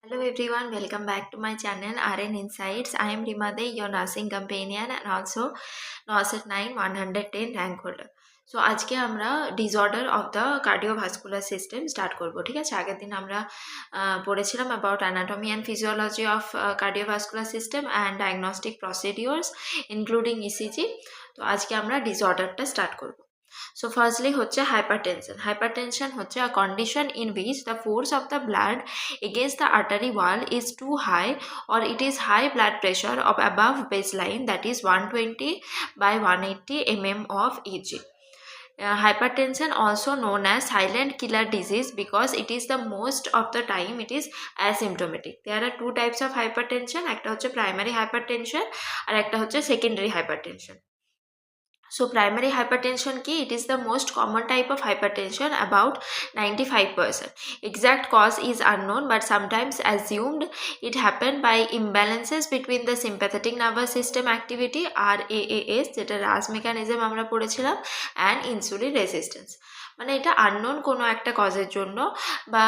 Hello everyone, welcome back to my channel RN Insights. I am Rimade, your nursing companion and also NOSET 9 110 rank holder. So আজকে আমরা disorder of the cardiovascular system start করব। ঠিক আছে, আগের দিন আমরা পড়েছিলাম about anatomy and physiology of cardiovascular system and diagnostic procedures including ECG. তো আজকে আমরা ডিসঅর্ডারটা স্টার্ট করব। So firstly হচ্ছে hypertension. Hypertension হচ্ছে a condition in which the force of the blood against the artery wall is too high or it is high blood pressure of above baseline, that is 120 by 180 mm of Eg. Hypertension also known as silent killer disease because it is the most of the time it is asymptomatic. There are two types of hypertension, একটা হচ্ছে primary hypertension আর একটা হচ্ছে secondary hypertension. So primary hypertension ki, it is the most common type of hypertension, about 95%. Exact cause is unknown but sometimes assumed it happened by imbalances between the sympathetic nervous system activity RAAS যেটা RAS mechanism আমরা পড়েছিলাম and insulin resistance. মানে এটা unknown কোনো একটা কজের জন্য বা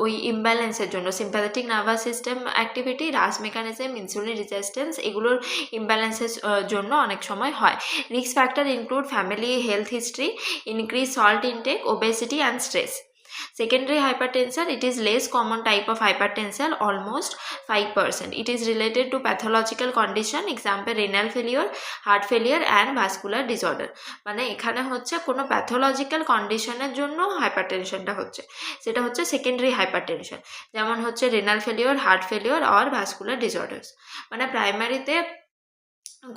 ওই ইমব্যালেন্সের জন্য সিম্প্যাথেটিক নার্ভাস সিস্টেম অ্যাক্টিভিটি, রাস মেকানিজম, ইনসুলিন রেজিস্ট্যান্স, এগুলোর ইমব্যালেন্সের জন্য অনেক সময় হয়। Risk factor include family health history, increase salt intact, obesity and stress. Secondary hypertension, it is less common type of hypertension, almost 5%. It is related to pathological condition, example renal failure, heart failure and vascular disorder. মানে এখানে হচ্ছে কোনো pathological কন্ডিশনের জন্য হাইপারটেনশনটা হচ্ছে, সেটা হচ্ছে secondary hypertension, যেমন হচ্ছে রেনাল ফেলিওর, হার্ট ফেলিওর আর ভাস্কুলার ডিসঅর্ডার্স। মানে প্রাইমারিতে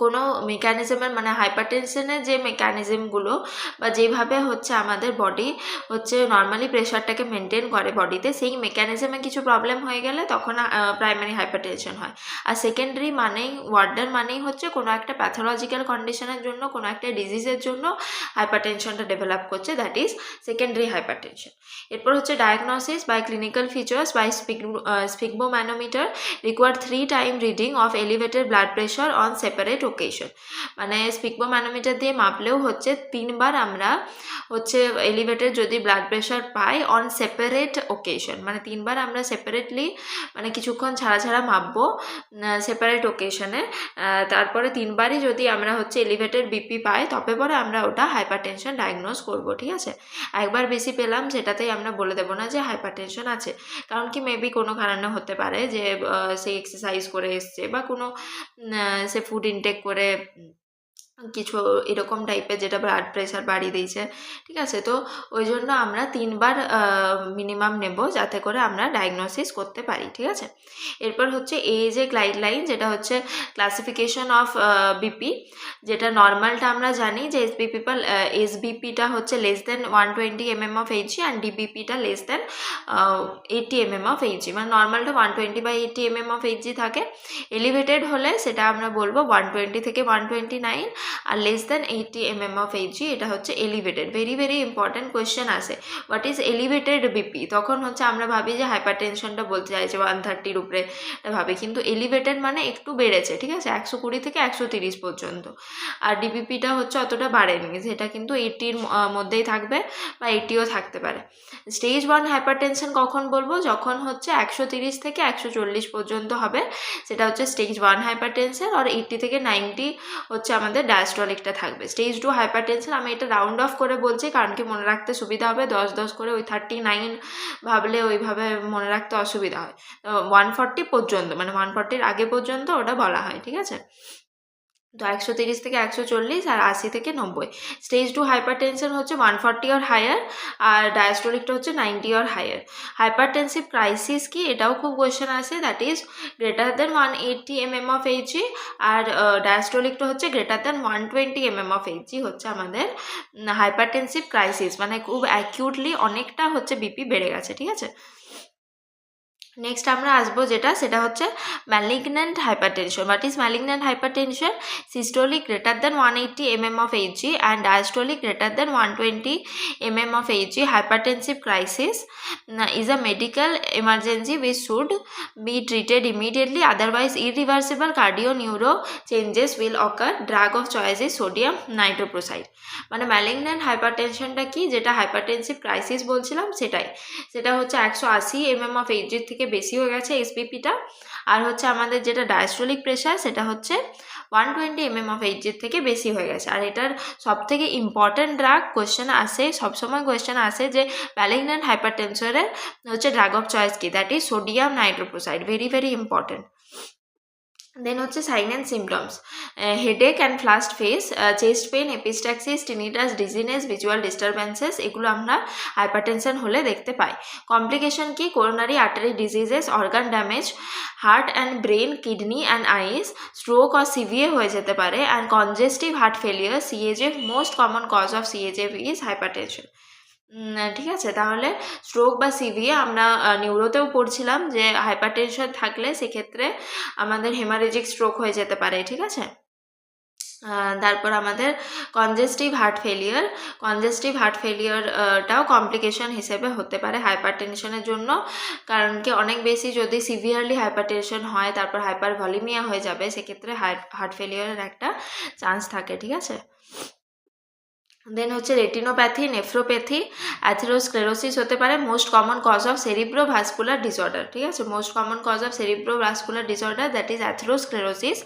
কোনো মেকানিজমের মানে হাইপারটেনশনের যে মেকানিজমগুলো বা যেভাবে হচ্ছে আমাদের বডি হচ্ছে নর্মালি প্রেশারটাকে মেনটেন করে বডিতে, সেই মেকানিজমে কিছু প্রবলেম হয়ে গেলে তখন প্রাইমারি হাইপারটেনশন হয়। আর সেকেন্ডারি মানেই ওয়ার্ডার মানেই হচ্ছে কোনো একটা প্যাথোলজিক্যাল কন্ডিশনের জন্য, কোনো একটা ডিজিজের জন্য হাইপারটেনশনটা ডেভেলপ করছে, দ্যাট ইজ সেকেন্ডারি হাইপারটেনশন। এরপর হচ্ছে diagnosis by clinical features by sphygmomanometer required 3 time reading of elevated blood pressure on separate occasion. মানে স্পিগমোম্যানোমিটার দিয়ে মাপলেও হচ্ছে 3 বার আমরা হচ্ছে এলিভেটেড যদি blood pressure pi on separate occasion, মানে 3 বার আমরা সেপারেটলি মানে কিছুক্ষণ ছাড়া ছাড়া মাপবো সেপারেট ওকেশনে। তারপরে 3 বারই যদি আমরা হচ্ছে এলিভেটেড বিপি পাই তবে পরে আমরা ওটা হাইপারটেনশন ডায়াগনোজ করব। ঠিক আছে, একবার বেশি পেলাম সেটাতেই আমরা বলে দেবো না যে হাইপারটেনশন আছে, কারণ কি মেবি কোনো কারণে হতে পারে যে সে এক্সারসাইজ করে এসছে বা কোনো সে ফুড ইনটেক করে কিছু এরকম টাইপের যেটা ব্লাড প্রেশার বাড়িয়ে দিয়েছে। ঠিক আছে, তো ওই জন্য আমরা 3 বার মিনিমাম নেব যাতে করে আমরা ডায়াগনোসিস করতে পারি। ঠিক আছে, এরপর হচ্ছে এজে গাইডলাইন, যেটা হচ্ছে ক্লাসিফিকেশন অফ বিপি, যেটা নর্মালটা আমরা জানি যে এসবিপিটা হচ্ছে less than 120 mm of Hg and ডিবিপিটা less than 80 mm of Hg. মানে নর্মালটা 120/80 mm অফ এইচজি থাকে, এলিভেটেড হলে সেটা আমরা বলবো 120 থেকে 129, আর less than 80 mm of Hg এটা হচ্ছে elevated. Very very important question আসে, হোয়াট ইজ এলিভেটেড বিপি? তখন হচ্ছে আমরা ভাবি যে হাইপারটেনশনটা বলতে চাইছে 130-র উপরে ভাবি, কিন্তু এলিভেটেড মানে একটু বেড়েছে। ঠিক আছে, 120 থেকে 130 পর্যন্ত। আর ডিবিপিটা হচ্ছে অতটা বাড়েনি, সেটা কিন্তু 80-র মধ্যেই থাকবে বা 80ও থাকতে পারে। স্টেজ 1 হাইপারটেনশন কখন বলবো? যখন হচ্ছে 130 থেকে 140 পর্যন্ত হবে, সেটা হচ্ছে স্টেজ 1 হাইপারটেনশন। আর 80 থেকে 90 হচ্ছে আমাদের ডায়াস্টলিকটা থাকবে। স্টেজ 2 হাইপারটেনশন আমি এটা রাউন্ড অফ করে বলছি কারণ কি মনে রাখতে সুবিধা হবে, 10-10 করে ওই 39 ভাবলে ওইভাবে মনে রাখতে অসুবিধা হয়। 140 পর্যন্ত, মানে 140-র আগে পর্যন্ত ওটা বলা হয়। ঠিক আছে, তো 130 থেকে 140 আর 80 থেকে 90। স্টেজ 2 হাইপারটেনশন হচ্ছে 140 অর হায়ার, আর ডায়াস্টোলিকটা হচ্ছে 90 অর হায়ার। হাইপারটেনসিভ ক্রাইসিস কি, এটাও খুব কোয়েশ্চেন আসে, that is greater than 180 mm of Hg, আর ডায়াস্টোলিকটা হচ্ছে greater than 120 mm of Hg হচ্ছে আমাদের হাইপারটেনসিভ ক্রাইসিস, মানে খুব অ্যাকিউটলি অনেকটা হচ্ছে বিপি বেড়ে গেছে। ঠিক আছে, নেক্সট আমরা আসবো যেটা, সেটা হচ্ছে malignant hypertension. What is malignant hypertension? Systolic greater than 180 mm of Hg and diastolic greater than 120 mm of Hg. Hypertensive crisis is a medical emergency which should be treated immediately, otherwise irreversible cardio-neuro changes will occur. Drug of choice is sodium nitroprusside. মানে malignant হাইপারটেনশনটা কি, যেটা hypertensive crisis বলছিলাম সেটাই, সেটা হচ্ছে 180 mm of Hg থেকে থেকে বেশি হয়ে গেছে এসবিপিটা। আর হচ্ছে আমাদের যেটা ডায়াস্টোলিক প্রেশার সেটা হচ্ছে 120 mm/Hg থেকে বেশি হয়ে গেছে। আর এটার সবথেকে ইম্পর্ট্যান্ট ড্রাগ কোয়েশ্চেন আসে, সবসময় কোয়েশ্চেন আসে যে ম্যালিগন্যান্ট হাইপারটেনশনের হচ্ছে ড্রাগ অফ চয়েস কি, that is sodium nitroprusside, very very important. Then হচ্ছে sign and symptoms, headache and flushed face, chest pain, epistaxis, tinnitus, dizziness, visual disturbances, এগুলো আমরা হাইপারটেনশন হলে দেখতে পাই। কমপ্লিকেশন কি, coronary artery diseases, organ damage, heart and brain, kidney and eyes, stroke আর severe হয়ে যেতে পারে, and congestive heart failure, CHF, most common cause of CHF is hypertension. ঠিক আছে, তাহলে স্ট্রোক বা সিভিএ আমরা নিউরোতেও পড়ছিলাম যে হাইপারটেনশন থাকলে সেক্ষেত্রে আমাদের হেমারেজিক স্ট্রোক হয়ে যেতে পারে। ঠিক আছে, তারপর আমাদের কনজেস্টিভ হার্ট ফেলিয়ারটাও কমপ্লিকেশন হিসেবে হতে পারে হাইপারটেনশনের জন্য, কারণ কি অনেক বেশি যদি সিভিয়ারলি হাইপারটেনশন হয় তারপর হাইপারভলিমিয়া হয়ে যাবে, সেক্ষেত্রে হার্ট ফেলিয়ারের একটা চান্স থাকে। ঠিক আছে, দেন হচ্ছে রেটিনোপ্যাথি, নেফ্রোপ্যাথি, অ্যাথেরোস্ক্লেরোসিস হতে পারে। Most common cause of cerebrovascular disorder, ঠিক আছে, most common cause of cerebrovascular disorder that is atherosclerosis,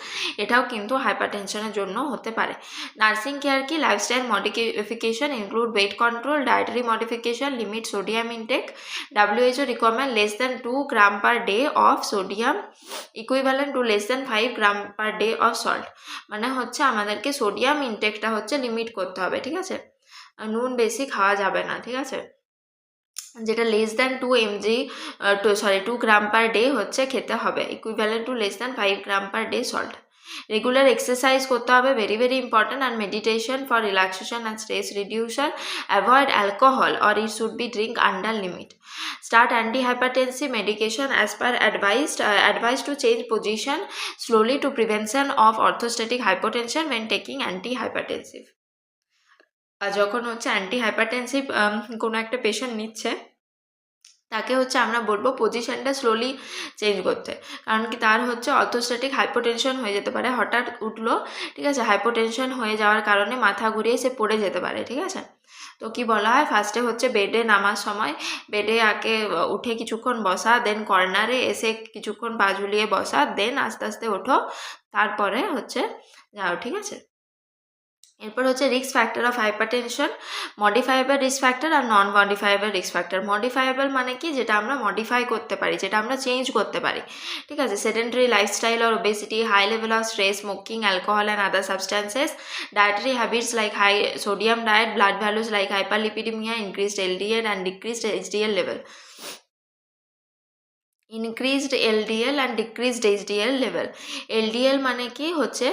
এটাও কিন্তু হাইপারটেনশনের জন্য হতে পারে। নার্সিং কেয়ার কি, lifestyle modification include weight control, dietary modification, limit sodium intake, WHO recommend less than 2 gram per day of sodium equivalent to less than 5 gram per day of salt, মানে হচ্ছে আমাদেরকে সোডিয়াম ইনটেকটা হচ্ছে limit করতে হবে। ঠিক আছে, নুন বেশি খাওয়া যাবে না। ঠিক আছে, যেটা less than 2 gram per day হচ্ছে খেতে হবে, equivalent to less than 5 gram per day salt. Regular exercise করতে হবে, ভেরি ভেরি ইম্পর্টেন্ট, আর meditation for relaxation and stress reducer. Avoid alcohol or it should be drink under limit. Start anti-hypertensive medication as per advised to change position slowly to prevention of orthostatic hypotension when taking anti-hypertensive. আর যখন হচ্ছে anti-hypertensive কোনো একটা patient নিচ্ছে তাকে হচ্ছে আমরা বলবো পজিশনটা স্লোলি চেঞ্জ করতে, কারণ কি তার হচ্ছে অর্থোস্ট্যাটিক হাইপোটেনশন হয়ে যেতে পারে, হঠাৎ উঠলো, ঠিক আছে, হাইপোটেনশন হয়ে যাওয়ার কারণে মাথা ঘুরিয়ে সে পড়ে যেতে পারে। ঠিক আছে, তো কি বলা হয়, ফার্স্টে হচ্ছে বেডে নামার সময় বেডে আগে উঠে কিছুক্ষণ বসা, দেন কর্নারে এসে কিছুক্ষণ পা ঝুলিয়ে বসা, দেন আস্তে আস্তে ওঠো, তারপরে হচ্ছে যাও। ঠিক আছে, এরপর হচ্ছে risk factor of hypertension, modifiable risk factor আর non modifiable risk factor. Modifiable মানে কি, যেটা আমরা মডিফাই করতে পারি, যেটা আমরা চেঞ্জ করতে পারি। ঠিক আছে, sedentary lifestyle or obesity, high level of stress, smoking, alcohol and other substances, dietary habits like high sodium diet, blood values like hyperlipidemia, increased LDL and decreased HDL level. Increased LDL and decreased HDL level, LDL মানে কি হচ্ছে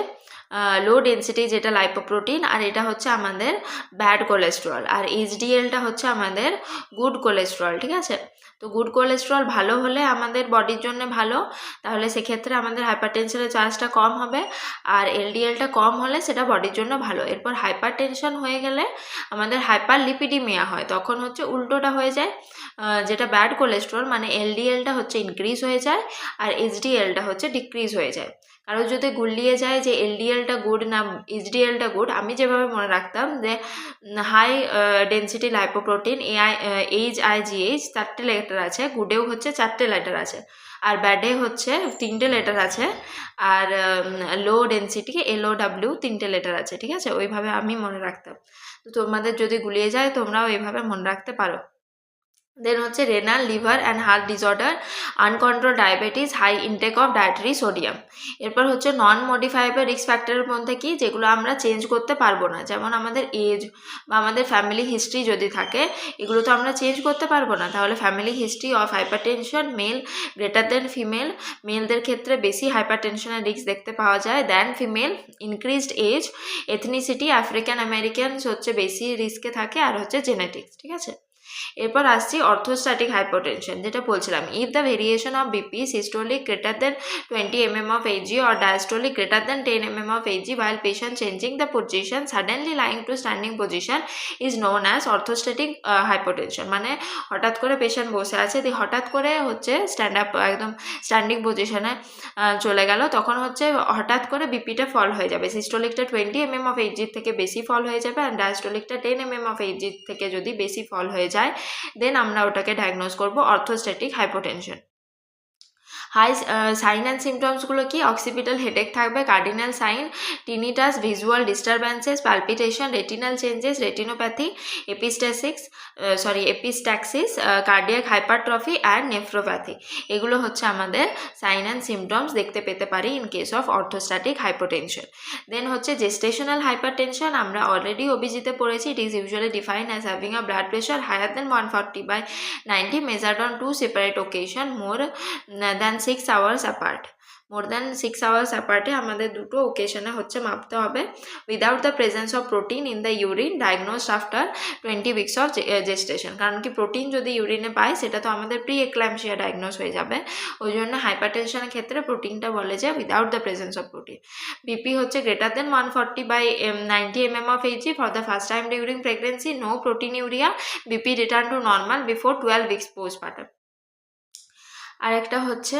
লো density যেটা lipoprotein, আর এটা হচ্ছে আমাদের bad cholesterol, আর এইচডিএলটা হচ্ছে আমাদের good cholesterol. ঠিক আছে, তো গুড কোলেস্ট্রল ভালো হলে আমাদের বডির জন্য ভালো, তাহলে সেক্ষেত্রে আমাদের হাইপারটেনশনের চান্সটা কম হবে, আর এলডিএলটা কম হলে সেটা বডির জন্য ভালো। এরপর হাইপারটেনশন হয়ে গেলে আমাদের হাইপারলিপিডিমিয়া হয়, তখন হচ্ছে উল্টোটা হয়ে যায়, যেটা ব্যাড কোলেস্ট্রল মানে এলডিএলটা হচ্ছে ইনক্রিজ হয়ে যায় আর এইচডিএলটা হচ্ছে ডিক্রিজ হয়ে যায়। কারো যদি গুলিয়ে যায় যে এলডিএলটা গুড না এইচডিএলটা গুড, আমি যেভাবে মনে রাখতাম যে হাই ডেন্সিটি লাইপোপ্রোটিন HIGH 4টে লেটার আছে, গুডেও হচ্ছে 4টে লেটার আছে, আর ব্যাডে হচ্ছে 3টে লেটার আছে, আর লো ডেন্সিটি LOW 3টে লেটার আছে। ঠিক আছে, ওইভাবে আমি মনে রাখতাম, তো তোমাদের যদি গুলিয়ে যায় তোমরাও এইভাবে মনে রাখতে পারো। দেন হচ্ছে renal, liver and heart disorder, uncontrol diabetes, high intake of dietary sodium. এরপর হচ্ছে নন মডিফাইয়েবল রিস্ক ফ্যাক্টরের মধ্যে কি, যেগুলো আমরা চেঞ্জ করতে পারবো না, যেমন আমাদের এজ বা আমাদের ফ্যামিলি হিস্ট্রি যদি থাকে, এগুলো তো আমরা চেঞ্জ করতে পারবো না, তাহলে family history of hypertension, male greater than female, মেলদের ক্ষেত্রে বেশি হাইপারটেনশনের রিস্ক দেখতে পাওয়া যায় than female, increased age, ethnicity, African Americans হচ্ছে বেশি রিস্কে থাকে, আর হচ্ছে জেনেটিক্স। ঠিক আছে, এরপর আসছি অর্থোস্ট্যাটিক হাইপোটেনশন, যেটা বলছিলাম, if the variation of BP systolic greater than 20 mm of Hg or diastolic greater than 10 mm of Hg while patient changing the position suddenly lying to standing position is known as orthostatic hypotension, মানে হঠাৎ করে patient বসে আছে, দিয়ে হঠাৎ করে হচ্ছে stand up একদম স্ট্যান্ডিং পজিশনে চলে গেল, তখন হচ্ছে হঠাৎ করে বিপিটা ফল হয়ে যাবে, সিস্টোলিকটা 20 mm of Hg থেকে বেশি ফল হয়ে যাবে, আর ডায়াস্টোলিকটা 10 mm of Hg থেকে যদি বেশি ফল হয়ে যায়, দেন আমরা ওটাকে ডায়াগনোজ করব orthostatic hypotension. High sign and সিমটমসগুলো কি? অক্সিপিটাল হেডেক থাকবে, cardinal sign, tinnitus, visual disturbances, palpitation, retinal changes, retinopathy, epistaxis, cardiac hypertrophy and nephropathy. এগুলো হচ্ছে আমাদের সাইন অ্যান্ড সিমটমস দেখতে পেতে পারি in case of orthostatic hypotension. Then হচ্ছে জেস্টেশনাল হাইপারটেনশন, আমরা অলরেডি ওবিজিতে পড়েছি। It is usually defined as having a blood pressure higher than 140/90 measured on 2 separate occasion more than 6 hours apart. More than 6 hours অ্যাপার্টে আমাদের দুটো ওকেশনে হচ্ছে মাপতে হবে। Without the presence of protein in the urine, diagnosed after 20 weeks of gestation. কারণ কি protein যদি ইউরিনে পায় সেটা তো আমাদের প্রি এক্লাম্পসিয়া ডায়াগনোস হয়ে যাবে, ওই জন্য হাইপারটেনশনের ক্ষেত্রে প্রোটিনটা বলে যে without the presence of protein. BP হচ্ছে greater than 140/90 mm of Hg for the first time during pregnancy, no proteinuria, BP return to normal before 12 weeks postpartum. আরেকটা হচ্ছে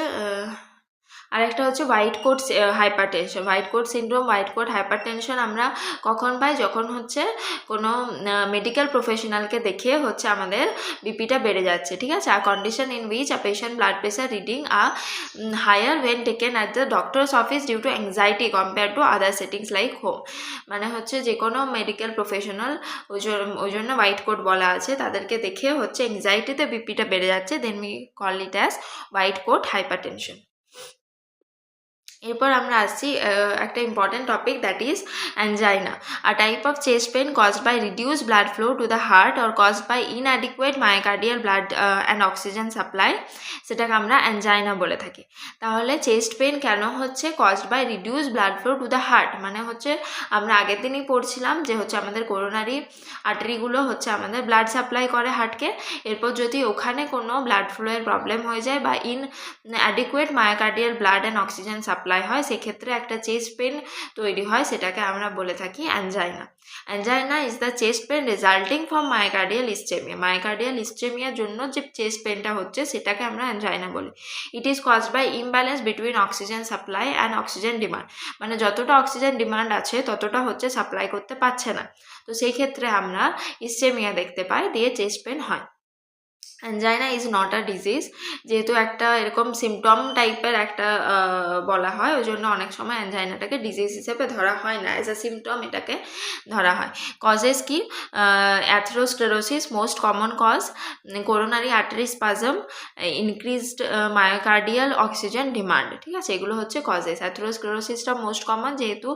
white coat hypertension, white coat syndrome, white coat hypertension আমরা কখন পাই? যখন হচ্ছে কোনো medical প্রফেশনালকে দেখিয়ে হচ্ছে আমাদের বিপিটা বেড়ে যাচ্ছে, ঠিক আছে। আর condition in which a patient blood pressure reading higher when taken at the doctor's office due to anxiety compare to other settings like home. মানে হচ্ছে যে কোনো মেডিকেল প্রফেশনাল, ওই জন্য হোয়াইট কোট বলা আছে, তাদেরকে দেখে হচ্ছে অ্যাংজাইটিতে বিপিটা বেড়ে যাচ্ছে, then we call it as white coat hypertension. এরপর আমরা আসছি একটা important topic, that is angina, a type of chest pain caused by reduce blood flow to the heart or caused by inadequate myocardial blood and oxygen supply, সেটাকে আমরা angina বলে থাকি। তাহলে chest pain কেন হচ্ছে? Caused by reduce blood flow to the heart, মানে হচ্ছে আমরা আগের দিনই পড়ছিলাম যে হচ্ছে আমাদের কোরোনারি আর্টারিগুলো হচ্ছে আমাদের ব্লাড সাপ্লাই করে হার্টকে, এরপর যদি ওখানে কোনো ব্লাড ফ্লোয়ের প্রবলেম হয়ে যায় বা inadequate myocardial blood and oxygen supply হয়, সেক্ষেত্রে একটা চেস্ট পেন তৈরি হয়, সেটাকে আমরা বলে থাকি angina. Angina is the chest pain resulting from myocardial ischemia, myocardial ইসচেমিয়ার জন্য যে চেস্ট পেনটা হচ্ছে সেটাকে আমরা অ্যাঞ্জাইনা বলি। It is caused by imbalance between oxygen supply and oxygen demand, মানে যতটা অক্সিজেন ডিমান্ড আছে ততটা হচ্ছে সাপ্লাই করতে পারছে না, তো সেই ক্ষেত্রে আমরা ইসচেমিয়া দেখতে পাই, দিয়ে চেস্ট পেন হয়। Angina is not a disease, যেহেতু একটা এরকম সিমটম টাইপের একটা বলা হয়, ওই জন্য অনেক সময় অ্যাঞ্জাইনাটাকে ডিজিজ হিসেবে ধরা হয় না, অ্যাজ আ সিমটম এটাকে ধরা হয়। কজেস কি? Atherosclerosis most common cause, coronary artery spasm, increased myocardial oxygen demand, ঠিক আছে, এগুলো হচ্ছে কজেস। অ্যাথেরোস্ক্লেরোসিসটা মোস্ট কমন, যেহেতু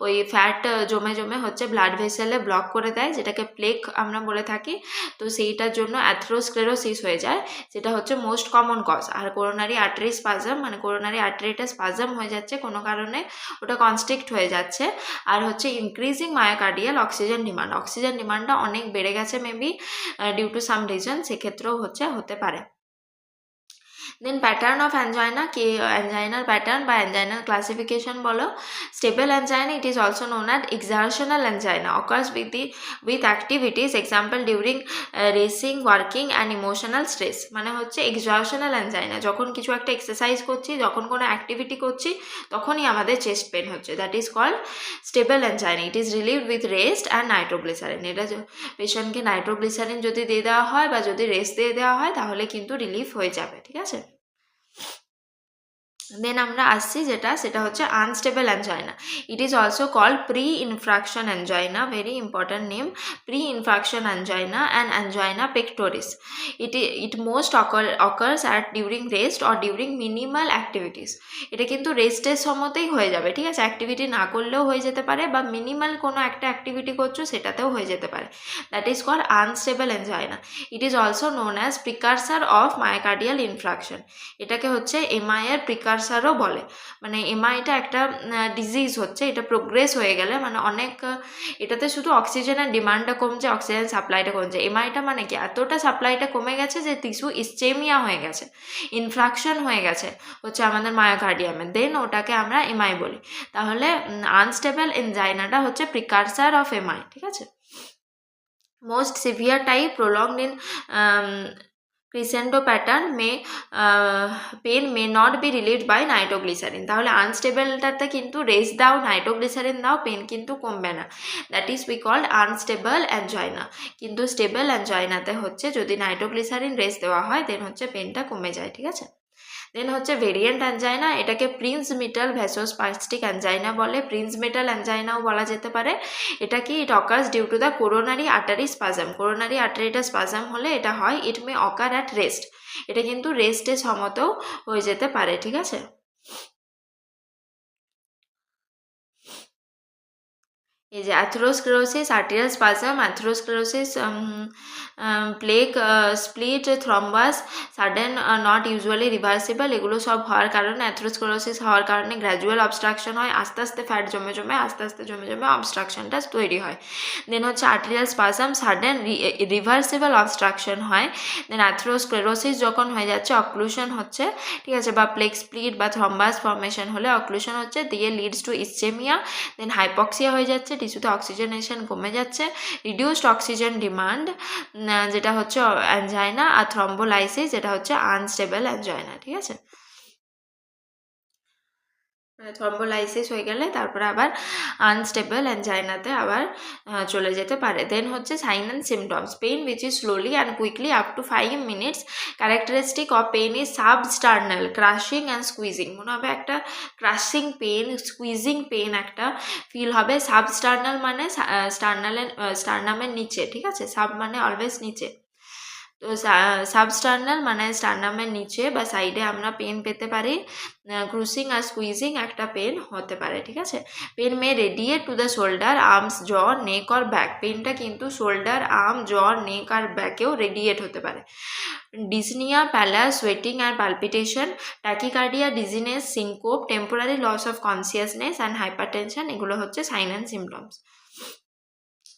ওই ফ্যাট জমে জমে হচ্ছে ব্লাড ভেসেলে ব্লক করে দেয়, যেটাকে প্লেক আমরা বলে থাকি, তো সেইটার জন্য অ্যাথেরোস্ক্লেরোসিস হয়ে যায়, সেটা হচ্ছে মোস্ট কমন কজ। আর কোরোনারি আর্টারি স্পাজম, মানে কোরোনারি আর্টারিটা স্পাজম হয়ে যাচ্ছে কোনো কারণে, ওটা কনস্ট্রিক্ট হয়ে যাচ্ছে। আর হচ্ছে increasing myocardial oxygen demand, oxygen ডিমান্ডটা অনেক বেড়ে গেছে maybe due to some reason, সেক্ষেত্রেও হতে পারে। দেন প্যাটার্ন অফ অ্যাঞ্জাইনা, কি অ্যাঞ্জাইনার প্যাটার্ন বা অ্যাঞ্জাইনার ক্লাসিফিকেশন বলো। Stable angina, it is also known as exertional angina, occurs with activities, example during racing, working and emotional stress. মানে হচ্ছে এক্সারশনাল অ্যাঞ্জাইনা, যখন কিছু একটা এক্সারসাইজ করছি, যখন কোনো অ্যাক্টিভিটি করছি, তখনই আমাদের চেস্ট পেন হচ্ছে, that is called stable angina. It is relieved with rest and nitroglycerin, এটা পেশেন্টকে নাইট্রোগ্লিসারিন যদি দিয়ে দেওয়া হয় বা যদি রেস্ট দিয়ে দেওয়া হয় তাহলে কিন্তু রিলিফ হয়ে যাবে, ঠিক আছে। দেন আমরা আসছি সেটা হচ্ছে unstable angina. It is also called pre infarction angina, very important name, pre infarction angina and angina pectoris. It most occurs at during rest or during minimal activities. এটা কিন্তু রেস্টের সময়তেই হয়ে যাবে, ঠিক আছে, অ্যাক্টিভিটি না করলেও হয়ে যেতে পারে, বা মিনিমাল কোনো একটা অ্যাক্টিভিটি করছো সেটাতেও হয়ে যেতে পারে, that is called unstable angina. It is also known as precursor of myocardial infarction, এটাকে হচ্ছে এমআই এর প্রিকারসারও বলে। মানে এমআইটা একটা ডিজিজ হচ্ছে, এটা প্রোগ্রেস হয়ে গেলে, মানে অনেক এটাতে শুধু অক্সিজেনের ডিমান্ডটা কমছে, অক্সিজেন সাপ্লাইটা কমছে। এমআইটা মানে কি, এতটা সাপ্লাইটা কমে গেছে যে টিস্যু ইসচেমিয়া হয়ে গেছে, ইনফ্রাকশন হয়ে গেছে হচ্ছে আমাদের মায়োকার্ডিয়ামে, দেন ওটাকে আমরা এমআই বলি। তাহলে আনস্টেবল এনজাইনাটা হচ্ছে প্রিকারসার অফ এমআই, ঠিক আছে। Most severe type, prolonged in crescendo pattern pain may not be relieved by nitroglycerin, তাহলে আনস্টেবলটাতে কিন্তু রেস্ট দাও, নাইট্রোগ্লিসারিন দাও, পেন কিন্তু কমবে না, that is we called unstable angina. কিন্তু স্টেবল অ্যাঞ্জাইনাতে হচ্ছে যদি নাইট্রোগ্লিসারিন রেস্ট দেওয়া হয় দেন হচ্ছে পেনটা কমে যায়, ঠিক আছে। দেন হচ্ছে ভেরিয়েন্ট অ্যাঞ্জাইনা, এটাকে প্রিন্স মিটাল ভ্যাসোস্পাস্টিক অ্যাঞ্জাইনা বলে, প্রিন্স মিটাল অ্যাঞ্জাইনাও বলা যেতে পারে। এটা কি it occurs due to the coronary artery spasm, coronary আর্টারিটা স্পাজম হলে এটা হয়। ইট মে অকার অ্যাট রেস্ট, এটা কিন্তু রেস্টে সমতেও হয়ে যেতে পারে, ঠিক আছে। এই যে atherosclerosis, arterial spasm, atherosclerosis, plague, split, thrombus, sudden not usually reversible, এগুলো সব হওয়ার কারণে, অ্যাথেরোস্ক্লেরোসিস হওয়ার কারণে গ্র্যাজুয়াল অবস্ট্রাকশন হয়, আস্তে আস্তে ফ্যাট জমে জমে আস্তে আস্তে জমে জমে অবস্ট্রাকশনটা তৈরি হয়। দেন হচ্ছে arterial spasm, sudden reversible obstruction হয়। দেন অ্যাথেরোস্ক্লেরোসিস যখন হয়ে যাচ্ছে অক্লুশন হচ্ছে, ঠিক আছে, বা প্লেগ, স্প্লিট বা থ্রম্বাস ফর্মেশন হলে অক্লুশন হচ্ছে, দিয়ে লিডস টু ইসচেমিয়া, দেন হাইপক্সিয়া হয়ে যাচ্ছে, টিস্যুতে অক্সিজেনেশন কমে যাচ্ছে, রিডিউসড অক্সিজেন ডিমান্ড, যেটা হচ্ছে অ্যাঞ্জাইনা, আর থ্রম্বোলাইসিস যেটা হচ্ছে আনস্টেবল অ্যাঞ্জাইনা, ঠিক আছে। থ্রম্বোলাইসিস হয়ে গেলে তারপরে আবার আনস্টেবল অ্যাঞ্জাইনাতে আবার চলে যেতে পারে। দেন হচ্ছে sign and symptoms, pain which is slowly and quickly up to 5 minutes, characteristic of pain is substernal crushing and squeezing, মনে হবে একটা ক্রাশিং পেইন, স্কুইজিং পেইন একটা ফিল হবে। সাবস্টার্নাল মানে স্টার্নামের নিচে, ঠিক আছে, সাব মানে অলওয়েজ নিচে, তো সাবস্টার্নাল মানে স্টার্নামের নিচে বা সাইডে আমরা পেন পেতে পারি। ক্রুসিং আর স্কুইজিং একটা পেন হতে পারে, ঠিক আছে। Pain may radiate to the shoulder, arms, jaw, neck or back, পেনটা কিন্তু শোল্ডার, আর্ম, জ, নেক আর ব্যাকেও রেডিয়েট হতে পারে। ডিসনিয়া, প্যালাস, সোয়েটিং আর palpitation, tachycardia, dizziness, syncope, temporary loss of consciousness and hypertension, এগুলো হচ্ছে সাইন অ্যান্ড সিমটমস।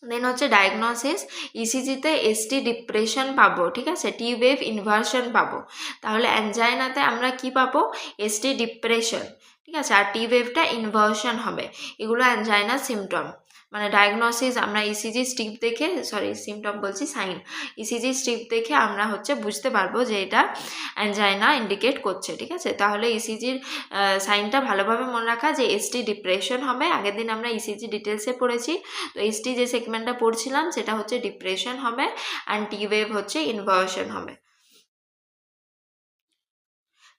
দেন হচ্ছে diagnosis, ইসিজিতে ST depression পাবো, ঠিক আছে, টি ওয়েভ ইনভার্সন পাবো, তাহলে অ্যাঞ্জাইনাতে আমরা কি পাবো, এসটি ডিপ্রেশন, ঠিক আছে, আর টি ওয়েভটা ইনভার্সন হবে, এগুলো অ্যাঞ্জাইনার সিমটম। মানে ডায়াগনোসিস আমরা ইসিজি স্ট্রিপ দেখে, সিমটম বলছি, সাইন, ইসিজি স্ট্রিপ দেখে আমরা হচ্ছে বুঝতে পারবো যে এটা অ্যাঞ্জাইনা ইন্ডিকেট করছে, ঠিক আছে। তাহলে ইসিজির সাইনটা ভালোভাবে মনে রাখা যে এসটি ডিপ্রেশন হবে, আগের দিন আমরা ইসিজি ডিটেলসে পড়েছি, তো এসটি যে সেগমেন্টটা পড়ছিলাম সেটা হচ্ছে ডিপ্রেশন হবে, অ্যান্ড টি ওয়েভ হচ্ছে ইনভার্সন হবে।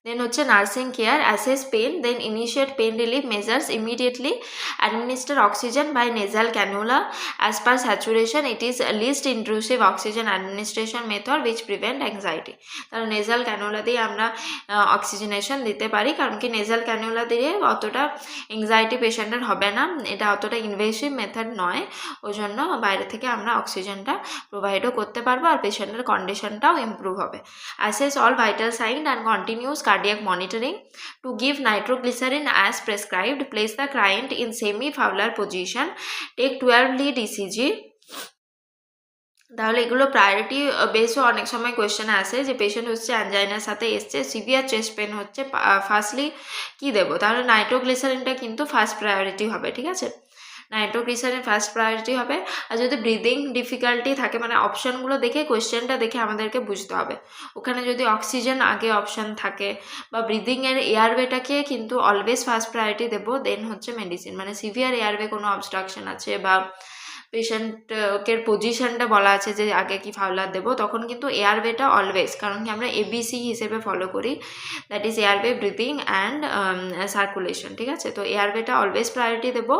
দেন হচ্ছে nursing care, assess pain, then initiate pain relief measures immediately, administer oxygen by nasal cannula as per saturation, it is least intrusive oxygen administration method which prevent anxiety, তাহলে nasal cannula দিয়ে আমরা oxygenation দিতে পারি, কারণ কি nasal cannula দিয়ে অতটা anxiety পেশেন্টের হবে না, এটা অতটা ইনভেসিভ মেথড নয়, ওই জন্য বাইরে থেকে আমরা অক্সিজেনটা প্রোভাইডও করতে পারবো, আর পেশেন্টের কন্ডিশনটাও ইম্প্রুভ হবে। Assess all vital sign and continuous cardiac monitoring, to give nitroglycerin as prescribed, place the client in semi-fowler position, take 12 lead ECG, তাহলে এগুলো প্রায়োরিটি বেসও অনেক সময় কোয়েশ্চেনে আসে যে পেশেন্ট হচ্ছে অ্যাঞ্জাইনার সাথে এসছে, সিভিয়ার চেস্ট পেন হচ্ছে, ফার্স্টলি কী দেবো, তাহলে নাইট্রোগ্লিসারিনটা কিন্তু ফার্স্ট প্রায়োরিটি হবে, ঠিক আছে, নাইট্রোগ্লিসারিন ফার্স্ট প্রায়োরিটি হবে। আর যদি ব্রিদিং ডিফিকাল্টি থাকে, মানে অপশানগুলো দেখে, কোয়েশ্চেনটা দেখে আমাদেরকে বুঝতে হবে, ওখানে যদি অক্সিজেন আগে অপশান থাকে বা ব্রিদিংয়ের এয়ারওয়েটাকে কিন্তু অলওয়েজ ফার্স্ট প্রায়োরিটি দেবো, দেন হচ্ছে মেডিসিন, মানে সিভিয়ার এয়ারওয়ে কোনো অবস্ট্রাকশন আছে বা পেশেন্টের পজিশনটা বলা আছে যে আগে কি ফাউলার দেবো, তখন কিন্তু এয়ারওয়েটা অলওয়েজ, কারণ কি আমরা এবিসি হিসেবে ফলো করি, that is airway, breathing and circulation, ঠিক আছে, তো এয়ারওয়েটা অলওয়েজ প্রায়োরিটি দেবো।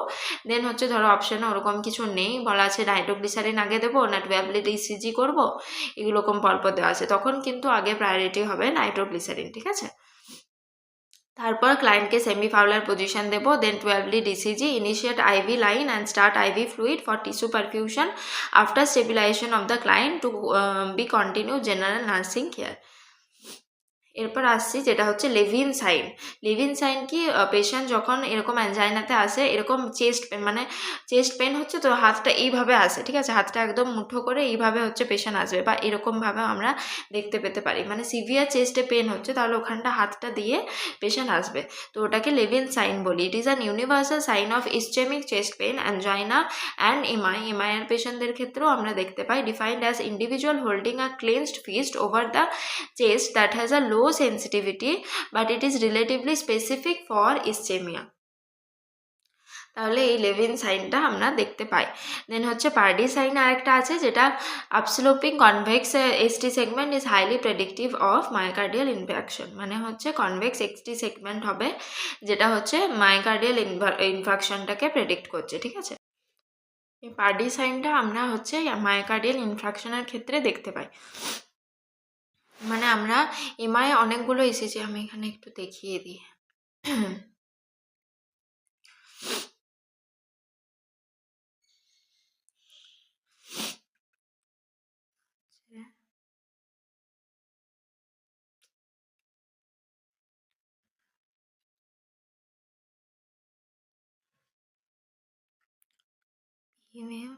দেন হচ্ছে ধরো অপশানে ওরকম কিছু নেই, বলা আছে নাইট্রোগ্লিসারিন আগে দেবো না 12 লিড ইসিজি করবো, এগুলোরকম পরপর দেওয়া আছে, তখন কিন্তু আগে প্রায়োরিটি হবে নাইট্রোগ্লিসারিন, ঠিক আছে। তারপর ক্লায়েন্টকে সেমি ফাউলার পজিশন দেবো, then 12 lead ECG, initiate IV line and start IV fluid for tissue perfusion after stabilisation of the client to be continue general nursing care. এরপর আসছি যেটা হচ্ছে লেভিন সাইন। লেভিন সাইন কি, patient যখন এরকম অ্যাঞ্জাইনাতে আসে, এরকম চেস্ট পেন, মানে চেস্ট পেন হচ্ছে তো হাতটা এইভাবে আসে, ঠিক আছে, হাতটা একদম মুঠো করে এইভাবে হচ্ছে পেশেন্ট আসবে, বা এরকমভাবে আমরা দেখতে পেতে পারি, মানে সিভিয়ার চেস্টে পেন হচ্ছে, তাহলে ওখানটা হাতটা দিয়ে পেশেন্ট আসবে, তো ওটাকে লেভিন সাইন বলি। It is an universal sign of ischemic chest pain, angina and এমআইয়ের পেশেন্টদের ক্ষেত্রেও আমরা দেখতে পাই। Defined as individual holding a clenched fist over the chest that has a low sensitivity but it is relatively specific for ischemia. তাহলে এই Levin সাইনটা আমরা দেখতে পাই। দেন হচ্ছে পার্ডি সাইন আরেকটা আছে, যেটা upsloping convex ST segment is highly predictive of myocardial infarction, মানে হচ্ছে কনভেক্স এসটি সেগমেন্ট হবে যেটা হচ্ছে মায়োকার্ডিয়াল ইনফ্যাকশনটাকে প্রেডিক্ট করছে, ঠিক আছে। এই পার্ডি সাইনটা আমরা হচ্ছে মায়োকার্ডিয়াল ইনফ্যাকশনের ক্ষেত্রে দেখতে পাই। মানে আমরা এমআই অনেকগুলো এসেছে, আমি এখানে একটু দেখিয়ে দিই। ইমেল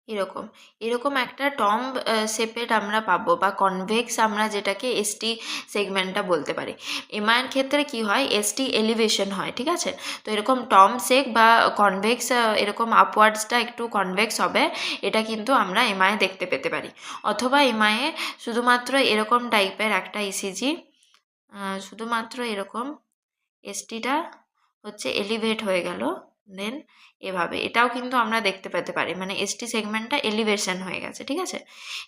এরকম এরকম একটা টম্ব শেপের আমরা পাবো, বা কনভেক্স আমরা যেটাকে এসটি সেগমেন্টটা বলতে পারি। এমআইয়ের ক্ষেত্রে কি হয়, এসটি এলিভেশন হয়, ঠিক আছে। তো এরকম টম্ব শেপ বা কনভেক্স এরকম আপওয়ার্ডসটা একটু কনভেক্স হবে, এটা কিন্তু আমরা এমআইয়ে দেখতে পেতে পারি। অথবা এমআইয়ে শুধুমাত্র এরকম টাইপের একটা ইসিজি, শুধুমাত্র এরকম এসটিটা হচ্ছে এলিভেট হয়ে গেল, দেন এভাবে এটাও কিন্তু আমরা দেখতে পেতে পারি, মানে এসটি সেগমেন্টটা এলিভেশন হয়ে গেছে, ঠিক আছে।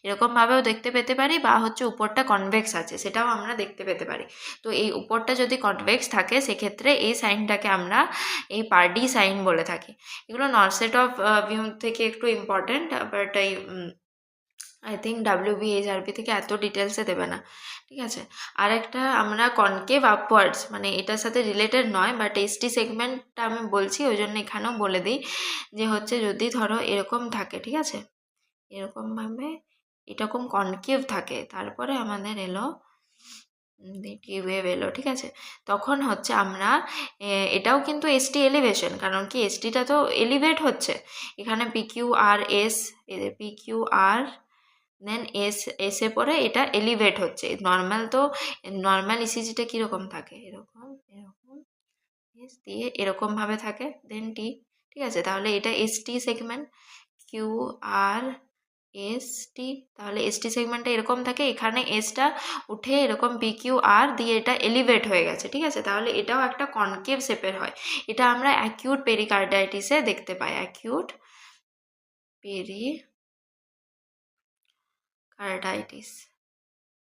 এরকমভাবেও দেখতে পেতে পারি, বা হচ্ছে উপরটা কনভেক্স আছে সেটাও আমরা দেখতে পেতে পারি। তো এই উপরটা যদি কনভেক্স থাকে সেক্ষেত্রে এই সাইনটাকে আমরা এই পার্ডি সাইন বলে থাকি। এগুলো নরসেট অফ ভিউ থেকে একটু ইম্পর্ট্যান্ট, বাট এই আই থিঙ্ক WBHRB থেকে এত ডিটেলসে দেবে না, ঠিক আছে। আর একটা আমরা কনকেভ আপওয়ার্ডস, মানে এটার সাথে রিলেটেড নয়, বাট এসটি সেগমেন্টটা আমি বলছি ওই জন্য এখানেও বলে দিই যে হচ্ছে যদি ধরো এরকম থাকে, ঠিক আছে, এরকমভাবে এরকম কনকেভ থাকে, তারপরে আমাদের এলো টিউব এলো, ঠিক আছে, তখন হচ্ছে আমরা এটাও কিন্তু এসটি এলিভেশন, কারণ কি এসটিটা তো এলিভেট হচ্ছে, এখানে PQRS, PQR দেন এসে পরে এটা এলিভেট হচ্ছে। নর্মাল তো নর্মাল ইসিজিটা কীরকম থাকে, এরকম এরকম এস দিয়ে এরকমভাবে থাকে, দেন টি, ঠিক আছে। তাহলে এটা এসটি সেগমেন্ট, QRST, তাহলে এসটি সেগমেন্টটা এরকম থাকে, এখানে এসটা উঠে এরকম PQR দিয়ে এটা এলিভেট হয়ে গেছে, ঠিক আছে। তাহলে এটাও একটা কনকেভ শেপের হয়। এটা আমরা অ্যাকিউট পেরিকার্ডাইটিসে দেখতে পাই, অ্যাকিউট পেরিকার্ডাইটিস।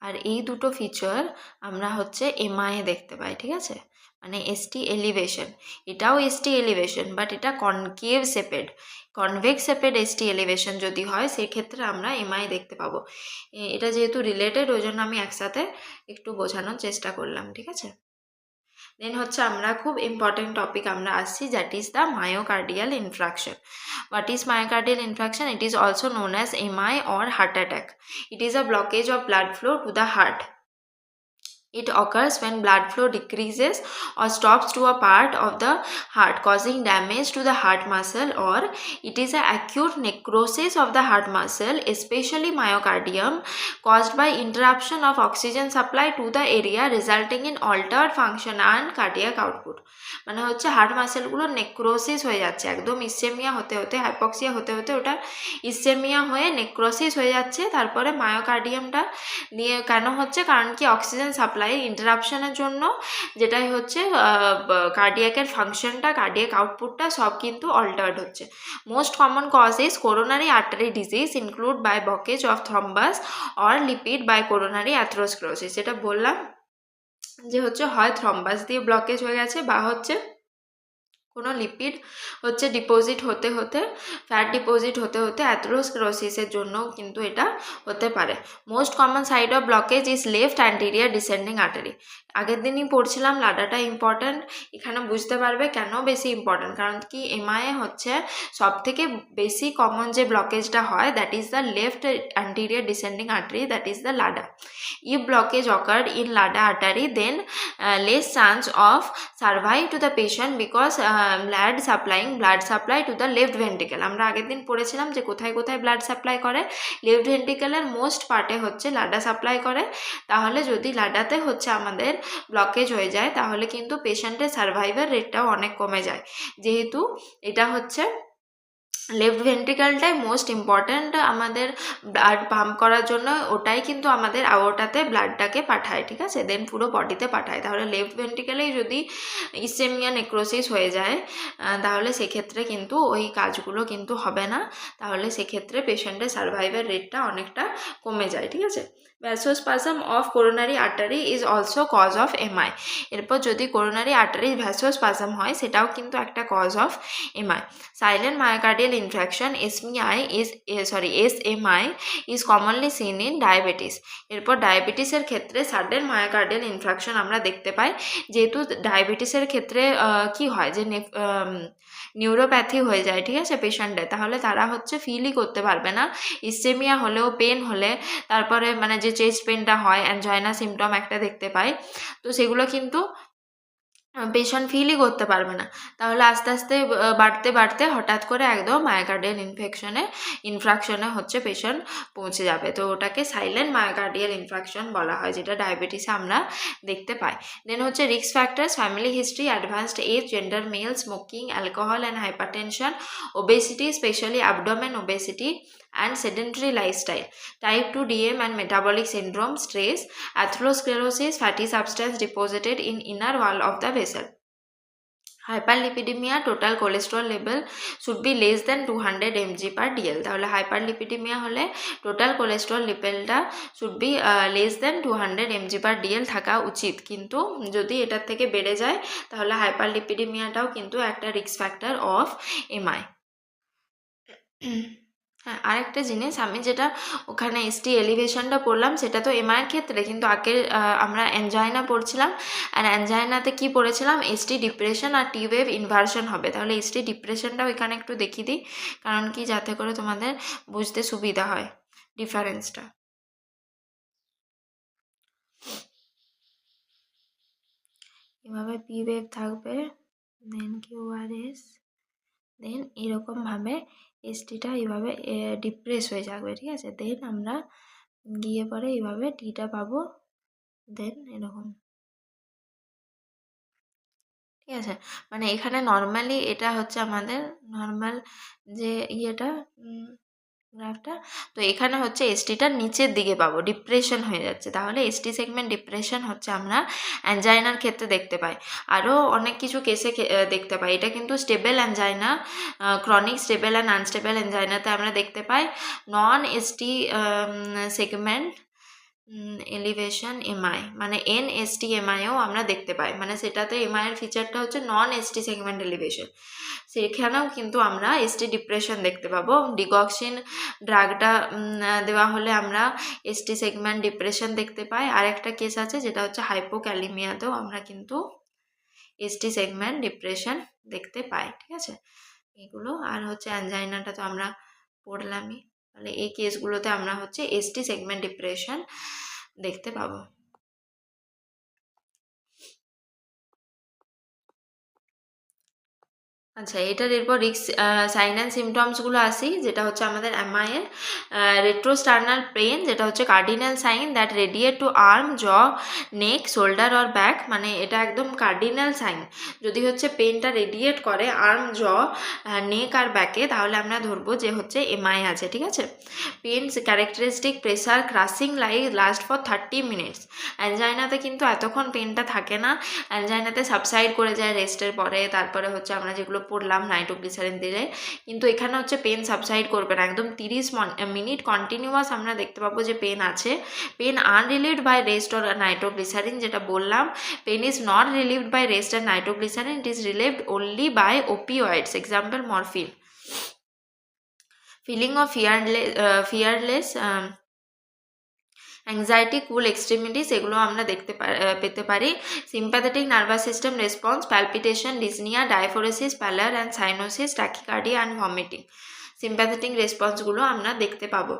আর এই দুটো ফিচার আমরা হচ্ছে এমআইয়ে দেখতে পাই, ঠিক আছে। মানে এসটি এলিভেশন, এটাও এসটি এলিভেশন, বাট এটা concave shaped, convex shaped ST elevation যদি হয় সেক্ষেত্রে আমরা এমআই দেখতে পাবো। এটা যেহেতু রিলেটেড ওই জন্য আমি একসাথে একটু বোঝানোর চেষ্টা করলাম, ঠিক আছে। দেন হচ্ছে আমরা খুব ইম্পর্টেন্ট টপিক আমরা আসছি, that is the myocardial infraction. What is myocardial infarction? It is also known as MI or heart attack. It is a blockage of blood flow to the heart. It occurs when blood flow decreases or stops to a part of the heart, causing damage to the heart muscle, or it is an acute necrosis of the heart muscle, especially myocardium, caused by interruption of oxygen supply to the area, resulting in altered function and cardiac output. মানে হচ্ছে heart মাসেলগুলো necrosis হয়ে যাচ্ছে, একদম ইসেমিয়া হতে হতে, hypoxia হতে হতে ওটা ইসেমিয়া হয়ে নেক্রোসিস হয়ে যাচ্ছে, তারপরে মায়োকার্ডিয়ামটা নিয়ে কেন হচ্ছে, কারণ কি অক্সিজেন সাপ্লাই ইন্টারাপশনের জন্য, যেটাই হচ্ছে কার্ডিয়াকের ফাংশনটা, কার্ডিয়াক আউটপুটটা সব কিন্তু অল্টার্ড হচ্ছে। Most common cause is coronary artery disease, include by blockage of thrombus or lipid by coronary atherosclerosis. যেটা বললাম যে হচ্ছে হয় থ্রম্বাস দিয়ে ব্লকেজ হয়ে গেছে, বা হচ্ছে কোনো লিপিড হচ্ছে ডিপোজিট হতে হতে, ফ্যাট ডিপোজিট হতে হতে অ্যাথেরোস্ক্লেরোসিসের জন্যও কিন্তু এটা হতে পারে। Most common side of blockage is left anterior descending artery. আগের দিনই পড়ছিলাম লাডাটা ইম্পর্ট্যান্ট, এখানে বুঝতে পারবে কেন বেশি ইম্পর্ট্যান্ট, কারণ কি এমআইএ হচ্ছে সব থেকে বেশি কমন যে ব্লকেজটা হয়, that is the left anterior descending artery, that is the LAD. If blockage occurred in LAD artery, then less chance of survive to the patient because blood supply to the left ventricle. আমরা আগের দিন পড়েছিলাম যে কোথায় কোথায় blood supply করে, left ভেন্ট্রিকেলের most পার্টে হচ্ছে লাডা সাপ্লাই করে। তাহলে যদি লাডাতে হচ্ছে আমাদের ব্লকেজ হয়ে যায় তাহলে কিন্তু পেশেন্টের সার্ভাইভার রেটটাও অনেক কমে যায়, যেহেতু এটা হচ্ছে লেফট ভেন্ট্রিকালটাই মোস্ট ইম্পর্ট্যান্ট আমাদের ব্লাড পাম্প করার জন্য, ওটাই কিন্তু আমাদের আওর্টাতে ব্লাডটাকে পাঠায়, ঠিক আছে, দেন পুরো বডিতে পাঠায়। তাহলে লেফট ভেন্ট্রিকালেই যদি ইসেমিয়া নেক্রোসিস হয়ে যায় তাহলে সেক্ষেত্রে কিন্তু ওই কাজগুলো কিন্তু হবে না, তাহলে সেক্ষেত্রে পেশেন্টের সার্ভাইভাল রেটটা অনেকটা কমে যায়, ঠিক আছে। Vasospasm of coronary artery is also cause of MI. এরপর যদি কোরোনারি আর্টারি ভ্যাসোস্পাজম হয় সেটাও কিন্তু একটা cause of MI. Silent myocardial infarction SMI is commonly seen in diabetes। এরপর ডায়াবেটিসের ক্ষেত্রে সাডেন মায়োকার্ডিয়াল ইনফ্রাকশন আমরা দেখতে পাই, যেহেতু ডায়াবেটিসের ক্ষেত্রে কি হয় যে নিউরোপ্যাথি হয়ে যায়, ঠিক আছে, পেশেন্টের, তাহলে তারা হচ্ছে ফিলই করতে পারবে না। ইসেমিয়া হলেও পেন হলে তারপরে মানে যে চেস্ট পেনটা হয়, অ্যানজাইনা সিমটম একটা দেখতে পাই, তো সেগুলো কিন্তু পেশেন্ট ফিলই করতে পারবে না। তাহলে আস্তে আস্তে বাড়তে বাড়তে হঠাৎ করে একদম মায়োকার্ডিয়াল ইনফ্রাকশনে হচ্ছে পেশেন্ট পৌঁছে যাবে, তো ওটাকে সাইলেন্ট মায়োকার্ডিয়াল ইনফ্রাকশন বলা হয়, যেটা ডায়াবেটিসে আমরা দেখতে পাই। দেন হচ্ছে risk factors, family history, advanced age, gender, male, smoking, alcohol and hypertension, obesity specially abdomen obesity and sedentary lifestyle, type 2 DM and metabolic syndrome, stress, atherosclerosis, fatty substance deposited in inner wall of the vessel, hyperlipidemia, total cholesterol level should be less than 200 mg per dl। তাহলে হাইপারলিপিডিমিয়া হলে total cholesterol লেভেলটা should be less than 200 mg per dl থাকা উচিত, কিন্তু যদি এটার থেকে বেড়ে যায় তাহলে হাইপারলিপিডিমিয়াটাও কিন্তু একটা রিস্ক ফ্যাক্টর অফ এমআই। হ্যাঁ, আরেকটা জিনিস, আমি যেটা ওখানে এসটি এলিভেশনটা পড়লাম সেটা তো এমআইয়ের ক্ষেত্রে, কিন্তু আগে আমরা অ্যানজাইনা পড়ছিলাম, আর অ্যানজাইনাতে কি পড়েছিলাম, এসটি ডিপ্রেশন আর টি ওয়েভ ইনভার্সন হবে। তাহলে এসটি ডিপ্রেশনটাও এখানে একটু দেখিয়ে দিই, কারণ কি যাতে করে তোমাদের বুঝতে সুবিধা হয় ডিফারেন্সটা। এভাবে পি ওয়েভ থাকবে, দেন কিউআরএস, দেন এরকমভাবে এসটিটা এইভাবে ডিপ্রেস হয়ে যাবে, ঠিক আছে, দেন আমরা গিয়ে পরে এইভাবে টিটা পাবো, দেন এরকম, ঠিক আছে। মানে এখানে নর্মালি এটা হচ্ছে আমাদের নর্মাল যে ইয়েটা গ্রাফটা, তো এখানে হচ্ছে এসটিটা নিচের দিকে পাবো, ডিপ্রেশন হয়ে যাচ্ছে, তাহলে এসটি সেগমেন্ট ডিপ্রেশন হচ্ছে আমরা অ্যানজাইনার ক্ষেত্রে দেখতে পাই। আরও অনেক কিছু কেসে দেখতে পাই, এটা কিন্তু stable angina, chronic stable and unstable অ্যানজাইনাতে আমরা দেখতে পাই। Non ST segment elevation MI মানে NST-MIও আমরা দেখতে পাই, মানে সেটাতে এমআইয়ের ফিচারটা হচ্ছে নন এসটি সেগমেন্ট এলিভেশন, সেখানেও কিন্তু আমরা এসটি ডিপ্রেশন দেখতে পাবো। ডিগক্সিন ড্রাগটা দেওয়া হলে আমরা এসটি সেগমেন্ট ডিপ্রেশন দেখতে পাই। আর একটা কেস আছে যেটা হচ্ছে হাইপোক্যালিমিয়াতেও আমরা কিন্তু এসটি সেগমেন্ট ডিপ্রেশন দেখতে পাই, ঠিক আছে, এগুলো। আর হচ্ছে অ্যানজাইনাটা তো আমরা পড়লামই, তাহলে এই কেসগুলোতে আমরা হচ্ছে এসটি সেগমেন্ট ডিপ্রেশন দেখতে পাবো। আচ্ছা, এটার এরপর রিক্স সাইন অ্যান্ড সিমটমসগুলো আসি, যেটা হচ্ছে আমাদের এমআইএর রেট্রোস্টার্নাল পেন, যেটা হচ্ছে cardinal sign that radiate to arm, jaw, neck, shoulder or back, মানে এটা একদম কার্ডিনাল সাইন। যদি হচ্ছে পেনটা রেডিয়েট করে আর্ম, জ, নেক আর ব্যাকে, তাহলে আমরা ধরবো যে হচ্ছে এমআই আছে, ঠিক আছে। Pains characteristic pressure crushing last for 30 minutes. অ্যানজাইনাতে কিন্তু এতক্ষণ পেনটা থাকে না, অ্যানজাইনাতে সাবসাইড করে যায় রেস্টের পরে, তারপরে হচ্ছে আমরা যেগুলো পড়লাম নাইট্রোগ্লিসারিন দিলে, কিন্তু এখানে হচ্ছে পেন সাবসাইড করবে না, একদম 30 মিনিট কন্টিনিউয়াস আমরা দেখতে পাবো যে পেন আছে। Pain unrelieved by rest or nitroglycerin, যেটা বললাম, pain is not relieved by rest আর nitroglycerin, it is relieved only by opioids, example morphine। feeling of fearless anxiety, cool extremities, এগুলো আমরা পেতে পারি। Sympathetic nervous system response, palpitation, dyspnea, diaphoresis, pallor and cyanosis, tachycardia and vomiting, sympathetic রেসপন্সগুলো আমরা দেখতে পাবো,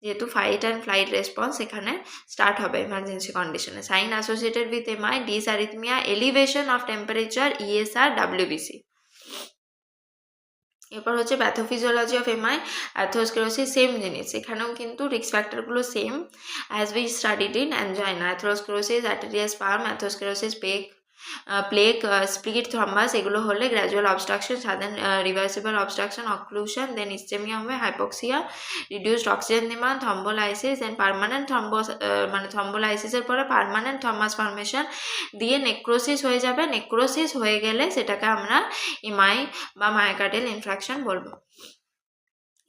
যেহেতু ফাইট অ্যান্ড ফ্লাইট রেসপন্স এখানে স্টার্ট হবে এমার্জেন্সি কন্ডিশনে। Sign associated with MI, ডিসঅ্যারিথমিয়া, elevation of temperature, ESR, WBC। এরপর হচ্ছে pathophysiology of MI, atherosclerosis, same জিনিস, এখানেও কিন্তু রিস্ক ফ্যাক্টরগুলো same as we studied in angina, atherosclerosis, arterial spasm, atherosclerosis, plaque, plaque, split, thrombus এগুলো হলে gradual obstruction, sudden reversible obstruction, occlusion, then ischemia হবে, hypoxia, reduced oxygen demand, thrombolysis, then permanent মানে থ্রম্বোলাইসিসের পরে পার্মানেন্ট থ্রম্বাস ফর্মেশন দিয়ে necrosis হয়ে যাবে। Necrosis হয়ে গেলে সেটাকে আমরা এমআই বা মায়োকার্ডিয়াল ইনফ্রাকশন বলবো।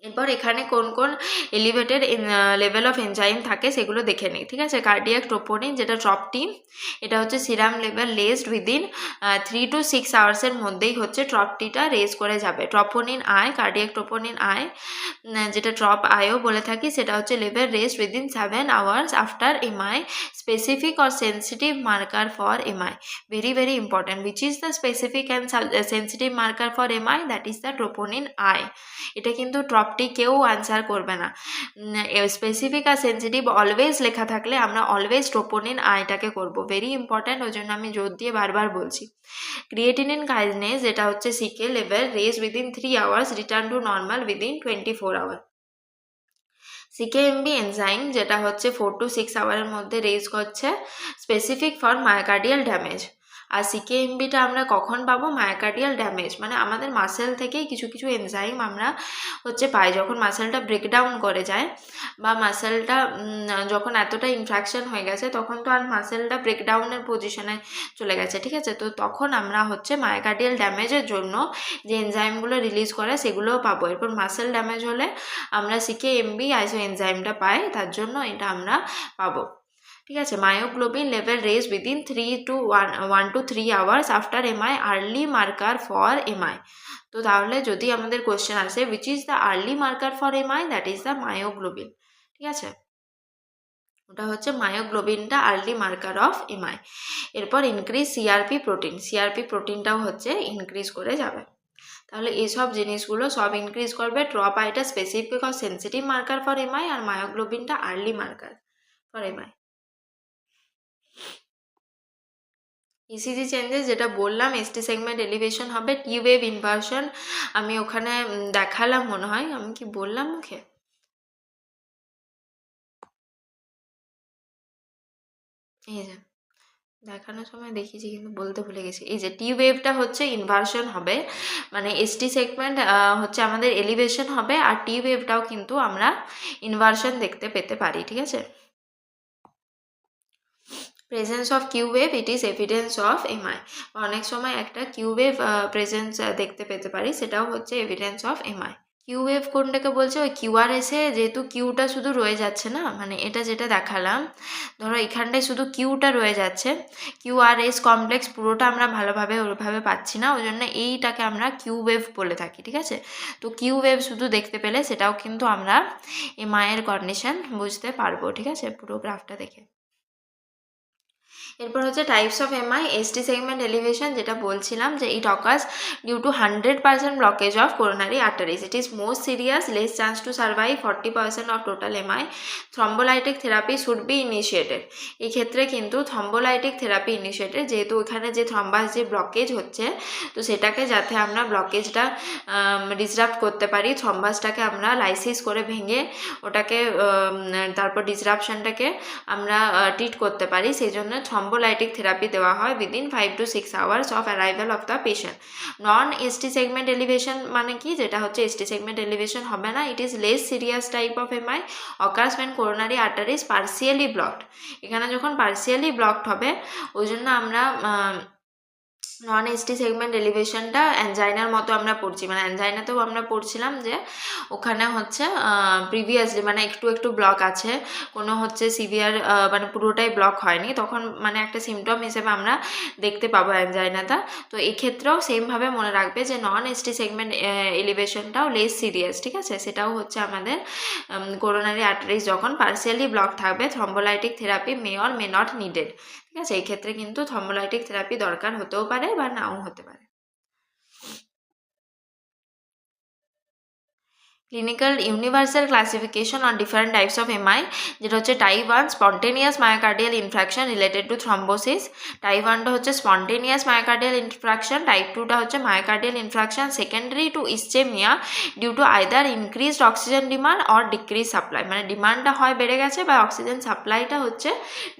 এরপর এখানে কোন কোন এলিভেটেড লেভেল অফ এনজাইম থাকে সেগুলো দেখে নিই, ঠিক আছে। কার্ডিয়াক ট্রোপোনিন যেটা ট্রপটি, এটা হচ্ছে serum level raised within 3 to 6 আওয়ার্সের মধ্যেই হচ্ছে ট্রপটিটা রেজ করে যাবে। Troponin I, cardiac troponin I যেটা ট্রপ আইও বলে থাকি, সেটা হচ্ছে level raised within 7 hours after MI. Specific or sensitive marker for MI, very very important. Which is the specific and sensitive marker for MI? That is the troponin I. এটা কিন্তু ট্রপটি কেউ answer করবে না। স্পেসিফিক আর sensitive always লেখা থাকলে আমরা always troponin আইটাকে করব, ভেরি ইম্পর্ট্যান্ট, ওই জন্য আমি জোর দিয়ে বারবার বলছি। ক্রিয়েটিনিন কাইনেজ যেটা হচ্ছে CK level raise within 3 hours, return to normal within 24 hour. CK MB enzyme যেটা হচ্ছে 4 to 6 আওয়ারের মধ্যে রেজ করছে, স্পেসিফিক ফর মায়োকার্ডিয়াল ড্যামেজ। আর সিকেএমবিটা আমরা কখন পাবো? মায়োকার্ডিয়াল ড্যামেজ মানে আমাদের মাসেল থেকেই কিছু কিছু এনজাইম আমরা হচ্ছে পাই, যখন মাসেলটা ব্রেকডাউন করে যায় বা মাসেলটা যখন এতটা ইনফ্রাকশন হয়ে গেছে তখন তো আর মাসেলটা ব্রেকডাউনের পজিশনে চলে গেছে, ঠিক আছে। তো তখন আমরা হচ্ছে মায়োকার্ডিয়াল ড্যামেজের জন্য যে এনজাইমগুলো রিলিজ করে সেগুলোও পাবো। এরপর মাসেল ড্যামেজ হলে আমরা সিকেএমবি আইসো এনজাইমটা পাই, তার জন্য এটা আমরা পাবো, ঠিক আছে। Myoglobin level raise within 1 to 3 hours after MI, early marker for MI. তো তাহলে যদি আমাদের কোয়েশ্চেন আসে which is the early marker for MI, that is the myoglobin, ঠিক আছে। ওটা হচ্ছে মায়োগ্লোবিনটা আর্লি মার্কার অফ এমআই। এরপর ইনক্রিজ সিআরপি প্রোটিন, সিআরপি প্রোটিনটাও হচ্ছে ইনক্রিজ করে যাবে। তাহলে এইসব জিনিসগুলো সব ইনক্রিজ করবে। ট্রপ আইটা স্পেসিফিক আর সেন্সিটিভ মার্কার ফর এমআই, আর মায়োগ্লোবিনটা early marker for MI. ECG changes যেটা বললাম, এসটি সেগমেন্ট এলিভেশন হবে, টি ওয়েভ ইনভার্সন আমি ওখানে দেখালাম মনে হয়, আমি কি বললাম মুখে? এই যে দেখানোর সময় দেখিয়েছি কিন্তু বলতে ভুলে গেছি। এই যে টি ওয়েভটা হচ্ছে ইনভার্সন হবে, মানে এসটি সেগমেন্ট হচ্ছে আমাদের এলিভেশন হবে, আর টি ওয়েভটাও কিন্তু আমরা ইনভার্সন দেখতে পেতে পারি, ঠিক আছে। Presence of Q wave, it is evidence of MI. অনেক সময় একটা কিউ ওয়েভ প্রেজেন্স দেখতে পেতে পারি, সেটাও হচ্ছে evidence of MI. Q wave কোনটাকে বলছে? ওই কিউআরএসে যেহেতু কিউটা শুধু রয়ে যাচ্ছে না, মানে এটা যেটা দেখালাম, ধরো এখানটায় শুধু কিউটা রয়ে যাচ্ছে, কিউআরএস কমপ্লেক্স পুরোটা আমরা ভালোভাবে ওইভাবে পাচ্ছি না, ওই জন্য এইটাকে আমরা কিউ ওয়েভ বলে থাকি, ঠিক আছে। তো কিউ ওয়েভ শুধু দেখতে পেলে সেটাও কিন্তু আমরা এমআইয়ের কন্ডিশন বুঝতে পারবো, ঠিক আছে, পুরো গ্রাফটা দেখে। এরপর হচ্ছে types of MI, ST segment elevation যেটা বলছিলাম যে it occurs due to 100% blockage of coronary arteries, it is most serious, less chance to survive, 40% of total MI. Thrombolytic therapy should be initiated, এই ক্ষেত্রে কিন্তু থ্রম্বোলাইটিক থেরাপি ইনিশিয়েটেড, যেহেতু ওখানে যে thrombus যে ব্লকেজ হচ্ছে, তো সেটাকে যাতে আমরা ব্লকেজটা ডিসরাপ্ট করতে পারি, থ্রম্বাসটাকে আমরা লাইসিস করে ভেঙে ওটাকে তারপর ডিসরাপশনটাকে আমরা ট্রিট করতে পারি, সেই জন্য থ্রম্বোলাইটিক থেরাপি দেওয়া হয় within 5 to 6 hours of arrival of the patient. Non ST segment elevation মানে কি? যেটা হচ্ছে এসটি সেগমেন্ট এলিভেশন হবে না, it is less serious type of MI, occurs when coronary arteries partially blocked. এখানে যখন পার্সিয়ালি ব্লকড হবে ওই জন্য আমরা নন এসটি সেগমেন্ট এলিভেশনটা অ্যানজাইনার মতো আমরা পড়ছি, মানে অ্যানজাইনাতেও আমরা পড়ছিলাম যে ওখানে হচ্ছে প্রিভিয়াসলি মানে একটু একটু ব্লক আছে, কোনো হচ্ছে সিভিয়ার মানে পুরোটাই ব্লক হয়নি, তখন মানে একটা সিমটম হিসেবে আমরা দেখতে পাবো অ্যানজাইনাটা। তো এক্ষেত্রেও সেমভাবে মনে রাখবে যে নন এসটি সেগমেন্ট এলিভেশনটাও লেস সিরিয়াস, ঠিক আছে। সেটাও হচ্ছে আমাদের কোরোনারি আর্টারিজ যখন পার্সিয়ালি ব্লক থাকবে, thrombolytic therapy may or may not needed, ঠিক আছে। এই ক্ষেত্রে কিন্তু থ্রম্বোলাইটিক থেরাপি দরকার হতেও পারে বা নাও হতে পারে। Clinical universal classification on different types of MI, যেটা হচ্ছে type 1 spontaneous myocardial infraction related to thrombosis, type 1টা হচ্ছে স্পন্টেনিয়াস মায়োকার্ডিয়াল ইনফ্রাকশন, টাইপ 2টা হচ্ছে myocardial infraction secondary to ischaemia due to either increased oxygen demand or decrease supply, মানে ডিমান্ডটা হয় বেড়ে গেছে বা অক্সিজেন সাপ্লাইটা হচ্ছে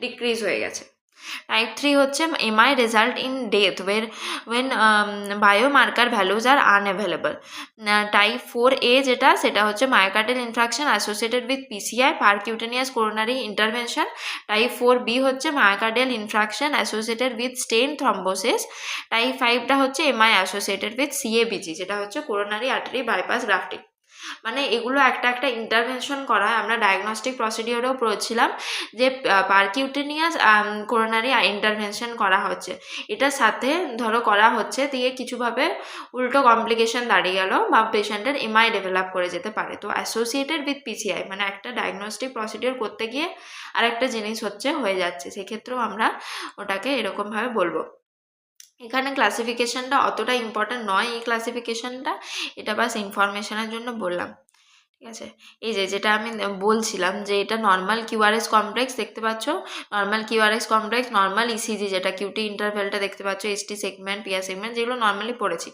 ডিক্রিজ হয়ে গেছে। টাইপ 3 হচ্ছে MI result in death when biomarker values are unavailable. Type 4A যেটা, সেটা হচ্ছে myocardial infraction associated with PCI percutaneous coronary intervention. Type 4B হচ্ছে myocardial infraction associated with stent thrombosis. Type 5টা হচ্ছে এমআই অ্যাসোসিয়েটেড উইথ সিএবিজি, যেটা হচ্ছে কোরোনারি artery bypass grafting. মানে এগুলো একটা একটা ইন্টারভেনশন করা হয়। আমরা ডায়াগনস্টিক প্রসিডিওরেও পড়েছিলাম যে পারকিউটেনিয়াস কোরোনারি ইন্টারভেনশন করা হচ্ছে, এটার সাথে ধরো করা হচ্ছে দিয়ে কিছুভাবে উল্টো কমপ্লিকেশন দাঁড়িয়ে গেল বা পেশেন্টের এমআই ডেভেলপ করে যেতে পারে। তো অ্যাসোসিয়েটেড উইথ পিসিআই মানে একটা ডায়াগনস্টিক প্রসিডিওর করতে গিয়ে আর একটা জিনিস হয়ে যাচ্ছে, সেক্ষেত্রেও আমরা ওটাকে এরকমভাবে বলবো। এখানে ক্লাসিফিকেশনটা অতটা ইম্পর্ট্যান্ট নয়, এই ক্লাসিফিকেশনটা, এটা বাস ইনফরমেশনের জন্য বললাম, ঠিক আছে। এই যেটা আমি বলছিলাম যে এটা নর্মাল কিউআরএস কমপ্লেক্স দেখতে পাচ্ছ, normal QRS complex, normal ECG যেটা কিউটি ইন্টারভেলটা দেখতে পাচ্ছ, এসটি সেগমেন্ট, পিআর সেগমেন্ট, যেগুলো নর্মালি পড়েছি।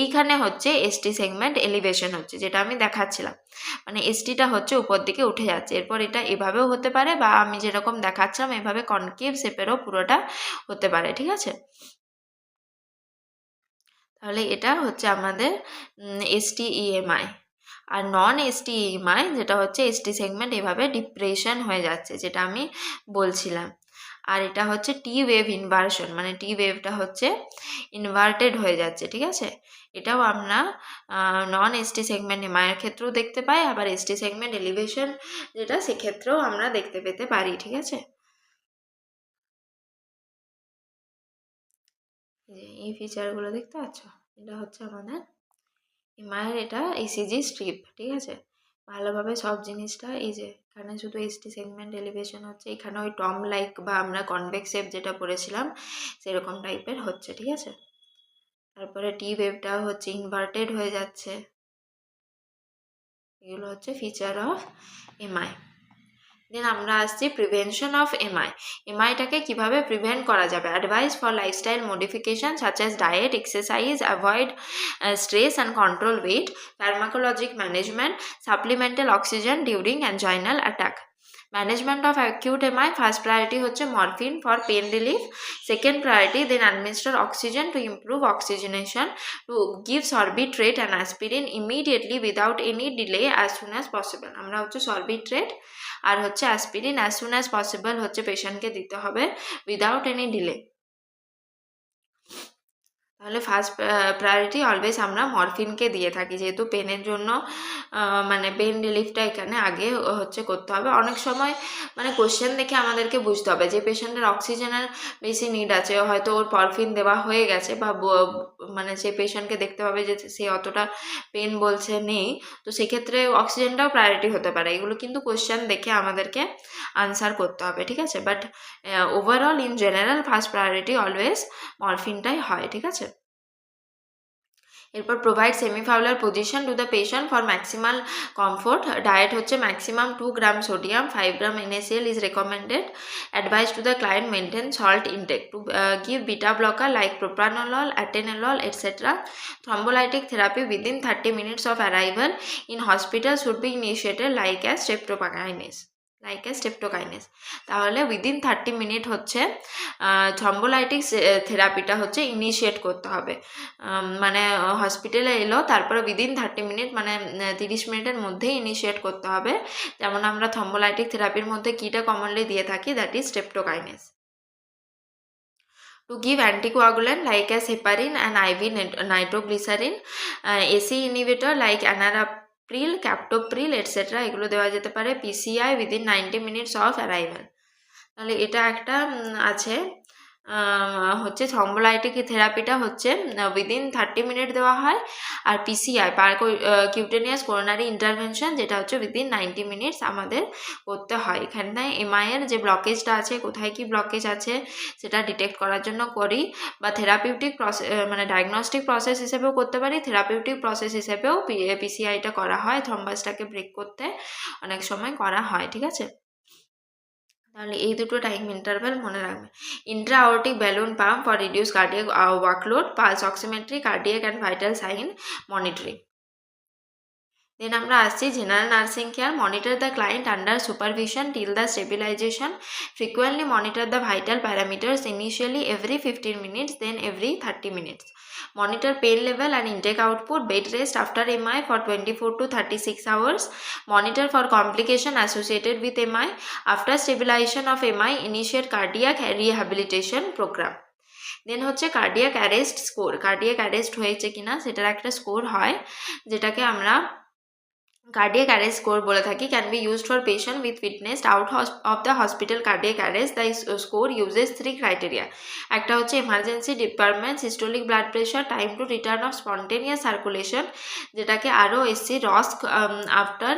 এইখানে হচ্ছে এসটি সেগমেন্ট এলিভেশন হচ্ছে, যেটা আমি দেখাচ্ছিলাম, মানে এসটিটা হচ্ছে উপর দিকে উঠে যাচ্ছে। এরপর এটা এভাবেও হতে পারে বা আমি যেরকম দেখাচ্ছিলাম এভাবে কনকেভ শেপেরও পুরোটা হতে পারে, ঠিক আছে। তাহলে এটা হচ্ছে আমাদের এসটিইএমআই। আর নন এসটিইএমআই যেটা হচ্ছে এসটি সেগমেন্ট এভাবে ডিপ্রেশন হয়ে যাচ্ছে, যেটা আমি বলছিলাম। আর এটা হচ্ছে টি ওয়েভ ইনভার্সন, মানে টি ওয়েভটা হচ্ছে ইনভার্টেড হয়ে যাচ্ছে, ঠিক আছে। এটাও আমরা নন এসটি সেগমেন্ট এমআইয়ের ক্ষেত্রেও দেখতে পাই, আবার এসটি সেগমেন্ট এলিভেশন যেটা সেক্ষেত্রেও আমরা দেখতে পেতে পারি, ঠিক আছে। এই ফিচারগুলো দেখতে পাচ্ছ, এটা হচ্ছে আমাদের এমআইয়ের, এটা ইসিজি স্ট্রিপ, ঠিক আছে। ভালোভাবে সব জিনিসটা, এই যে এখানে শুধু এসটি সেগমেন্ট এলিভেশন হচ্ছে, এখানে ওই টম লাইক বা আমরা কনভেক্স শেপ যেটা পড়েছিলাম সেরকম টাইপের হচ্ছে, ঠিক আছে। তারপরে টি ওয়েভটা হচ্ছে ইনভার্টেড হয়ে যাচ্ছে, এগুলো হচ্ছে ফিচার অফ এমআই। দেন আমরা আসছি প্রিভেনশন অফ এমআই। এমআইটাকে কীভাবে প্রিভেন্ট করা যাবে? Advice for lifestyle modification such as diet, exercise, avoid stress and control weight, pharmacologic management, supplemental oxygen during anginal attack. Management of acute MI, first priority হচ্ছে morphine for pain relief, second priority then administer oxygen to improve oxygenation, to give Sorbitrate and aspirin immediately without any delay as soon as possible. আমরা হচ্ছে সরবিট্রেট আর হচ্ছে aspirin as soon as possible হচ্ছে পেশেন্টকে দিতে হবে without any delay. তাহলে first priority always আমরা মরফিনকে দিয়ে থাকি, যেহেতু পেনের জন্য মানে পেন রিলিফটা এখানে আগে হচ্ছে করতে হবে। অনেক সময় মানে কোশ্চেন দেখে আমাদেরকে বুঝতে হবে যে পেশেন্টের অক্সিজেনের বেশি নিড আছে, হয়তো ওর মরফিন দেওয়া হয়ে গেছে বা মানে সেই পেশেন্টকে দেখতে হবে যে সে অতটা পেন বলছে নেই, তো সেক্ষেত্রে অক্সিজেনটাও প্রায়োরিটি হতে পারে। এগুলো কিন্তু কোশ্চেন দেখে আমাদেরকে আনসার করতে হবে, ঠিক আছে। But overall in general first priority always মরফিনটাই হয়, ঠিক আছে। এরপর provide semi Fowler position to the patient for maximal comfort. Diet হচ্ছে maximum 2 gram sodium, 5 gram NaCl is recommended. Advice to the client maintain salt intake, to give beta blocker like propranolol, atenolol, etc. Thrombolytic therapy within 30 minutes of arrival in hospital should be initiated like as স্টেপ্টোকাইনেস। তাহলে within 30 minute হচ্ছে thrombolytic থেরাপিটা হচ্ছে initiate করতে হবে। মানে হসপিটালে এলো তারপরে within 30 minute মানে 30 মিনিটের মধ্যেই ইনিশিয়েট করতে হবে। যেমন আমরা থ্রম্বোলাইটিক থেরাপির মধ্যে কীটা কমনলি দিয়ে থাকি, that is streptokinase. To give anticoagulant like as heparin and IV nitroglycerin, AC inhibitor like enalapril, captopril, etc. এগুলো দেওয়া যেতে পারে। PCI within 90 minutes of arrival। তাহলে এটা একটা আছে হচ্ছে থ্রম্বোলাইটিক থেরাপিটা হচ্ছে উইদিন 30 মিনিট দেওয়া হয়, আর পিসিআই কিউটেনিয়াস কোরোনারি ইন্টারভেনশন যেটা হচ্ছে উইদিন 90 মিনিটস আমাদের করতে হয়। এখানে এমআইয়ের যে ব্লকেজটা আছে, কোথায় কি ব্লকেজ আছে সেটা ডিটেক্ট করার জন্য করি, বা থেরাপিউটিক প্রসেস মানে ডায়াগনস্টিক প্রসেস হিসেবেও করতে পারি, থেরাপিউটিক প্রসেস হিসেবেও পিসিআইটা করা হয়, থ্রম্বাসটাকে ব্রেক করতে অনেক সময় করা হয়, ঠিক আছে। তাহলে এই দুটো টাইম ইন্টারভ্যাল মনে রাখবে। Intra aortic balloon pump for reduce cardiac workload, pulse oximetry, cardiac and vital sign monitoring. Then আমরা আসছি general nursing care. Monitor the client under supervision till the stabilisation, frequently monitor the vital parameters, initially every 15 minutes, then every 30 minutes. Monitor pain level and intake output, bed rest after MI for 24 to 36 hours. Monitor for complication associated with MI. After stabilization of MI, initiate cardiac rehabilitation program. দেন হচ্ছে cardiac arrest score. Cardiac arrest হয়েছে কিনা সেটার একটা score হয়, যেটাকে আমরা cardiac arrest score বলে থাকি, can be used for patient with witnessed out of the hospital cardiac arrest. The score uses 3 criteria. একটা হচ্ছে emergency department systolic blood pressure, time to return of spontaneous circulation যেটাকে ROSC ROSC after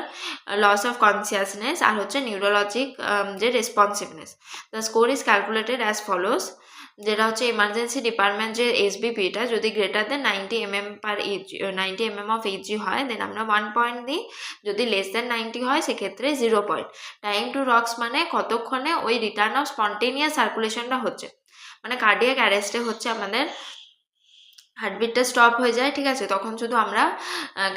loss of consciousness, আর হচ্ছে neurologic যে responsiveness. The score is calculated as follows. যেটা হচ্ছে emergency department যে এসবিপিটা যদি greater than 90 mm per each 90 mm of Hg হয় then আমরা 1 পয়েন্ট দিই, যদি লেস দেন 90 হয় সেক্ষেত্রে 0 পয়েন্ট। টাইম টু রক্স মানে কতক্ষণে ওই রিটার্ন অফ স্পন্টেনিয়াস সার্কুলেশনটা হচ্ছে, মানে কার্ডিয়াক অ্যারেস্টে হচ্ছে আমাদের হার্টবিটটা স্টপ হয়ে যায়, ঠিক আছে, তখন শুধু আমরা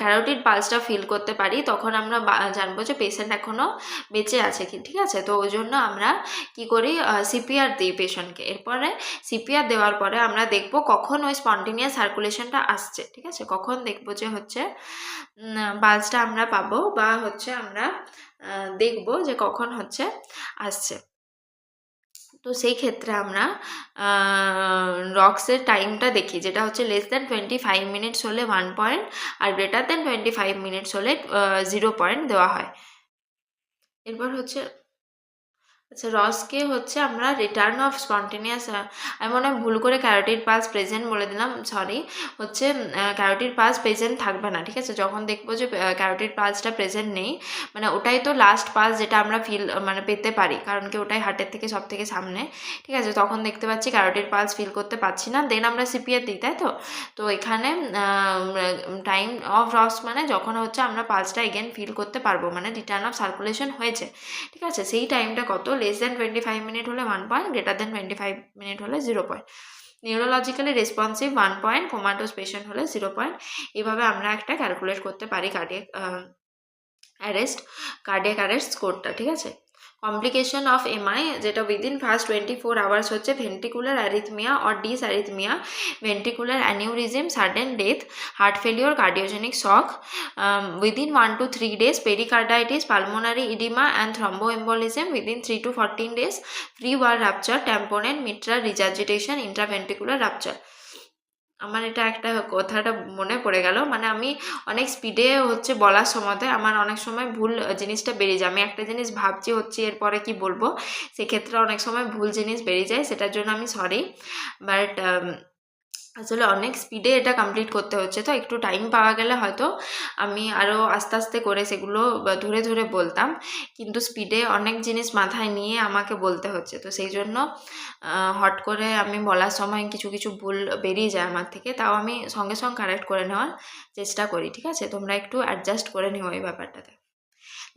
ক্যারোটিড পালসটা ফিল করতে পারি, তখন আমরা জানবো যে পেশেন্ট এখনও বেঁচে আছে কি, ঠিক আছে। তো ওই জন্য আমরা কি করি, সিপিআর দিই পেশেন্টকে। এরপরে সিপিআর দেওয়ার পরে আমরা দেখব কখন ওই স্পন্টেনিয়াস সার্কুলেশনটা আসছে, ঠিক আছে, কখন দেখবো যে হচ্ছে পালসটা আমরা পাবো বা হচ্ছে আমরা দেখবো যে কখন হচ্ছে আসছে। তো সেই ক্ষেত্রে আমরা রক্সের টাইমটা দেখি, যেটা হচ্ছে লেস দ্যান 25 মিনিটস হলে 1 পয়েন্ট আর গ্রেটার দ্যান 25 মিনিটস হলে 0 পয়েন্ট দেওয়া হয়। এরপর হচ্ছে আচ্ছা, রসকে হচ্ছে আমরা রিটার্ন অফ স্পন্টেনিয়াস, আমি মনে হয় ভুল করে ক্যারোটিড পালস প্রেজেন্ট বলে দিলাম, সরি, হচ্ছে ক্যারোটিড পালস প্রেজেন্ট থাকবে না, ঠিক আছে। যখন দেখবো যে ক্যারোটিড পালসটা প্রেজেন্ট নেই, মানে ওটাই তো লাস্ট পালস যেটা আমরা ফিল মানে পেতে পারি, কারণ কি ওটাই হার্টের থেকে সব থেকে সামনে, ঠিক আছে, তখন দেখতে পাচ্ছি ক্যারোটিড পালস ফিল করতে পারছি না, দেন আমরা সিপিআর দিই, তাই তো। তো এখানে টাইম অফ রস মানে যখন হচ্ছে আমরা পালসটা এগেন ফিল করতে পারবো, মানে রিটার্ন অফ সার্কুলেশন হয়েছে, ঠিক আছে, সেই টাইমটা কত, লেস দেন 25 মিনিট হলে 1 পয়েন্ট, গ্রেটার দেন 25 মিনিট হলে 0 point, neurologically responsive 1 point, comatose patient হলে 0 পয়েন্ট। এইভাবে আমরা একটা ক্যালকুলেট করতে পারি কার্ডিয়াক অ্যারেস্ট স্কোরটা, ঠিক আছে। কমপ্লিকেশন অফ এমআই যেটা উইদিন ফার্স্ট 24 আওয়ার্স হচ্ছে ventricular arrhythmia or dysarrhythmia, ventricular aneurysm, sudden death, heart failure, cardiogenic shock. Within 1 to 3 days pericarditis, pulmonary oedema and thromboembolism. Within 3 to 14 days free wall rupture, tamponade mitral regurgitation, intraventricular rupture. আমার এটা একটা কথাটা মনে পড়ে গেল, মানে আমি অনেক স্পিডে হচ্ছে বলার সময়তে আমার অনেক সময় ভুল জিনিসটা বেরিয়ে যায়, আমি একটা জিনিস ভাবছি হচ্ছে এরপরে কি বলবো, সেক্ষেত্রে অনেক সময় ভুল জিনিস বেরিয়ে যায়, সেটার জন্য আমি সরি, বাট আসলে অনেক স্পিডে এটা কমপ্লিট করতে হচ্ছে, তো একটু টাইম পাওয়া গেলে হয়তো আমি আরও আস্তে আস্তে করে সেগুলো ধরে ধরে বলতাম, কিন্তু স্পিডে অনেক জিনিস মাথায় নিয়ে আমাকে বলতে হচ্ছে, তো সেই জন্য হট করে আমি বলার সময় কিছু কিছু ভুল বেরিয়ে যায় আমার থেকে, তাও আমি সঙ্গে সঙ্গে কারেক্ট করে নেওয়ার চেষ্টা করি, ঠিক আছে, তোমরা একটু অ্যাডজাস্ট করে নিও এই ব্যাপারটাতে।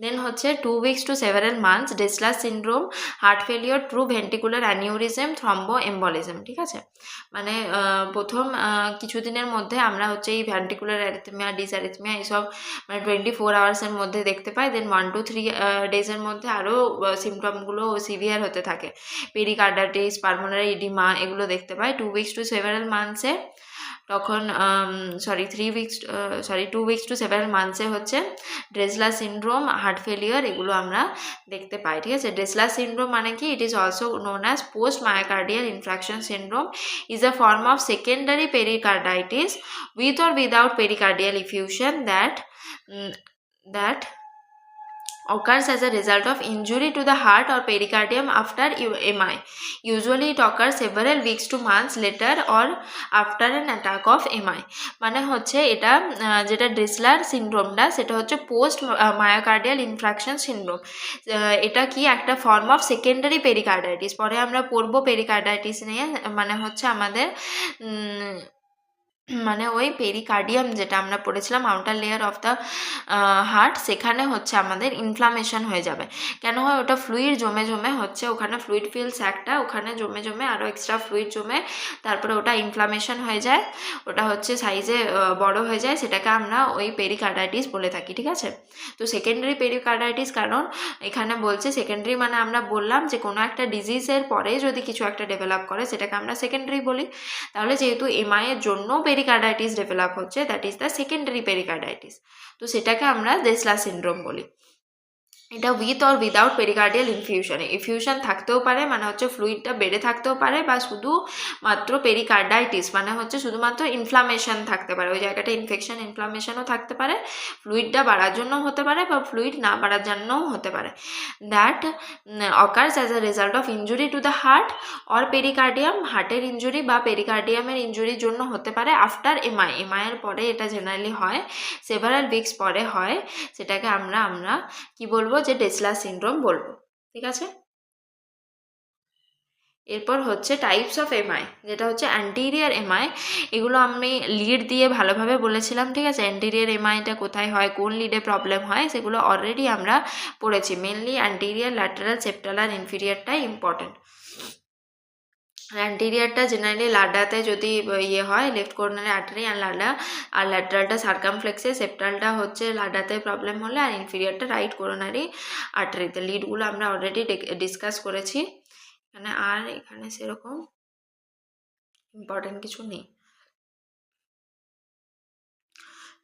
দেন হচ্ছে 2 weeks to several months Dressler syndrome, heart failure, true ventricular aneurysm, thromboembolism, ঠিক আছে, মানে প্রথম কিছুদিনের মধ্যে আমরা হচ্ছে এই ভেন্ট্রিকুলার অ্যারিথমিয়া, ডিসঅ্যারিথমিয়া এইসব মানে 24 আওয়ার্সের মধ্যে দেখতে পাই, দেন 1 to 3 ডেজের মধ্যে আরও সিমটমগুলো সিভিয়ার হতে থাকে, পেরিকার্ডাইটিস, পালমোনারি ইডিমা এগুলো দেখতে পাই। 2 weeks to several monthsে তখন 2 weeks to several monthsে হচ্ছে ড্রেসলার সিনড্রোম, হার্ট ফেলিয়ার এগুলো আমরা দেখতে পাই, ঠিক আছে। ড্রেসলার সিনড্রোম মানে কি, it is also known as post myocardial infraction syndrome, is a form of secondary pericarditis with or without pericardial effusion that occurs as a result of injury to the heart or pericardium after MI. Usually it occurs several weeks to months later or after an attack of MI. মানে হচ্ছে এটা যেটা Dressler সিনড্রোমটা সেটা হচ্ছে post myocardial infraction syndrome, এটা কি একটা form of secondary pericarditis, পরে আমরা পড়বো পেরিকার্ডাইটিস নিয়ে, মানে হচ্ছে আমাদের মানে ওই পেরিকার্ডিয়াম যেটা আমরা পড়েছিলাম outer layer of the heart, সেখানে হচ্ছে আমাদের ইনফ্লামেশন হয়ে যাবে। কেন হয়? ওটা ফ্লুইড জমে জমে হচ্ছে, ওখানে ফ্লুইড ফিল্ডস একটা, ওখানে জমে জমে আরও এক্সট্রা ফ্লুইড জমে তারপরে ওটা ইনফ্লামেশন হয়ে যায়, ওটা হচ্ছে সাইজে বড় হয়ে যায়, সেটাকে আমরা ওই পেরিকার্ডাইটিস বলে থাকি। ঠিক আছে, তো সেকেন্ডারি পেরিকার্ডাইটিস কারণ এখানে বলছে সেকেন্ডারি মানে আমরা বললাম যে কোনো একটা ডিজিজের পরে যদি কিছু একটা ডেভেলপ করে সেটাকে আমরা সেকেন্ডারি বলি। তাহলে যেহেতু এমআই এর জন্য পেরিকার্ডাইটিস ডেভেলপ হচ্ছে, that is the secondary pericarditis, তো সেটাকে আমরা দেসলা সিনড্রোম বলি। এটা with or without pericardial infusion থাকতেও পারে, মানে হচ্ছে ফ্লুইডটা বেড়ে থাকতেও পারে, বা শুধু মাত্র পেরিকার্ডাইটিস মানে হচ্ছে শুধুমাত্র ইনফ্লামেশন থাকতে পারে, ওই জায়গাটা ইনফ্লামেশনও থাকতে পারে, ফ্লুইডটা বাড়ার জন্য হতে পারে বা ফ্লুইড না বাড়ার জন্যও হতে পারে। That occurs as a result of injury to the heart or pericardium, হার্টের ইঞ্জুরি বা পেরিকার্ডিয়ামের ইঞ্জুরির জন্য হতে পারে আফটার এমআইয়ের পরে এটা জেনারেলি হয়, সেভারাল উইকস পরে হয়, সেটাকে আমরা কি বলবো, যে ডেসলা সিনড্রোম বলবো। ঠিক আছে, এরপর হচ্ছে টাইপস অফ এমআই, যেটা হচ্ছে অ্যান্টিরিয়ার এমআই। এগুলো আমি লিড দিয়ে ভালোভাবে বলেছিলাম। ঠিক আছে, অ্যান্টিরিয়ার এমআইটা কোথায় হয়, কোন লিডে প্রবলেম হয়, সেগুলো অলরেডি আমরা পড়েছি। মেনলি অ্যান্টিরিয়ার, ল্যাটারাল, সেপ্টাল আর ইনফিরিয়ারটাই ইম্পর্টেন্ট। অ্যান্টিরিয়ারটা জেনারেলি লাডাতে যদি ইয়ে হয়, লেফট কর্নারে আর্টারি আর লাডা, আর ল্যাটারালটা সার্কামফ্লেক্সে, সেপ্টালটা হচ্ছে লাডাতে প্রবলেম হলে, আর ইনফিরিয়ারটা রাইট করোনারি আর্টারিতে। লিডগুলো আমরা অলরেডি ডিসকাস করেছি এখানে, আর এখানে সেরকম ইম্পর্টেন্ট কিছু নেই।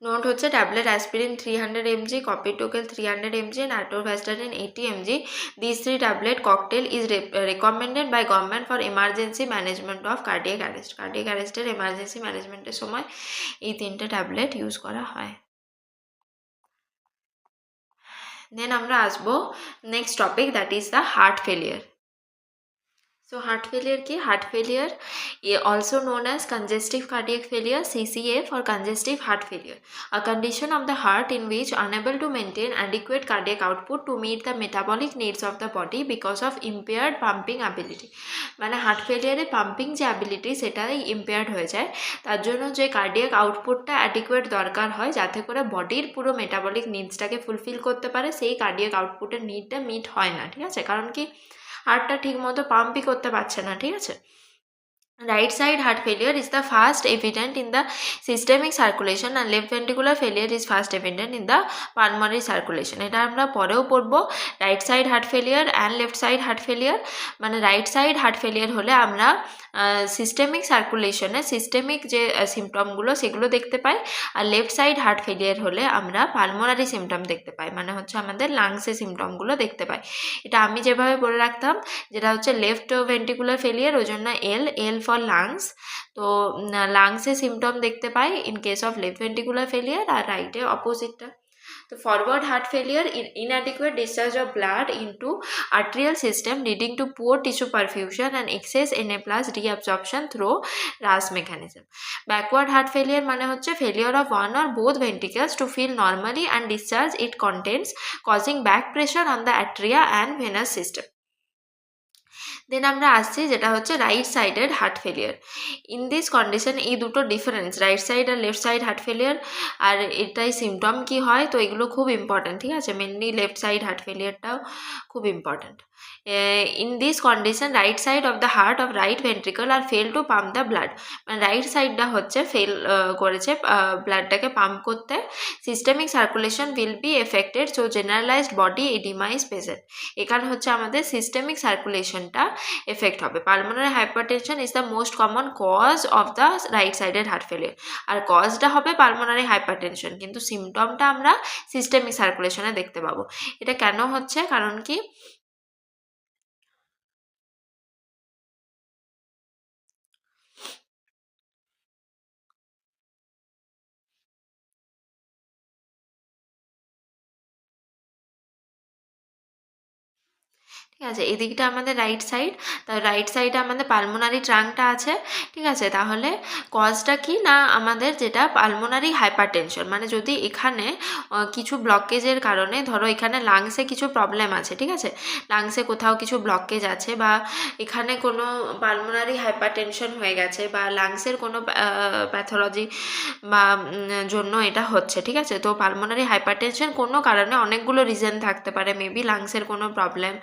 নোট হচ্ছে tablet aspirin 300 mg, কপিটোকেল 300 mg, and atorvastatin 80 mg. These three tablet cocktail is recommended by government for emergency management of cardiac arrest. Cardiac arresটের emergency ম্যানেজমেন্টের সময় এই তিনটে ট্যাবলেট ইউজ করা হয়। দেন আমরা আসবো next topic, that is the heart failure. So heart failure কি? Heart failure also known as congestive cardiac failure, CCA, for congestive heart failure, a condition of the heart in which unable to maintain adequate cardiac output to meet the metabolic needs of the body because of impaired pumping ability। মানে heart ফেলিয়ারে pumping যে ability সেটাই impaired হয়ে যায়, তার জন্য যে cardiac আউটপুটটা adequate দরকার হয় যাতে করে বডির পুরো মেটাবলিক নিডসটাকে ফুলফিল করতে পারে, সেই কার্ডিয়াক আউটপুটের নিডটা মিট হয় না। ঠিক আছে, কারণ কি হার্টটা ঠিক মতো পাম্পই করতে পারছে না। ঠিক আছে, right side heart failure is the first evident in the systemic circulation and left ventricular failure is first evident in the pulmonary circulation। এটা আমরা পরেও পড়বো, right side heart failure and left side heart failure. মানে right side heart failure হলে আমরা systemic সার্কুলেশনে systemic যে সিমটমগুলো সেগুলো দেখতে পাই, আর লেফট সাইড হার্ট ফেলিয়ার হলে আমরা পালমোনারি সিমটম দেখতে পাই, মানে হচ্ছে আমাদের লাংসের সিমটমগুলো দেখতে পাই। এটা আমি যেভাবে বলে রাখতাম, যেটা হচ্ছে লেফট ভেন্ট্রিকুলার ফেলিয়ার, ওই জন্য এল ফর লাংস, তো লাংসে সিমটম দেখতে পাই in case of left ventricular failure, আর রাইটে অপোজিটটা। তো forward heart failure, inadequate discharge of blood into arterial system leading to poor tissue perfusion and excess Na plus reabsorption through RAS mechanism। Backward heart failure মানে হচ্ছে failure of one or both ventricles to fill normally and discharge its contents, causing back pressure on the atria and venous system। দেন আমরা আসছি যেটা হচ্ছে right sided heart failure. In this condition এই দুটো difference, right side আর left side heart failure, আর এটাই symptom কি হয়, তো এগুলো খুব ইম্পর্ট্যান্ট। ঠিক আছে, মেনলি লেফট সাইড হার্ট ফেলিয়ারটাও খুব important. In this condition right side of the heart of right ventricle are fail to pump the blood, মানে রাইট সাইডটা হচ্ছে ফেল করেছে ব্লাডটাকে পাম্প করতে, systemic circulation will be affected, so generalised body oedema is present. এখানে হচ্ছে আমাদের systemic সার্কুলেশনটা এফেক্ট হবে। Pulmonary hypertension is the most common cause of the right sided heart failure, আর কজটা হবে পালমোনারি হাইপারটেনশন, কিন্তু সিমটমটা আমরা সিস্টেমিক সার্কুলেশনে দেখতে পাবো। এটা কেন হচ্ছে, কারণ কি ঠিক আছে, এদিকটা আমাদের রাইট সাইড, তা রাইট সাইডে আমাদের পালমোনারি ট্রাঙ্কটা আছে। ঠিক আছে, তাহলে কজটা কি না আমাদের যেটা পালমোনারি হাইপারটেনশন, মানে যদি এখানে কিছু ব্লকেজের কারণে ধরো এখানে লাংসে কিছু প্রবলেম আছে, ঠিক আছে, লাংসে কোথাও কিছু ব্লকেজ আছে বা এখানে কোনো পালমোনারি হাইপারটেনশন হয়ে গেছে বা লাংসের কোনো প্যাথোলজি বা জন্য এটা হচ্ছে, ঠিক আছে। তো পালমোনারি হাইপারটেনশন কোনো কারণে অনেকগুলো রিজন থাকতে পারে, মেবি লাংসের কোনো প্রবলেম,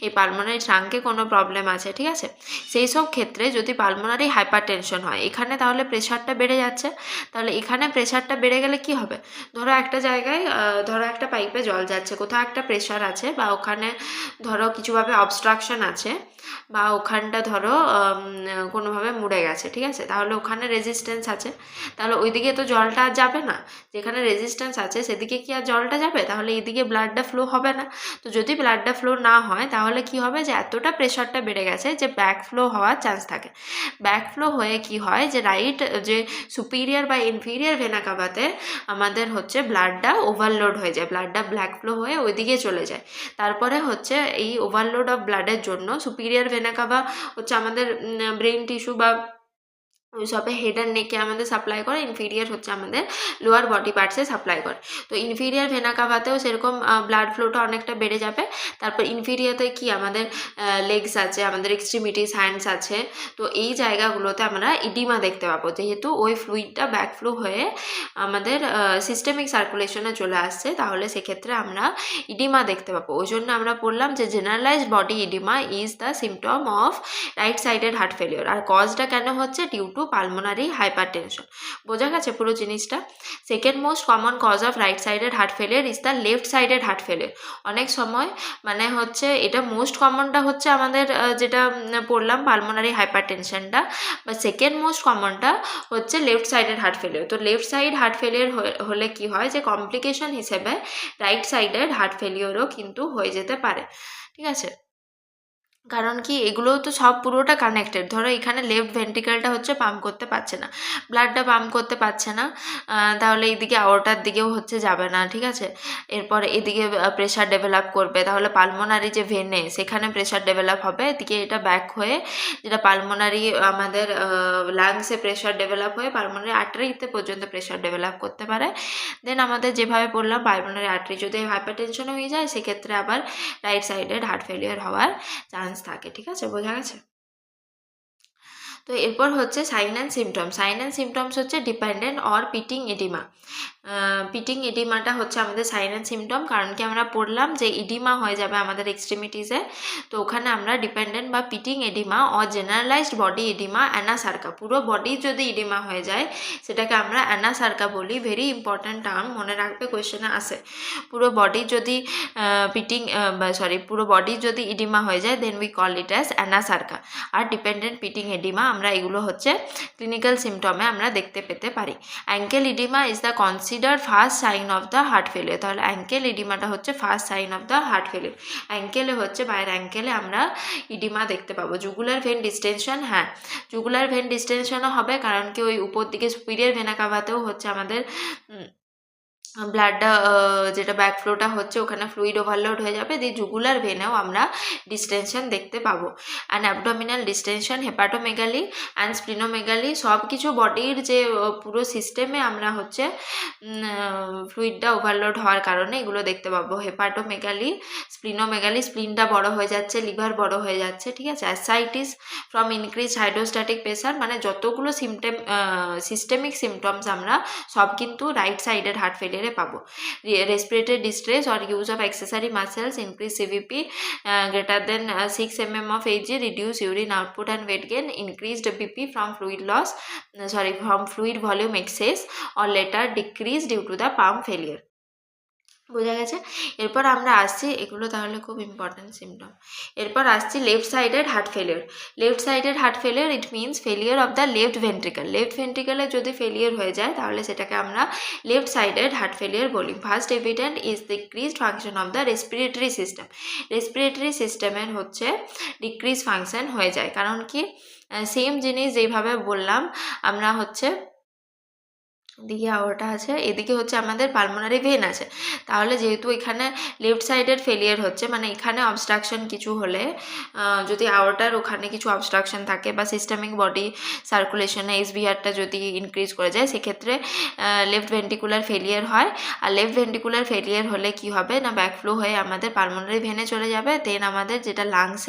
এই পালমোনারি ট্রাঙ্কে কোনো প্রবলেম আছে, ঠিক আছে। সেই সব ক্ষেত্রে যদি পালমোনারি হাইপারটেনশন হয় এখানে, তাহলে প্রেশারটা বেড়ে যাচ্ছে, তাহলে এখানে প্রেশারটা বেড়ে গেলে কি হবে, ধরো একটা জায়গায় ধরো একটা পাইপে জল যাচ্ছে, কোথাও একটা প্রেশার আছে বা ওখানে ধরো কিছুভাবে অবস্ট্রাকশন আছে বা ওখানটা ধরো কোনোভাবে মুড়ে গেছে, ঠিক আছে, তাহলে ওখানে রেজিস্ট্যান্স আছে, তাহলে ওইদিকে তো জলটা আর যাবে না, যেখানে রেজিস্ট্যান্স আছে সেদিকে কি আর জলটা যাবে, তাহলে এইদিকে ব্লাডটা ফ্লো হবে না। তো যদি ব্লাডটা ফ্লো না হয় তাহলে কি হবে, যে এতটা প্রেশারটা বেড়ে গেছে যে ব্যাক ফ্লো হওয়ার চান্স থাকে। ব্যাক ফ্লো হয়ে কি হয়, যে রাইট যে সুপিরিয়র বা ইনফিরিয়র ভেনা কাভাতে আমাদের হচ্ছে ব্লাডটা ওভারলোড হয়ে যায়, ব্লাডটা ব্ল্যাক ফ্লো হয়ে ওইদিকে চলে যায়। তারপরে হচ্ছে এই ওভারলোড অফ ব্লাডের জন্য সুপিরিয়র ভেনা কাভা হচ্ছে আমাদের ব্রেন টিস্যু বা ওই সবে হেড অ্যান্ড নেকে আমাদের সাপ্লাই করে, ইনফিরিয়ার হচ্ছে আমাদের লোয়ার বডি পার্টসে সাপ্লাই করে। তো ইনফিরিয়ার ভেনা কাভাতেও সেরকম ব্লাড ফ্লোটা অনেকটা বেড়ে যাবে। তারপর ইনফিরিয়াতে কি আমাদের লেগস আছে, আমাদের এক্সট্রিমিটিস, হ্যান্ডস আছে, তো এই জায়গাগুলোতে আমরা ইডিমা দেখতে পাবো, যেহেতু ওই ফ্লুইডটা ব্যাক ফ্লো হয়ে আমাদের সিস্টেমিক সার্কুলেশনে চলে আসছে, তাহলে সেক্ষেত্রে আমরা ইডিমা দেখতে পাবো। ওই জন্য আমরা বললাম যে generalised body oedema is the symptom of right sided heart failure. আর কজটা কেন হচ্ছে, ডিউ টু পালমোনারি হাইপারটেনশন। বোঝা গেছে পুরো জিনিসটা। Second most common cause of right sided heart failure is the left sided heart failure. অনেক সময় মানে হচ্ছে এটা মোস্ট কমনটা হচ্ছে আমাদের যেটা পড়লাম পালমোনারি হাইপারটেনশনটা, বা সেকেন্ড মোস্ট কমনটা হচ্ছে লেফট সাইডেড হার্ট ফেলিওর। তো লেফট সাইড হার্ট ফেলিওর হলে কি হয়, যে কমপ্লিকেশন হিসেবে রাইট সাইডেড হার্ট ফেলিওরও কিন্তু হয়ে যেতে পারে, ঠিক আছে। কারণ কি এগুলোও তো সব পুরোটা কানেক্টেড। ধরো এখানে লেফট ভেন্ট্রিকেলটা হচ্ছে পাম্প করতে পারছে না, ব্লাডটা পাম্প করতে পারছে না, তাহলে এইদিকে আওর্টার দিকেও হচ্ছে যাবে না, ঠিক আছে। এরপর এদিকে প্রেশার ডেভেলপ করবে, তাহলে পালমোনারি যে ভেনে সেখানে প্রেশার ডেভেলপ হবে, এদিকে এটা ব্যাক হয়ে যেটা পালমোনারি আমাদের লাংসে প্রেশার ডেভেলপ হয়ে পালমোনারি আর্টারিতে পর্যন্ত প্রেশার ডেভেলপ করতে পারে। দেন আমাদের যেভাবে বললাম পালমোনারি আর্টারি যদি হাইপারটেনশন হয়ে যায়, সেক্ষেত্রে আবার রাইট সাইডেড হার্ট ফেলিয়ার হওয়ার চান্স থাকে, ঠিক আছে, বোঝা গেছে। তো এরপর হচ্ছে sign and symptoms. Sign and symptoms হচ্ছে ডিপেন্ডেন্ট অর পিটিং এডিমা। পিটিং এডিমাটা হচ্ছে আমাদের সাইন অ্যান্ড সিমটম, কারণ কি আমরা পড়লাম যে ইডিমা হয়ে যাবে আমাদের এক্সট্রিমিটিসে, তো ওখানে আমরা ডিপেন্ডেন্ট বা pitting oedema or generalised body oedema, anasarca, পুরো বডি যদি ইডিমা হয়ে যায় সেটাকে আমরা অ্যানাসার্কা বলি। ভেরি ইম্পর্ট্যান্ট টার্ম, মনে রাখবে, কোয়েশ্চেনে আসে। পুরো বডি যদি পুরো বডি যদি ইডিমা হয়ে যায় then we call it as anasarca. আর ডিপেন্ডেন্ট পিটিং এডিমা আমরা এগুলো হচ্ছে ক্লিনিক্যাল সিমটমে আমরা দেখতে পেতে পারি। Ankle oedema is the consider first sign of the heart failure. তাহলে অ্যাঙ্কেল ইডিমাটা হচ্ছে first sign of the heart failure. অ্যাঙ্কেলে হচ্ছে বাইরের অ্যাঙ্কেলে আমরা ইডিমা দেখতে পাবো। জুগুলার ভেন ডিস্টেনশন, হ্যাঁ জুগুলার ভেন ডিস্টেনশনও হবে, কারণ কি ওই উপর দিকে সুপিরিয়র ভেনা কাভাতেও হচ্ছে আমাদের ব্লাডটা যেটা ব্যাক ফ্লোটা হচ্ছে ওখানে ফ্লুইড ওভারলোড হয়ে যাবে, দিয়ে জুগুলার ভেনেও আমরা ডিস্টেনশন দেখতে পাবো। And abdominal distension, hepatomegaly and splenomegaly, সব কিছু বডির যে পুরো সিস্টেমে আমরা হচ্ছে ফ্লুইডটা ওভারলোড হওয়ার কারণে এগুলো দেখতে পাবো। হেপাটোমেগালি, স্প্লিনোমেগালি, স্প্লিনটা বড় হয়ে যাচ্ছে, লিভার বড় হয়ে যাচ্ছে, ঠিক আছে। Ascites from increase hydrostatic pressure, মানে যতগুলো সিস্টেমিক সিমটমস আমরা সব কিন্তু রাইট সাইডের হার্ট ফেলিয়ারে পাবো। Respiratory distress or use of accessory muscles, increase CVP greater than 6 mm of age, reduce urine output and weight gain, increased BP from fluid volume excess or later decrease due to the pump failure. বোঝা গেছে। এরপর আমরা আসছি, এগুলো তাহলে খুব important symptom. এরপর আসছি left sided heart failure. Left sided heart failure it means failure of the left ventricle. Left ভেন্ট্রিকলে যদি ফেলিয়ার হয়ে যায় তাহলে সেটাকে আমরা লেফট সাইডেড হার্ট ফেলিয়ার বলি। First evident is decreased function of the respiratory system. Respiratory সিস্টেমের হচ্ছে ডিক্রিজ ফাংশন হয়ে যায়, কারণ কি সেম জিনিস যেইভাবে বললাম আমরা হচ্ছে এদিকে আওয়াটা আছে, এদিকে হচ্ছে আমাদের পালমোনারি ভেন আছে। তাহলে যেহেতু এখানে লেফট সাইডের ফেলিয়ার হচ্ছে, মানে এখানে অবস্ট্রাকশন কিছু হলে, যদি আওয়াটার ওখানে কিছু অবস্ট্রাকশন থাকে বা সিস্টেমিক বডি সার্কুলেশনে এসভিআরটা যদি ইনক্রিজ করে যায়, সেক্ষেত্রে লেফট ভেন্ট্রিকুলার ফেলিয়ার হয়। আর লেফট ভেন্ট্রিকুলার ফেলিয়ার হলে কি হবে না, ব্যাকফ্লো হয়ে আমাদের পালমোনারি ভেনে চলে যাবে। দেন আমাদের যেটা লাংস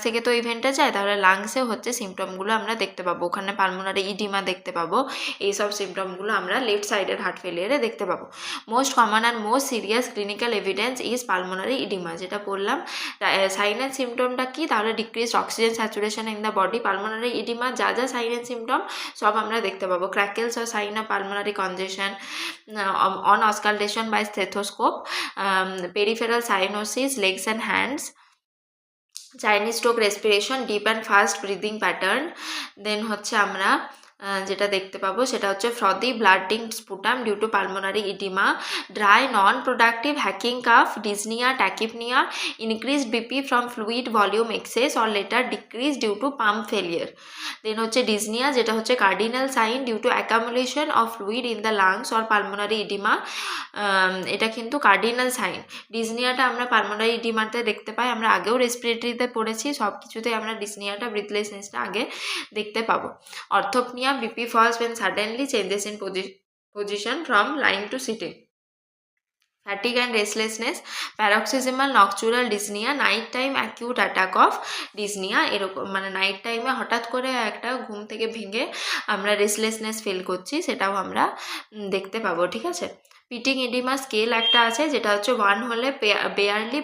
থেকে তো এই ভেনটা যায়, তাহলে লাংসে হচ্ছে সিমটমগুলো আমরা দেখতে পাবো, ওখানে পালমোনারি ইডিমা দেখতে পাবো। এইসব সিমটমগুলো আমরা লেফট সাইডের হার্ট ফেলিয়ারে দেখতে পাবো। Most common and most serious clinical evidence is pulmonary oedema, যেটা বললাম। সাইন অ্যান্ড সিমটমটা কি, তাহলে decreased oxygen saturation in the body, pulmonary oedema যা যা সাইন অ্যান্ড সিমটম সব আমরা দেখতে পাবো। Crackles or sign of pulmonary congestion on auscultation by stethoscope, peripheral cyanosis, legs and hands, Cheyne Stokes respiration, deep and fast breathing pattern. Then হচ্ছে আমরা যেটা দেখতে পাবো সেটা হচ্ছে ফ্রদি ব্লাডিং sputum due to pulmonary oedema, dry non productive hacking cough, dyspnoea, tachypnoea, increased BP from fluid volume excess or later decrease due to pump failure. Then হচ্ছে dyspnoea, যেটা হচ্ছে cardinal sign due to accumulation of fluid in the lungs or pulmonary oedema. এটা কিন্তু cardinal sign. ডিসনিয়াটা আমরা pulmonary ইডিমাতে দেখতে পাই, আমরা আগেও রেসপিরেটরিতে পড়েছি, সব কিছুতে আমরা ডিসনিয়াটা, ব্রিথলেসনেসটা আগে দেখতে পাবো। অর্থোপনিয়া, BP falls when suddenly changes in position from lying to sitting. Fatigue and restlessness, paroxysmal nocturnal dyspnea, night time acute attack of dyspnoea, এরকম মানে নাইট টাইমে হঠাৎ করে একটা ঘুম থেকে ভেঙে আমরা রেস্টলেসনেস ফিল করছি, সেটাও আমরা দেখতে পাবো। ঠিক আছে, পিটিং ইডিমা স্কেল একটা আছে, যেটা হচ্ছে 1 হলে বেয়ারলি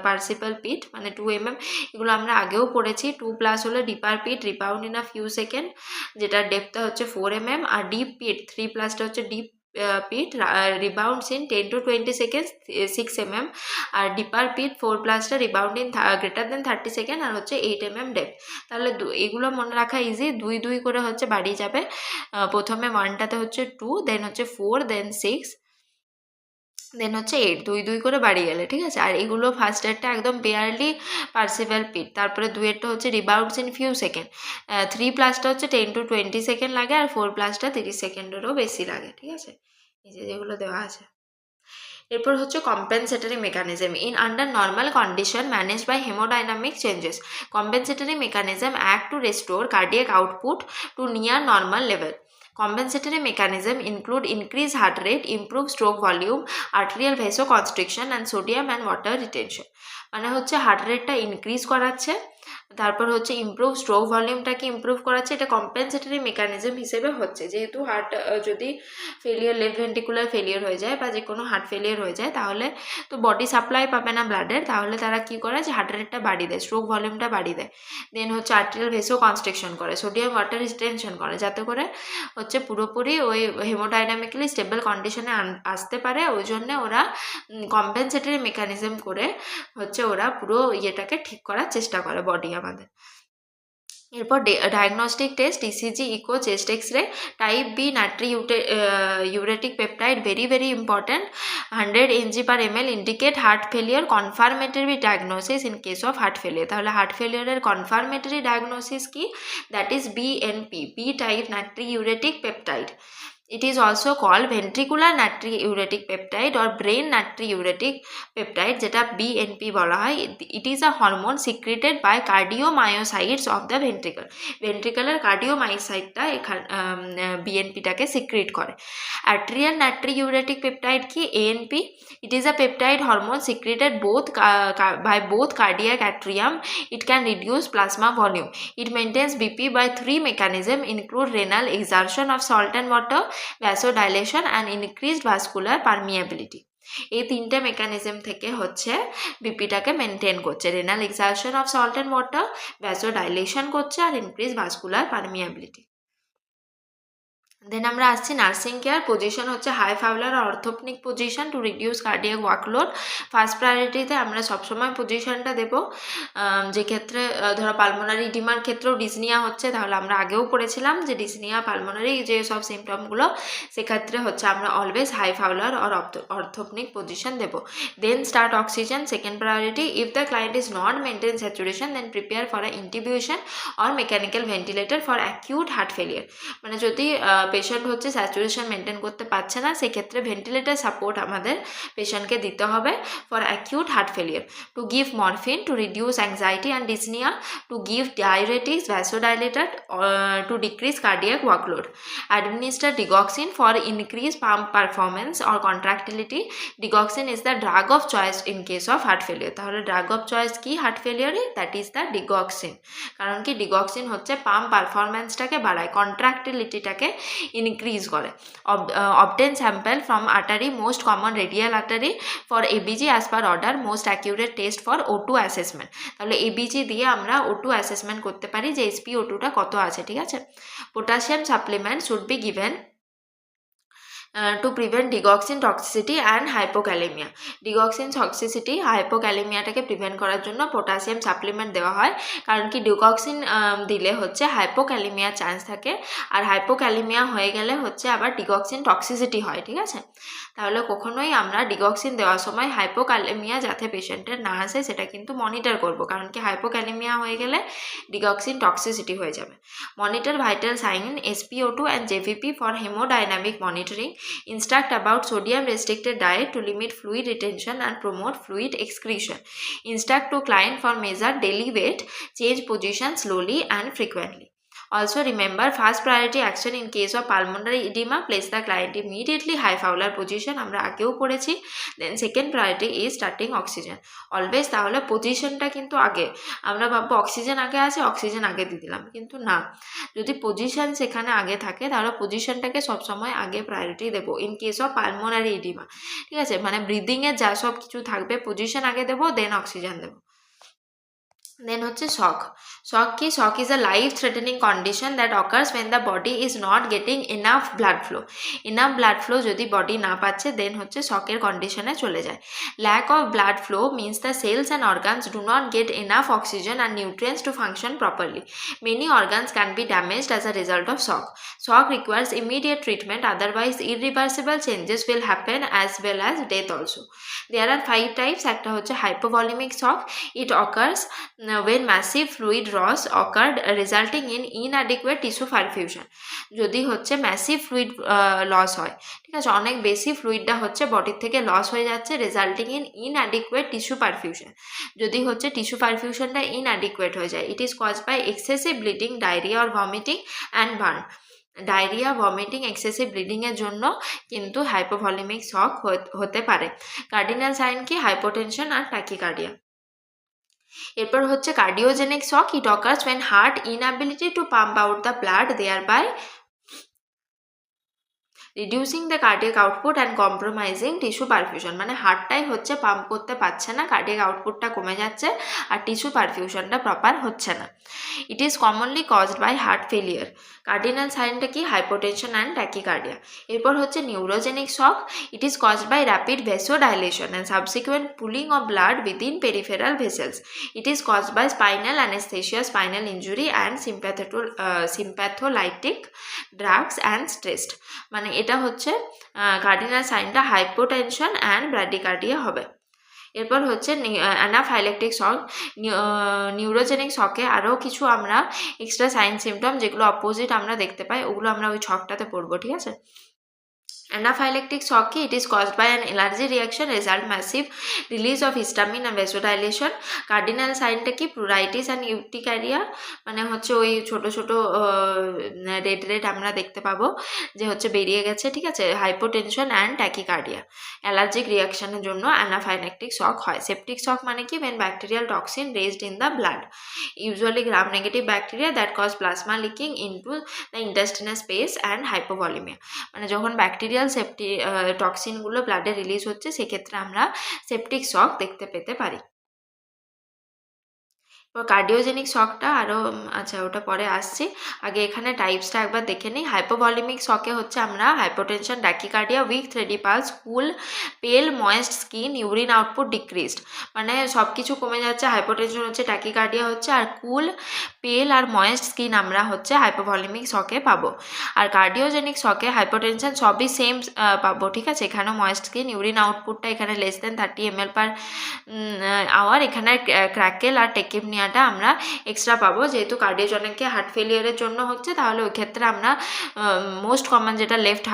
পার্সিপল পিট, মানে 2 mm, এগুলো আমরা আগেও পড়েছি। 2+ হলে deeper pit, rebound in a few second, যেটা ডেপথটা হচ্ছে 4 mm। আর ডিপ পিট 3+টা হচ্ছে deep pit, rebounds in 10 to 20 seconds, 6 mm। আর ডিপার পিট 4+টা rebound in greater than 30 second, আর হচ্ছে 8 mm ডেপথ। তাহলে এগুলো মনে রাখা ইজি, 2 করে হচ্ছে বাড়িয়ে যাবে। প্রথমে 1টাতে হচ্ছে 2, দেন হচ্ছে 4, দেন 6, দেন হচ্ছে 8, 2 করে বাড়িয়ে গেলে। ঠিক আছে, আর এগুলো ফার্স্ট এডটা একদম বেয়ারলি পার্সিভাল পিট, তারপরে 2এরটা হচ্ছে রিবাউন্ডস ইন ফিউ সেকেন্ড, 3+টা হচ্ছে 10 to 20 সেকেন্ড লাগে, আর 4+টা 30 সেকেন্ডেরও বেশি লাগে। ঠিক আছে, এই যেগুলো দেওয়া আছে। এরপর হচ্ছে compensatory mechanism in under normal condition manage by haemodynamic changes. Compensatory mechanism act to restore cardiac output to near normal level. Compensatory mechanism include increased heart rate, improved stroke volume, arterial vasoconstriction and sodium and water retention। মানে হচ্ছে heart রেটটা increase করাচ্ছে, তারপর হচ্ছে improve stroke ভলিউমটাকে improve করাচ্ছে। এটা compensatory mechanism হিসেবে হচ্ছে, যেহেতু হার্ট যদি ফেলিয়ার, লেফট ভেন্ট্রিকুলার ফেলিয়ার হয়ে যায় বা যে কোনো হার্ট ফেলিয়ার হয়ে যায়, তাহলে তো বডি সাপ্লাই পাবে না ব্লাডের, তাহলে তারা কি করে যে হার্ট রেটটা বাড়িয়ে দেয়, স্ট্রোক ভলিউমটা বাড়িয়ে দেয়। দেন হচ্ছে আর্টেরিয়াল ভেসো কনস্ট্রিকশন করে, সোডিয়াম ওয়াটার রিটেনশন করে, যাতে করে হচ্ছে পুরোপুরি ওই হেমোডাইনামিক্যালি স্টেবল কন্ডিশনে আসতে পারে। ওই জন্যে ওরা কম্পেনসেটরি মেকানিজম করে হচ্ছে ওরা পুরো ইয়েটাকে ঠিক করার চেষ্টা করে বডি আমাদের। এরপর diagnostic test, ECG, echo, chest X ray. Type B natriuretic peptide, very important, 100 mg/ml indicate heart failure, confirmatory diagnosis in case of heart failure. তাহলে হার্ট ফেলিয়ারের কনফার্মেটরি ডায়াগনোসিস কি, that is BNP, B type natriuretic peptide. It is also called ventricular natriuretic peptide or brain natriuretic peptide, যেটা BNP বলা হয়। It is a hormone secreted by cardiomyocytes of the ventricle. ventricular cardiomyocyteটা এখানে BNPটাকে secrete করে। Arterial natriuretic peptide কি, ANP. It is a peptide hormone secreted by both cardiac atrium. It can reduce plasma volume. It maintains BP by 3 mechanisms, include renal exertion of salt and water, vasodilation and increased vascular permeability। এই 3টে mechanism থেকে হচ্ছে বিপিটাকে maintain করছে, renal excretion of salt and water, vasodilation করছে, আর increase vascular permeability. Then আমরা আসছি নার্সিং কেয়ার। পজিশন হচ্ছে হাই ফাউলার আর orthopnoeic position to reduce cardiac workload. First প্রায়োরিটিতে আমরা সবসময় পজিশনটা দেব, যে ক্ষেত্রে ধরো পালমোনারি ইডিমার ক্ষেত্রেও ডিসনিয়া হচ্ছে, তাহলে আমরা আগেও পড়েছিলাম যে ডিসনিয়া পালমোনারি যে সব সিমটমগুলো, সেক্ষেত্রে হচ্ছে আমরা অলওয়েজ হাই ফাউলার আর অর্থোপনিক পজিশন দেব। Then start oxygen, second priority. If the client is not maintain saturation, then prepare for intubation or mechanical ventilator for acute heart failure. মানে যদি পেশেন্ট হচ্ছে স্যাচুরেশন মেনটেন করতে পারছে না, সেক্ষেত্রে ventilator support আমাদের পেশেন্টকে দিতে হবে for acute heart failure. To give morphine to reduce anxiety and dyspnoea, to give diuretics, vasodilator to decrease cardiac workload. Administer digoxin for increased pump performance or contractility. Digoxin is the drug of choice in case of heart failure. তাহলে drug of choice কি heart failure? That is the digoxin. কারণ কি digoxin হচ্ছে pump পারফরম্যান্সটাকে বাড়ায়, কন্ট্রাক্টিলিটিটাকে increase করে। Obtain sample from artery, most common radial artery for ABG as per order, most accurate test for O2 assessment. তাহলে ABG দিয়ে আমরা O2 assessment করতে পারি যে SpO2টা কত আছে, ঠিক আছে। Potassium supplement should be given to prevent digoxin toxicity and hypokalemia. Digoxin toxicity hypokalemiaটাকে প্রিভেন্ট করার জন্য পটাশিয়াম সাপ্লিমেন্ট দেওয়া হয়, কারণ কি ডিগক্সিন দিলে হচ্ছে হাইপোক্যালেমিয়ার চান্স থাকে, আর হাইপোক্যালেমিয়া হয়ে গেলে হচ্ছে আবার ডিগক্সিন টক্সিসিটি হয়, ঠিক আছে। তাহলে কখনোই আমরা ডিগক্সিন দেওয়ার সময় হাইপোক্যালেমিয়া যাতে পেশেন্টের না আসে সেটা কিন্তু মনিটর করব, কারণ কি হাইপোক্যালেমিয়া হয়ে গেলে ডিগক্সিন টক্সিসিটি হয়ে যাবে। Monitor vital sign SpO2 and JVP for hemodynamic monitoring. Instruct about sodium restricted diet to limit fluid retention and promote fluid excretion. Instruct to client for measure daily weight, change position slowly and frequently. Also remember, first priority action in case of pulmonary edema, place the client immediately high Fowler position, আমরা আগেও পড়েছি। Then second priority is starting oxygen. Always তাহলে পজিশনটা কিন্তু আগে, আমরা ভাববো oxygen আগে আছে, অক্সিজেন আগে দিয়ে দিলাম, কিন্তু না, যদি পজিশন সেখানে আগে থাকে তাহলে পজিশনটাকে সবসময় আগে প্রায়োরিটি দেবো in case of pulmonary oedema, ঠিক আছে। মানে ব্রিদিংয়ের যা সব কিছু থাকবে পজিশন আগে দেবো, দেন অক্সিজেন দেবো। দেন হচ্ছে শক। শক কি? Shock is a life threatening condition that occurs when the body is not getting enough blood flow. Enough blood flow যদি বডি না পাচ্ছে দেন হচ্ছে শকের কন্ডিশনে চলে যায়। Lack of blood flow means the cells and organs do not get enough oxygen and nutrients to function properly. Many organs can be damaged as a result of shock. Shock requires immediate treatment, otherwise irreversible changes will happen as well as death also. There are 5 types. একটা হচ্ছে hypovolaemic shock. It occurs when massive fluid loss occurred resulting in inadequate tissue perfusion. যদি হচ্ছে massive fluid loss হয়, ঠিক আছে, অনেক বেশি ফ্লুইডটা হচ্ছে বডির থেকে লস হয়ে যাচ্ছে, resulting in inadequate tissue perfusion. যদি হচ্ছে টিস্যু পারফিউশনটা ইনঅ্যাডিকুয়েট হয়ে যায়, it is caused by excessive bleeding, diarrhoea or vomiting and burn. Diarrhoea, vomiting, excessive ব্লিডিংয়ের জন্য কিন্তু হাইপোভলিমিক শক হতে পারে। কার্ডিনাল সাইন কি? হাইপোটেনশন আর ট্যাকিকার্ডিয়া। এরপর হচ্ছে cardiogenic shock. It occurs when heart inability to pump out the blood, thereby reducing the cardiac output and compromising tissue perfusion. মানে হার্টটাই হচ্ছে পাম্প করতে পারছে না, কার্ডিয়াক আউটপুটটা কমে যাচ্ছে আর টিস্যু পারফিউশনটা প্রপার হচ্ছে না। It is commonly caused by heart failure. Cardinal সাইনটা কি? Hypotension and tachycardia. এরপর হচ্ছে neurogenic shock. It is caused by rapid vasodilation and subsequent pooling of blood within peripheral vessels. It is caused by spinal anaesthesia, spinal injury and sympatholytic drugs and stressed. মানে এটা হচ্ছে cardinal সাইনটা hypotension and bradycardia হবে। এরপর হচ্ছে anaphylactic শক। Neurogenic শকে আরও কিছু আমরা এক্সট্রা সাইন সিমটম যেগুলো অপোজিট আমরা দেখতে পাই ওগুলো আমরা ওই ছকটাতে পড়বো, ঠিক আছে। Anaphylactic shock ki? It is caused by an allergy reaction, result massive release of histamine and vasodilation. Cardinal sign টা কি? pruritus and urticaria, মানে হচ্ছে ওই ছোট ছোট রেড রেড আমরা দেখতে পাবো যে হচ্ছে বেরিয়ে গেছে, ঠিক আছে। Hypotension and tachycardia. অ্যালার্জিক রিয়াকশনের জন্য অ্যানাফাইলেকটিক শক হয়। সেপটিক শক মানে কি? when bacterial toxin raised in the blood, usually gram negative bacteria that cause plasma leaking into the intestinal space and hypovolemia। মানে যখন ব্যাকটেরিয়া টক্সিনগুলো ব্লাডে রিলিজ হচ্ছে সেক্ষেত্রে আমরা সেপটিক শক দেখতে পেতে পারি। কার্ডিওজেনিক শকটা আরও, আচ্ছা ওটা পরে আসছি, আগে এখানে টাইপসটা একবার দেখে নিই। হাইপোভলিমিক শকে হচ্ছে আমরা হাইপোটেনশন, ট্যাকিকার্ডিয়া, উইক থ্রেডি পালস, কুল, পেল moist skin, urine output decreased, মানে সব কিছু কমে যাচ্ছে, হাইপোটেনশন হচ্ছে, ট্যাকিকার্ডিয়া হচ্ছে, আর কুল, পেল আর ময়েস্ট স্কিন আমরা হচ্ছে হাইপোভলিমিক শকে পাবো। আর কার্ডিওজেনিক শকে হাইপোটেনশন সবই সেম পাবো, ঠিক আছে। এখানেও ময়েস্ট স্কিন, ইউরিন আউটপুটটা এখানে less than 30 ml/hour, এখানে ক্র্যাকেল আর টেকিপনিয়া নিয়াটা আমরা এক্সট্রা পাবো, যেহেতু কার্ডিওজেনিককে হার্ট ফেলিয়ারের জন্য হচ্ছে, তাহলে ওই ক্ষেত্রে আমরা মোস্ট কমন যেটা লেফট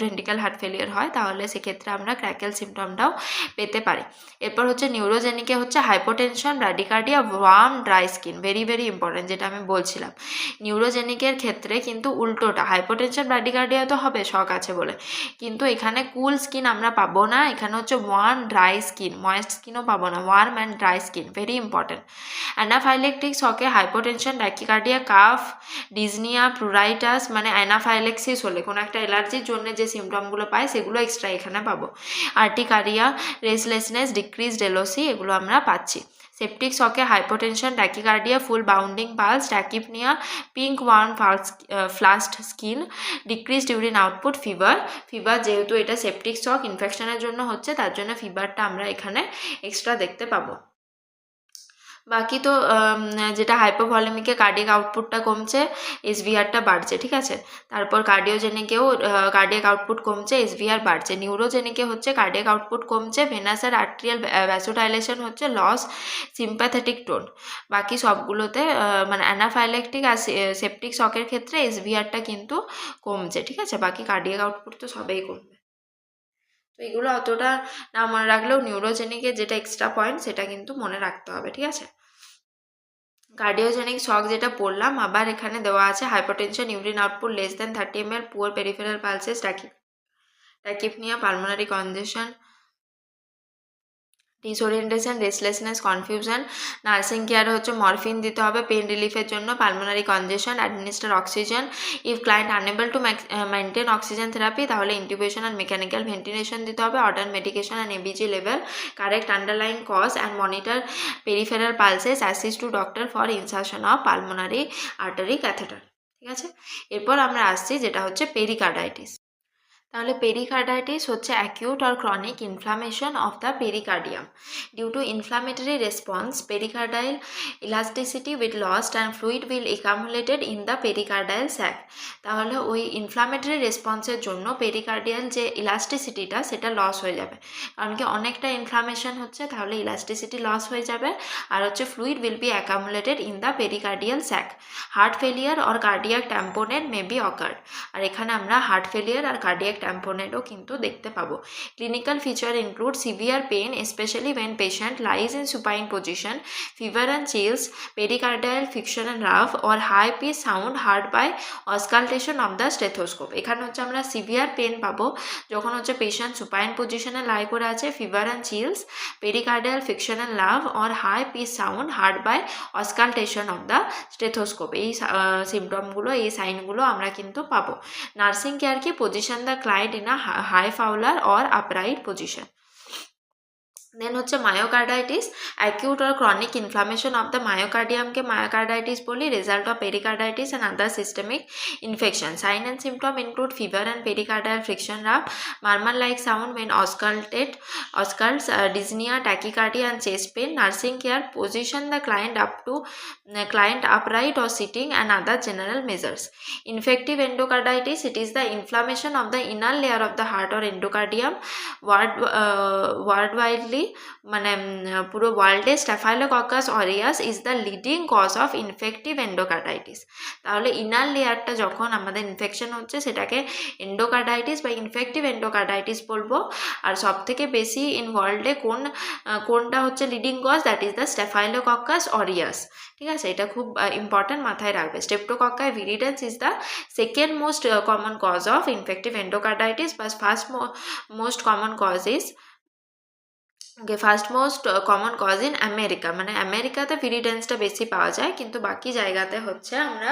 ভেন্ট্রিক্যাল হার্ট ফেলিয়ার হয়, তাহলে সেক্ষেত্রে আমরা ক্র্যাকেল সিমটমটাও পেতে পারি। এরপর হচ্ছে নিউরোজেনিকে হচ্ছে hypotension, bradycardia, warm dry skin, very very important, যেটা আমি বলছিলাম। নিউরোজেনিকের ক্ষেত্রে কিন্তু উল্টোটা, হাইপোটেনশন ব্র্যাডিকার্ডিয়া তো হবে শক আছে বলে, কিন্তু এখানে কুল স্কিন আমরা পাবো না, এখানে হচ্ছে ওয়ার্ম ড্রাই স্কিন, ময়েস্ট স্কিনও পাবো না, warm and dry skin, very important. Anaphylactic শকে hypotension, tachycardia, cough, dyspnoea, pruritus, মানে অ্যানাফাইলেক্সিস হলে কোনো একটা অ্যালার্জির জন্য যে সিমটমগুলো পায় সেগুলো এক্সট্রা এখানে পাবো। আর্টিকারিয়া, রেসলেসনেস, ডিক্রিজ ডেলোসি, এগুলো আমরা পাচ্ছি। সেপটিক শকে hypotension, tachycardia, full bounding pulse, tachypnoea, pink warm flushed skin, decrease urine output, fever যেহেতু এটা সেপটিক শক ইনফেকশনের জন্য হচ্ছে, তার জন্য ফিভারটা আমরা এখানে এক্সট্রা দেখতে পাবো। বাকি তো যেটা হাইপোভলিমিকে কার্ডিয়াক আউটপুটটা কমছে, এসভিআরটা বাড়ছে, ঠিক আছে। তারপর কার্ডিওজেনিকেও কার্ডিয়াক আউটপুট কমছে, এসভিআর বাড়ছে। নিউরোজেনিকে হচ্ছে কার্ডিয়াক আউটপুট কমছে, ভেনাস আর আর্টেরিয়াল ভ্যাসোডাইলেশন হচ্ছে, লস সিম্প্যাথেটিক টোন। বাকি সবগুলোতে মানে অ্যানাফাইলেকটিক আর সেপটিক শকের ক্ষেত্রে এসভিআরটা কিন্তু কমছে, ঠিক আছে। বাকি কার্ডিয়াক আউটপুট তো সবেই কমবে। তো এগুলো অতটা না মনে রাখলেও নিউরোজেনিকের যেটা এক্সট্রা পয়েন্ট সেটা কিন্তু মনে রাখতে হবে, ঠিক আছে। কার্ডিওজেনিক শক যেটা পড়লাম, আবার এখানে দেওয়া আছে hypertension, urine output less than 30 ml, poor peripheral pulses, tachypnoea, pulmonary congestion, disorientation, restlessness, confusion. Nursing কেয়ারে হচ্ছে মরফিন দিতে হবে পেন রিলিফের জন্য, pulmonary congestion, administer oxygen. If client unable to maintain oxygen therapy, তাহলে ইন্টিউবেশন অ্যান্ড মেকানিক্যাল ভেন্টিলেশন দিতে হবে, order medication and ABG level, correct underline cause and monitor peripheral pulses, assist to doctor for insertion of pulmonary artery catheter, ঠিক আছে। এরপর আমরা আসছি যেটা হচ্ছে পেরিকার্ডাইটিস। তাহলে পেরিকার্ডাইটিস হচ্ছে acute or chronic inflammation of the pericardium due to inflammatory response, pericardial elasticity will lost and fluid will accumulated in the pericardial sac. তাহলে ওই ইনফ্লামেটরি রেসপন্সের জন্য পেরিকার্ডিয়াল যে ইলাস্টিসিটিটা সেটা লস হয়ে যাবে, কারণ কি অনেকটা ইনফ্লামেশন হচ্ছে, তাহলে ইলাস্টিসিটি লস হয়ে যাবে, আর হচ্ছে fluid will be accumulated in the pericardial sac. Heart failure or cardiac tamponade may be occurred, আর এখানে আমরা হার্ট ফেলিয়ার আর কার্ডিয়াক ট্যাম্পোনেটও কিন্তু দেখতে পাবো। Clinical feature include severe pain specially when patient lies in supine position, fever and chills, pericardial friction and rough or high pitch sound heard by auscultation of the stethoscope। এখানে হচ্ছে আমরা severe pen পাবো যখন হচ্ছে patient supine পজিশনে lie করে আছে, fever and chills, pericardial friction and love or high pitch sound heard by auscultation of the stethoscope. এই সিমটমগুলো, এই সাইনগুলো আমরা কিন্তু পাবো। নার্সিং কেয়ার কি position the client in a high Fowler or upright position. Then হচ্ছে myocarditis, acute or chronic inflammation of the মায়োকার্ডিয়ামকে মায়োকার্ডাইটিস বলি, result of pericarditis and other systemic infection. Sign and symptom include fever and pericardial friction, rough, মারমার like sound when auscults, dyspnea, tachycardia and chest pain. Nursing care, position the client upright or sitting and other general measures. Infective endocarditis, it is the inflammation of the inner layer of the heart or endocardium. Worldwidely মানে পুরো ওয়ার্ল্ডে Staphylococcus aureus is the leading cause of infective endocarditis. তাহলে inner লেয়ারটা যখন আমাদের infection হচ্ছে সেটাকে endocarditis বা ইনফেক্টিভ এন্ডোকার্ডাইটিস বলবো। আর সব থেকে বেশি ইন ওয়ার্ল্ডে কোনটা হচ্ছে leading cause, that is the Staphylococcus aureus, ঠিক আছে। এটা খুব ইম্পর্ট্যান্ট, মাথায় রাখবে। Streptococci viridans is the second most common cause of infective endocarditis, but first most common cause is first most common cause in America, মানে আমেরিকাতে ভিরিডেন্সটা বেশি পাওয়া যায়, কিন্তু বাকি জায়গাতে হচ্ছে আমরা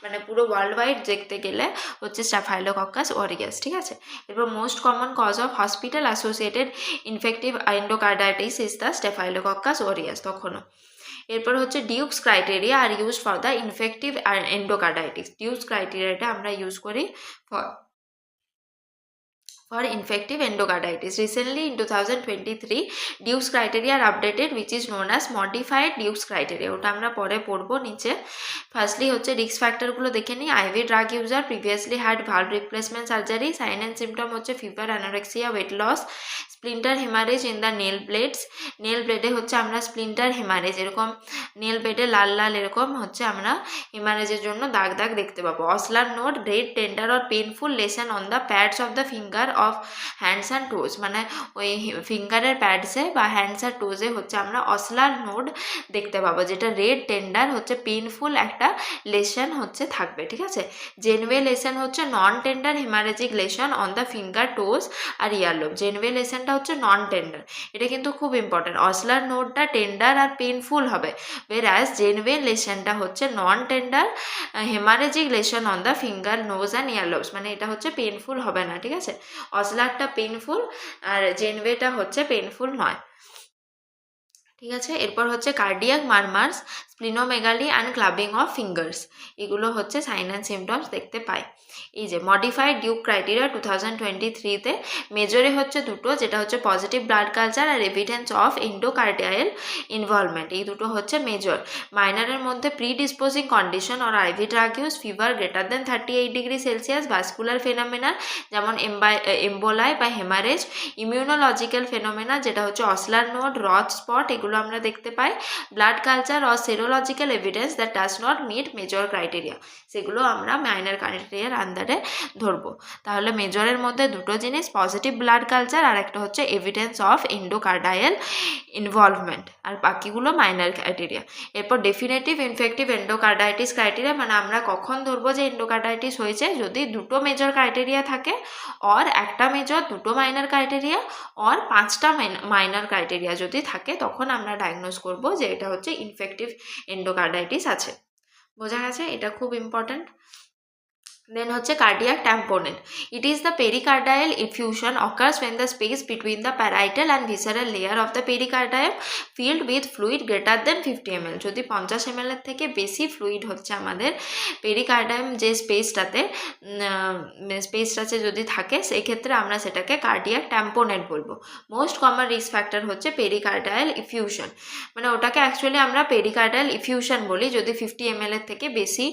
মানে পুরো ওয়ার্ল্ড ওয়াইড দেখতে গেলে হচ্ছে স্ট্যাফাইলোকক্কাস অরিয়াস, ঠিক আছে। এরপর most common cause of hospital associated infective endocarditis is the Staphylococcus aureus তখনও। এরপর হচ্ছে Duke's criteria are use for the infective endocarditis. Duke's ক্রাইটেরিয়াটা আমরা ইউজ করি for infective endocarditis. Recently in 2023 Duke's criteria are updated, which is known as modified Duke's criteria. ওটা আমরা পরে পড়বো নিচে। ফার্স্টলি হচ্ছে রিস্ক ফ্যাক্টরগুলো দেখে নিই। IV drug user, previously had valve replacement surgery. Sign and symptom হচ্ছে fever, anorexia, weight loss, splinter haemorrhage in the nail blades. Nail ব্লেডে হচ্ছে আমরা স্প্লিন্টার হেমারেজ, এরকম নেল ব্লেডে লাল লাল এরকম হচ্ছে আমরা হেমারেজের জন্য দাগ দাগ দেখতে পাবো। Osler node, red, tender or painful lesion on the pads of the finger of hands and toes, মানে ওই ফিঙ্গারের প্যাডসে বা হ্যান্ডস আর টোজে হচ্ছে আমরা অসলার নোড দেখতে পাবো, যেটা রেড, টেন্ডার হচ্ছে পেনফুল একটা লেশন হচ্ছে থাকবে, ঠিক আছে। জেনওয়ে লেশন হচ্ছে non tender haemorrhagic lesion on the finger, toes আর ইয়ারলোব। জেনওয়ে লেশনটা হচ্ছে নন টেন্ডার, এটা কিন্তু খুব ইম্পর্টেন্ট। অসলার নোডটা টেন্ডার আর পেনফুল হবে, whereas জেনওয়ে লেশনটা হচ্ছে non tender haemorrhagic lesion on the finger, nose and earlobes, মানে এটা হচ্ছে পেনফুল হবে না, ঠিক আছে। অসলারটা পেনফুল আর জেনওয়েটা হচ্ছে পেনফুল নয়, ঠিক আছে। এরপর হচ্ছে cardiac murmurs, splenomegaly and clubbing of fingers, এগুলো হচ্ছে সাইন অ্যান্ড সিমটমস দেখতে পাই। এই যে মডিফাইড ডিউক ক্রাইটেরিয়া 2023-তে মেজরে হচ্ছে দুটো, যেটা হচ্ছে পজিটিভ ব্লাড কালচার আর এভিডেন্স অফ এন্ডোকার্ডিয়াল ইনভলভমেন্ট, এই দুটো হচ্ছে মেজর। মাইনরের মধ্যে predisposing condition or IV drug use, fever greater than 38°C, vascular phenomena যেমন এম্বোলাই বা হেমারেজ, ইমিউনোলজিক্যাল ফেনোমেনা যেটা হচ্ছে অসলার নোড, রথ স্পট, এগুলো আমরা দেখতে পাই। Blood culture or serological evidence that does not meet major criteria, সেগুলো আমরা মাইনর ক্রাইটেরিয়ার আন্ডারে ধরবো। তাহলে মেজরের মধ্যে দুটো জিনিস, পজিটিভ ব্লাড কালচার আর একটা হচ্ছে এভিডেন্স অফ এন্ডোকার্ডিয়াল ইনভলভমেন্ট, আর বাকিগুলো মাইনর ক্রাইটেরিয়া। এরপর ডেফিনেটিভ ইনফেক্টিভ এন্ডোকার্ডাইটিস ক্রাইটেরিয়া, মানে আমরা কখন ধরবো যে এন্ডোকার্ডাইটিস হয়েছে, যদি দুটো মেজর ক্রাইটেরিয়া থাকে, অর একটা মেজর দুটো মাইনর ক্রাইটেরিয়া, অর 5টা মাইনর ক্রাইটেরিয়া যদি থাকে, তখন আমরা ডায়াগনোজ করব যে এটা হচ্ছে ইনফেক্টিভ এন্ডোকার্ডাইটিস আছে। বোঝা গেছে, এটা খুব ইম্পর্ট্যান্ট। দেন হচ্ছে cardiac tamponade. It is the pericardial infusion occurs when the space between the parietal and visceral layer of the pericardium filled with fluid greater than 50 ml, যদি 50 ml এর থেকে বেশি ফ্লুইড হচ্ছে আমাদের পেরিকার্ডিয়াম যে স্পেসটাতে যদি থাকে, সেই ক্ষেত্রে আমরা সেটাকে কার্ডিয়াক ট্যাম্পোনেট বলবো। মোস্ট কমন রিস্ক ফ্যাক্টর হচ্ছে পেরিকার্ডিয়াল ইফিউশন, মানে ওটাকে অ্যাকচুয়ালি আমরা পেরিকার্ডিয়াল ইফিউশন বলি যদি 50 ml এর থেকে বেশি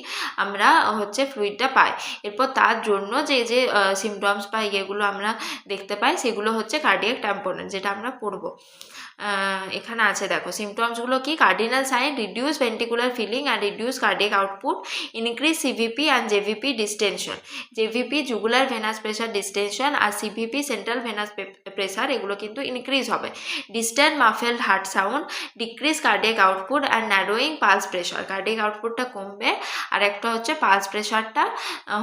আমরা হচ্ছে ফ্লুইডটা পাই। এরপর তার জন্য যে যে সিমটমস বা ইয়েগুলো আমরা দেখতে পাই, সেগুলো হচ্ছে কার্ডিয়াক ট্যাম্পোনেট, যেটা আমরা পড়বো। এখানে আছে দেখো সিমটমসগুলো কি। Cardinal sign, reduce ventricular filling and reduce cardiac output, increase CVP and JVP distension. JVP jugular venous pressure distension, আর সিভিপি সেন্ট্রাল ভেনাস প্রেশার, এগুলো কিন্তু ইনক্রিজ হবে। Distant muffled heart sound, decrease cardiac output and narrowing pulse pressure, cardiac আউটপুটটা কমবে, আর একটা হচ্ছে pulse প্রেশারটা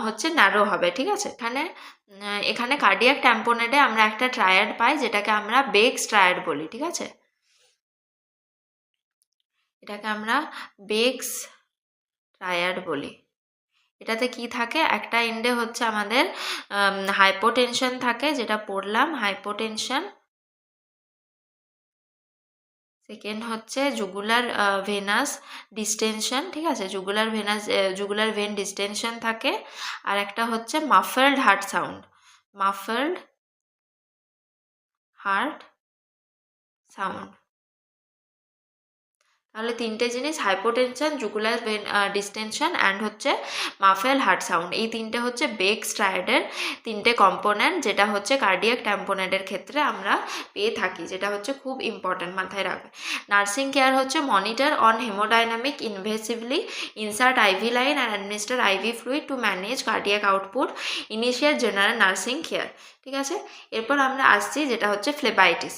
হচ্ছে ন্যারো হবে, ঠিক আছে। এখানে কার্ডিয়াক ট্যাম্পোনেটে আমরা একটা ট্রায়াড পাই, যেটাকে আমরা বেগস ট্রায়াড বলি, ঠিক আছে। এটাকে আমরা বেগস ট্রায়াড বলি। এটাতে কি থাকে, একটা এন্ডে হচ্ছে আমাদের হাইপোটেনশন থাকে, যেটা পড়লাম হাইপোটেনশন। সেকেন্ড হচ্ছে জুগুলার ভেনাস ডিস্টেনশন, ঠিক আছে, জুগুলার ভেন ডিস্টেনশন থাকে। আর একটা হচ্ছে মাফেলড হার্ট সাউন্ড, মাফেলড হার্ট সাউন্ড। তাহলে তিনটে জিনিস, hypotension, jugular vein distension and হচ্ছে মাফেল হার্ট সাউন্ড, এই তিনটে হচ্ছে বেগস ট্রায়াডের তিনটে কম্পোনেন্ট, যেটা হচ্ছে কার্ডিয়াক ট্যাম্পোনেটের ক্ষেত্রে আমরা পেয়ে থাকি, যেটা হচ্ছে খুব ইম্পর্ট্যান্ট, মাথায় রাখবে। নার্সিং কেয়ার হচ্ছে monitor on haemodynamic, invasively insert IV line and administer IV fluid to manage cardiac output, initial general nursing care, ঠিক আছে। এরপর আমরা আসছি যেটা হচ্ছে ফ্লেবাইটিস।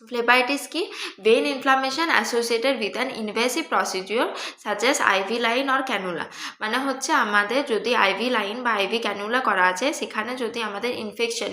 ফ্লেবাইটিস কি, vein inflammation associated with an invasive procedure such as IV line or cannula, মানে হচ্ছে আমাদের যদি আইভি লাইন বা আইভি ক্যানুলা করা আছে, সেখানে যদি আমাদের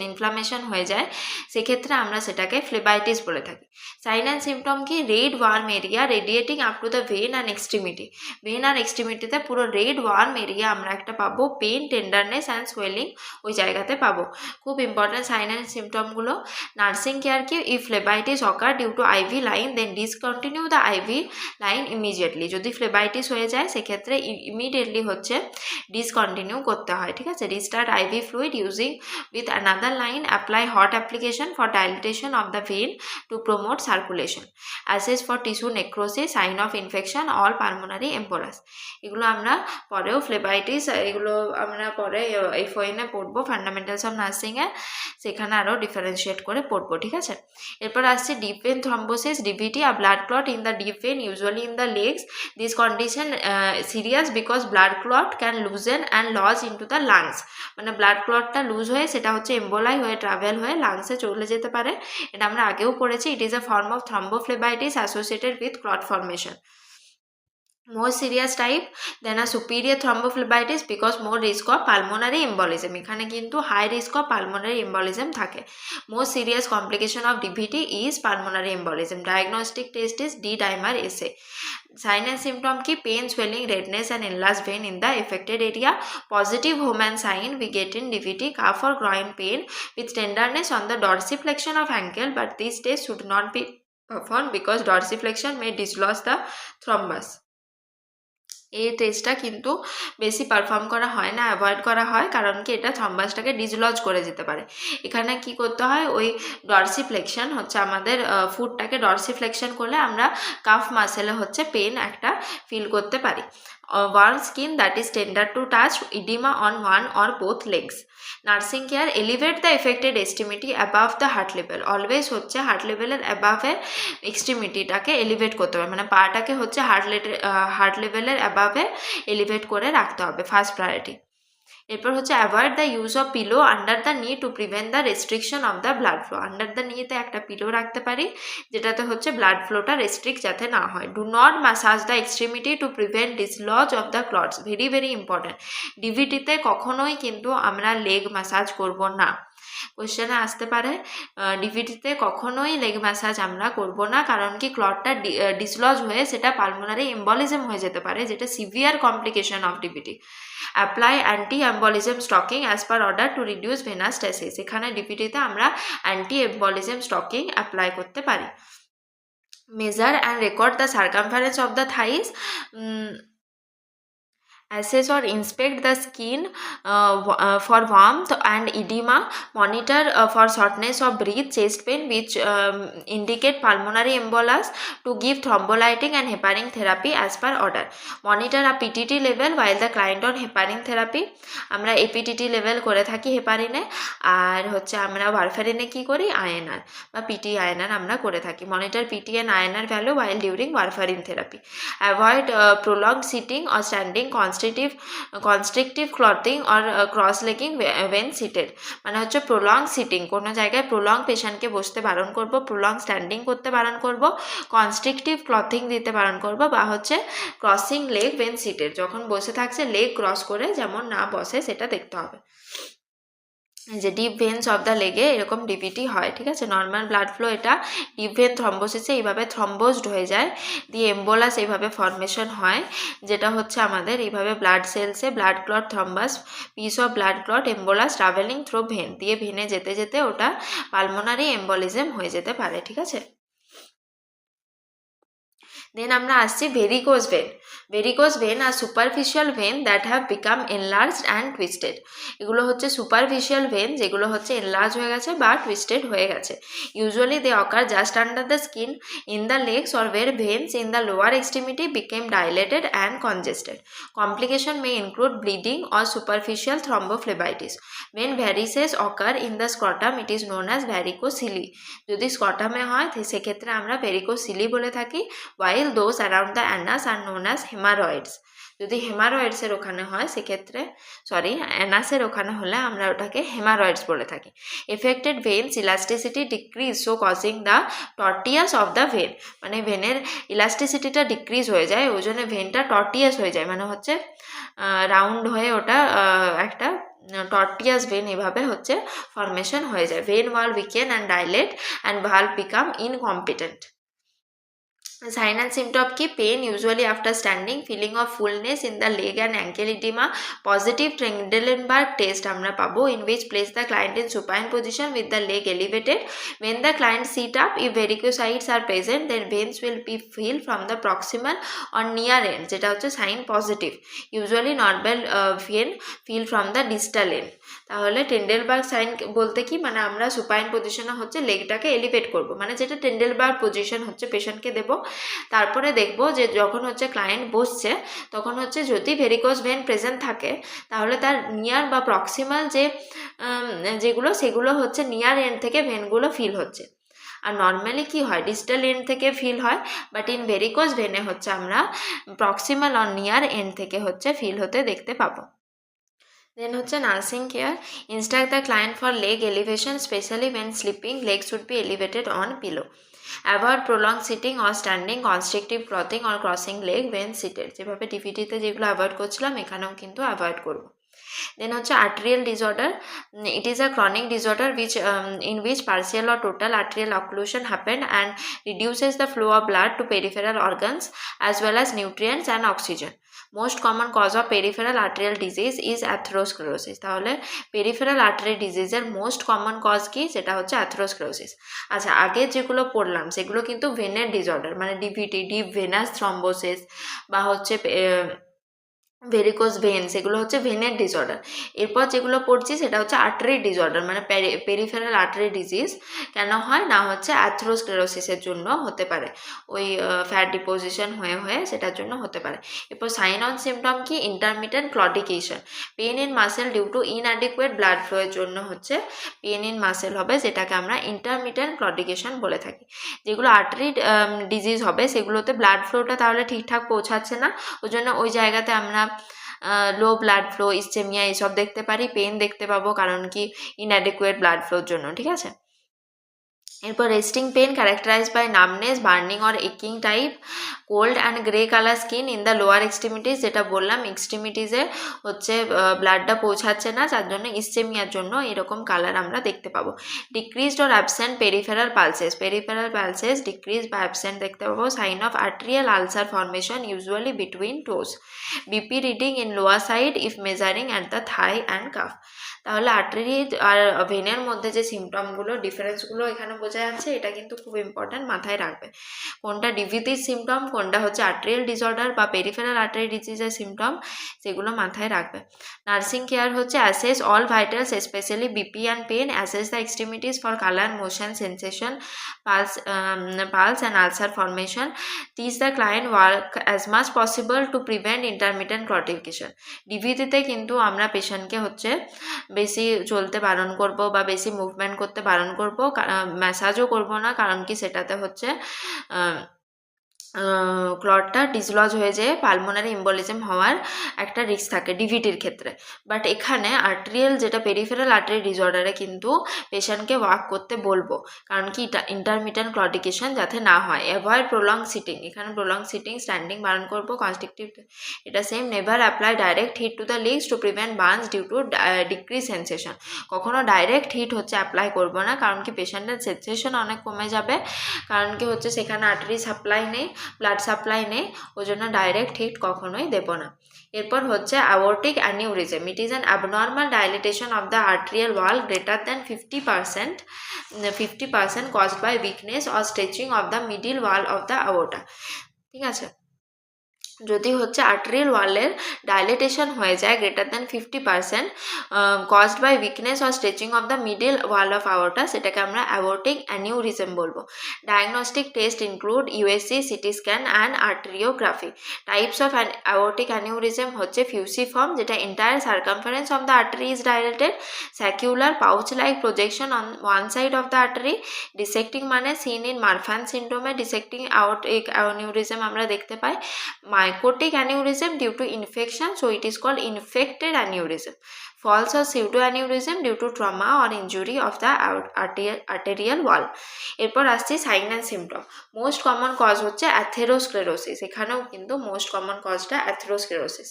ইনফ্লামেশন হয়ে যায়, সেক্ষেত্রে আমরা সেটাকে ফ্লেবাইটিস বলে থাকি। সাইন অ্যান্ড সিমটম কি, red warm area radiating up to the vein and extremity, vein আর এক্সট্রিমিটিতে পুরো রেড ওয়ার্ম এরিয়া আমরা একটা পাবো, পেন, টেন্ডারনেস অ্যান্ড সোয়েলিং ওই জায়গাতে পাবো। খুব ইম্পর্ট্যান্ট সাইন অ্যান্ড সিমটমগুলো। নার্সিং কেয়ার কি, if phlebitis phlebitis occur due to IV line, then discontinue the IV line immediately. যদি phlebitis হয়ে যায় সেক্ষেত্রে ইমিডিয়েটলি হচ্ছে ডিসকন্টিনিউ করতে হয়, ঠিক আছে। Restart IV fluid using with another line, apply hot application for dilatation of the vein to promote circulation, assess for tissue necrosis, sign of infection, all pulmonary embolus. এগুলো আমরা পরেও ফ্লেবাইটিস এগুলো আমরা পরে এফওএনে পড়বো, ফান্ডামেন্টালস অফ নার্সিংয়ে, সেখানে আরও ডিফারেন্সিয়েট করে পড়বো, ঠিক আছে। এরপর আসছে deep vein thrombosis, DVT, a blood clot in the deep vein, usually in the legs. This condition serious because blood clot can loosen and lodge into the lungs, মানে blood ক্লটটা লুজ হয়ে সেটা হচ্ছে এম্বোলাই হয়ে ট্রাভেল হয়ে লাংসে চলে যেতে পারে। এটা আমরা আগেও পড়েছি। It is a form of thrombophlebitis associated with clot formation. More serious type than a superior thrombophlebitis because more risk of pulmonary embolism, এখানে কিন্তু high risk of pulmonary embolism থাকে। Most serious complication of DVT is pulmonary embolism. Diagnostic test is D-dimer assay. Sign and symptom ki pain, swelling, redness and enlarged vein in the affected area. Positive Homan sign we get in DVT, calf or groin pain with tenderness on the dorsiflexion of ankle, but this test should not be performed because dorsiflexion may dislodge the thrombus. এই টেস্টটা কিন্তু বেশি perform করা হয় না, avoid করা হয়, কারণ কি এটা থ্রম্বাসটাকে ডিসলজ করে যেতে পারে। এখানে কি করতে হয়, ওই ডরসিফ্লেকশন হচ্ছে আমাদের ফুটটাকে ডরসিফ্লেকশন করলে আমরা কাফ মাসেলে হচ্ছে পেন একটা ফিল করতে পারি। Warm skin that is tender to touch, oedema on one or both legs. Nursing care, elevate the affected extremity above the heart level, always হচ্ছে হার্ট লেভেলের অ্যাবাভে এক্সট্রিমিটিটাকে এলিভেট করতে হবে, মানে পাটাকে হচ্ছে হার্ট লেভেলের অ্যাবাভে এলিভেট করে রাখতে হবে, ফার্স্ট প্রায়োরিটি। এরপর হচ্ছে avoid the use of pillow under the নি to prevent the restriction of the blood flow. Under the নিতে একটা পিলো রাখতে পারি যেটাতে হচ্ছে ব্লাড ফ্লোটা রেস্ট্রিক্ট যাতে না হয়। Do not massage the extremity to prevent dislodge of the clots, very very important. ডিভিটিতে কখনোই কিন্তু আমরা লেগ ম্যাসাজ করব না। কোয়েশ্চেনে আসতে পারে ডিভিটিতে কখনোই লেগ ম্যাসাজ আমরা করব না, কারণ কি ক্লটটা ডিসলজ হয়ে সেটা পালমোনারি এম্বলিজম হয়ে যেতে পারে, যেটা severe complication of DVT. Apply anti embolism stocking as per order to reduce venous stasis, এখানে ডিভিটিতে আমরা অ্যান্টি এম্বলিজম স্টকিং অ্যাপ্লাই করতে পারি। Measure and record the circumference of the thighs, assess or inspect the skin for warmth and edema, monitor for shortness of breath, chest pain which indicate pulmonary embolus, to give thrombolytic and heparin therapy as per order. Monitor a PTT level while the client on heparin therapy, আমরা APTT level করে থাকি হেপারিনে, আর হচ্ছে আমরা ওয়ারফারিনে কি করি INR বা PT INR আমরা করে থাকি। Monitor PT and INR value while during warfarin therapy. Avoid prolonged sitting or standing, constrictive clothing or cross-legging when seated, মানে হচ্ছে প্রলং সিটিং, কোনো জায়গায় প্রলং পেশেন্টকে বসতে বারণ করব, প্রলং স্ট্যান্ডিং করতে বারণ করব, কনস্ট্রিকটিভ ক্লথিং দিতে বারণ করব, বা হচ্ছে ক্রসিং লেগ ওয়েন সিটেড, যখন বসে থাকছে লেগ ক্রস করে যেমন না বসে সেটা দেখতে হবে। যে ডিপ ভেন্স অফ দ্য লেগে এরকম ডিভিটি হয়, ঠিক আছে। নর্মাল ব্লাড ফ্লো এটা ডিপ ভেন থ্রম্বোসিসে এইভাবে থ্রম্বোজড হয়ে যায়, দিয়ে এম্বোলাস এইভাবে ফর্মেশন হয়, যেটা হচ্ছে আমাদের এইভাবে ব্লাড সেলসে blood clot thrombus, piece of blood clot embolus travelling through vein, দিয়ে ভেনে যেতে যেতে ওটা পালমোনারি এম্বলিজম হয়ে যেতে পারে, ঠিক আছে। দেন আমরা আসছি varicose vein. Varicose vein are superficial vein that have become enlarged and twisted, এগুলো হচ্ছে সুপারফিশিয়াল ভেন যেগুলো হচ্ছে এনলার্জ হয়ে গেছে বা টুইস্টেড হয়ে গেছে। Usually they occur just under the skin in the legs or where veins in the lower extremity became dilated and congested. Complication may include bleeding or superficial thrombophlebitis. When varices occur in the scrotum, it is known as varicocele. যদি স্কটামে হয় সেক্ষেত্রে আমরা varicocele বলে থাকি, while those around the anus are known as hemorrhoids. যদি হেমারয়েডসের ওখানে হয় সেক্ষেত্রে অ্যানাসের ওখানে হলে আমরা ওটাকে হেমারয়েডস বলে থাকি। Affected veins elasticity decrease, so causing the tortuous of the vein, মানে ভেনের ইলাস্টিসিটিটা ডিক্রিজ হয়ে যায়, ওই জন্য ভেনটা টর্টিয়াস হয়ে যায়, মানে হচ্ছে রাউন্ড হয়ে ওটা একটা টর্টিয়াস ভেন এভাবে হচ্ছে ফর্মেশন হয়ে যায়। Vein wall weaken and dilate and valve become incompetent. Sign and symptom কি? Pain usually after standing, feeling of fullness in the leg and ankle oedema, positive Trendelenburg test আমরা পাবো, in which place the client in supine position with the leg elevated. When the client sit up, if varicosities are present, then veins will be feel from the proximal or near end, যেটা হচ্ছে sign positive. Usually normal vein fill from the distal end. তাহলে Trendelenburg sign বলতে কি, মানে আমরা supine পজিশনে হচ্ছে লেগটাকে elevate করব, মানে যেটা টেন্ডেলবার্গ পজিশন হচ্ছে পেশেন্টকে দেব। তারপরে দেখব যে যখন হচ্ছে ক্লায়েন্ট বসছে তখন হচ্ছে যদি ভেরিকোজ ভেন প্রেজেন্ট থাকে তাহলে তার নিয়ার বা প্রক্সিমাল যেগুলো সেগুলো হচ্ছে নিয়ার এন্ড থেকে ভেনগুলো ফিল হচ্ছে। আর নর্মালি কি হয়, ডিস্টাল এন্ড থেকে ফিল হয়, বাট ইন ভেরিকোজ ভেনে হচ্ছে আমরা প্রক্সিমাল আর নিয়ার এন্ড থেকে হচ্ছে ফিল হতে দেখতে পাবো। দেন হচ্ছে nursing care, instruct the client for leg elevation, specially when sleeping, leg should be elevated on pillow. Avoid prolong sitting or standing, constrictive clothing or crossing leg when seated. যেভাবে ডিভিডিতে যেগুলো avoid করছিলাম এখানেও কিন্তু avoid করব। দেন হচ্ছে arterial disorder, it is a chronic disorder which in which partial or total arterial occlusion happen and reduces the flow of blood to peripheral organs as well as nutrients and oxygen. Most common cause of peripheral arterial disease is atherosclerosis. তাহলে peripheral artery disease এর most common cause কি, সেটা হচ্ছে atherosclerosis। আচ্ছা, আগে যেগুলো পড়লাম সেগুলো কিন্তু ভেনের ডিসঅর্ডার, মানে ডিভিটি, ডিপ ভেনাস থ্রম্বোসিস বা হচ্ছে ভেরিকোজ ভেন, সেগুলো হচ্ছে ভেনের ডিসঅর্ডার। এরপর যেগুলো পড়ছি সেটা হচ্ছে আর্টারি ডিসঅর্ডার, মানে পেরিফেরাল আর্টারি ডিজিজ কেন হয় না, হচ্ছে অ্যাথেরোস্ক্লেরোসিসের জন্য হতে পারে, ওই ফ্যাট ডিপোজিশন হয়ে হয়ে সেটার জন্য হতে পারে। এরপর সাইন অন সিমটম কি, intermittent claudication, pain in muscle due to inadequate blood flow এর জন্য হচ্ছে পেন ইন মাসেল হবে, যেটাকে আমরা ইন্টারমিটেন্ট ক্লডিকেশন বলে থাকি। যেগুলো আর্টারি ডিজিজ হবে সেগুলোতে ব্লাড ফ্লোটা তাহলে ঠিকঠাক পৌঁছাচ্ছে না, ওই জন্য ওই জায়গাতে আমরা লো ব্লাড ফ্লো, ইসচেমিয়া এসব দেখতে পারি, পেন দেখতে পাবো, কারণ কি ইনঅ্যাডিকুয়েট ব্লাড ফ্লোর জন্য, ঠিক আছে। এরপর resting pain characterise by numbness, burning or একিং type, cold and grey colour skin in the lower extremities, যেটা বললাম এক্সট্রিমিটিসে হচ্ছে ব্লাডটা পৌঁছাচ্ছে না, যার জন্য ইসচেমিয়ার জন্য এরকম কালার আমরা দেখতে পাবো। Decreased or absent peripheral pulses decrease বা অ্যাবসেন্ট দেখতে পাবো। Sign of arterial ulcer formation usually between toes. BP reading in lower side if measuring at the thigh and calf. তাহলে আর্টারি আর ভেনের মধ্যে যে সিমটমগুলো, ডিফারেন্সগুলো এখানে বোঝা যাচ্ছে, এটা কিন্তু খুব ইম্পর্ট্যান্ট, মাথায় রাখবে কোনটা ডিভিটির সিমটম, কোনটা হচ্ছে আর্টেরিয়াল ডিসঅর্ডার বা পেরিফেরাল আর্টারি ডিজিজের সিমটম, সেগুলো মাথায় রাখবে। নার্সিং কেয়ার হচ্ছে assess all vitals specially BP and pain, assess the extremities for colour, motion, sensation, pulse and ulcer formation. Teach the client work as much possible to prevent intermittent claudication. ডিভিটিতে কিন্তু আমরা পেশেন্টকে হচ্ছে বেশি চলতে বারণ করব বা বেশি মুভমেন্ট করতে বারণ করব, ম্যাসাজও করব না, কারণ কি সেটাতে হচ্ছে ক্লটটা ডিসলজ হয়ে যেয়ে পালমোনারি এম্বোলিজম হওয়ার একটা রিস্ক থাকে ডিভিটির ক্ষেত্রে। বাট এখানে আর্টেরিয়াল যেটা পেরিফেরাল আর্টারি ডিসঅর্ডারে কিন্তু পেশেন্টকে ওয়াক করতে বলবো, কারণ কি ইন্টারমিটেন্ট ক্লডিকেশন যাতে না হয়। অ্যাভয়েড প্রলং সিটিং, এখানে প্রলং সিটিং স্ট্যান্ডিং বারণ করবো। কনস্ট্রিকটিভ এটা same, never apply direct heat to the legs to prevent burns due to decrease sensation. কখনো ডাইরেক্ট হিট হচ্ছে অ্যাপ্লাই করবো না, কারণ কি পেশেন্টের সেন্সেশন অনেক কমে যাবে, কারণ কি হচ্ছে সেখানে আর্টারি সাপ্লাই নেই, ব্লাড সাপ্লাই নেই, ওই জন্য ডাইরেক্ট হিট কখনোই দেব না। এরপর হচ্ছে aortic aneurysm, it is an abnormal dilatation of the arterial wall greater than 50% caused by weakness or stretching of the middle wall of the aorta. ঠিক আছে, যদি হচ্ছে আর্টেরিয়াল ওয়ালের ডাইলেটেশন হয়ে যায় greater than 50% caused by weakness or stretching of the middle wall of aorta, সেটাকে আমরা aortic aneurysm বলবো। Diagnostic test include USG, CT scan and arteriography. Types of aortic aneurysm হচ্ছে ফিউসিফর্ম, যেটা entire circumference of the artery is dilated. Saccular pouch like projection on one side of the artery. Dissecting মানে seen in Marfan সিন্ড্রোমে dissecting aortic aneurysm আমরা দেখতে পাই। Mycotic aneurysm due to infection, so it is called infected aneurysm. False or pseudo aneurysm due to trauma or injury of the arterial wall. এরপর আসছে sign and symptom. Most common cause হচ্ছে atherosclerosis, এখানেও কিন্তু most common কজটা atherosclerosis.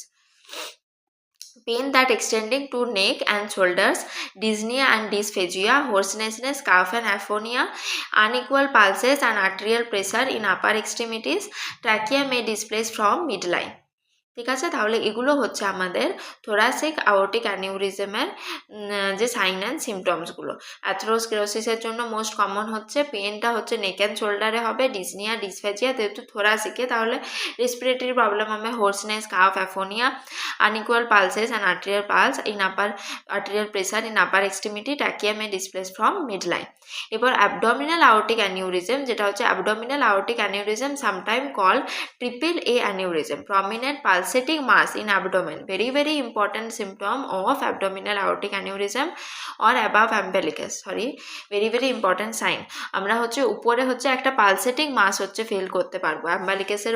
pain that extending to neck and shoulders, dyspnea and dysphagia, hoarseness, cough and aphonia, unequal pulses and arterial pressure in upper extremities, trachea may displace from midline. ঠিক আছে, তাহলে এগুলো হচ্ছে আমাদের thoracic আওর্টিক অ্যানিউরিজমের যে sign and সিমটমসগুলো। অ্যাথেরোস্ক্লেরোসিসের জন্য most common হচ্ছে পেনটা হচ্ছে নেক অ্যান্ড শোল্ডারে হবে, ডিসনিয়া ডিসফেজিয়া যেহেতু থোরাসিকে, তাহলে রেসপিরেটরি প্রবলেম হবে hoarseness, cough, aphonia, unequal pulses and arterial pulse in upper arterial pressure in upper extremity, trachea may displace from midline. এবার abdominal aortic aneurysm যেটা হচ্ছে abdominal aortic aneurysm sometime called triple A aneurysm, prominent pulsating mass in abdomen, very important symptom of abdominal aortic aneurysm or above umbilicus, very important sign। আমরা হচ্ছে উপরে হচ্ছে একটা pulsating মাস হচ্ছে feel করতে পারবো অ্যাম্বালিকাসের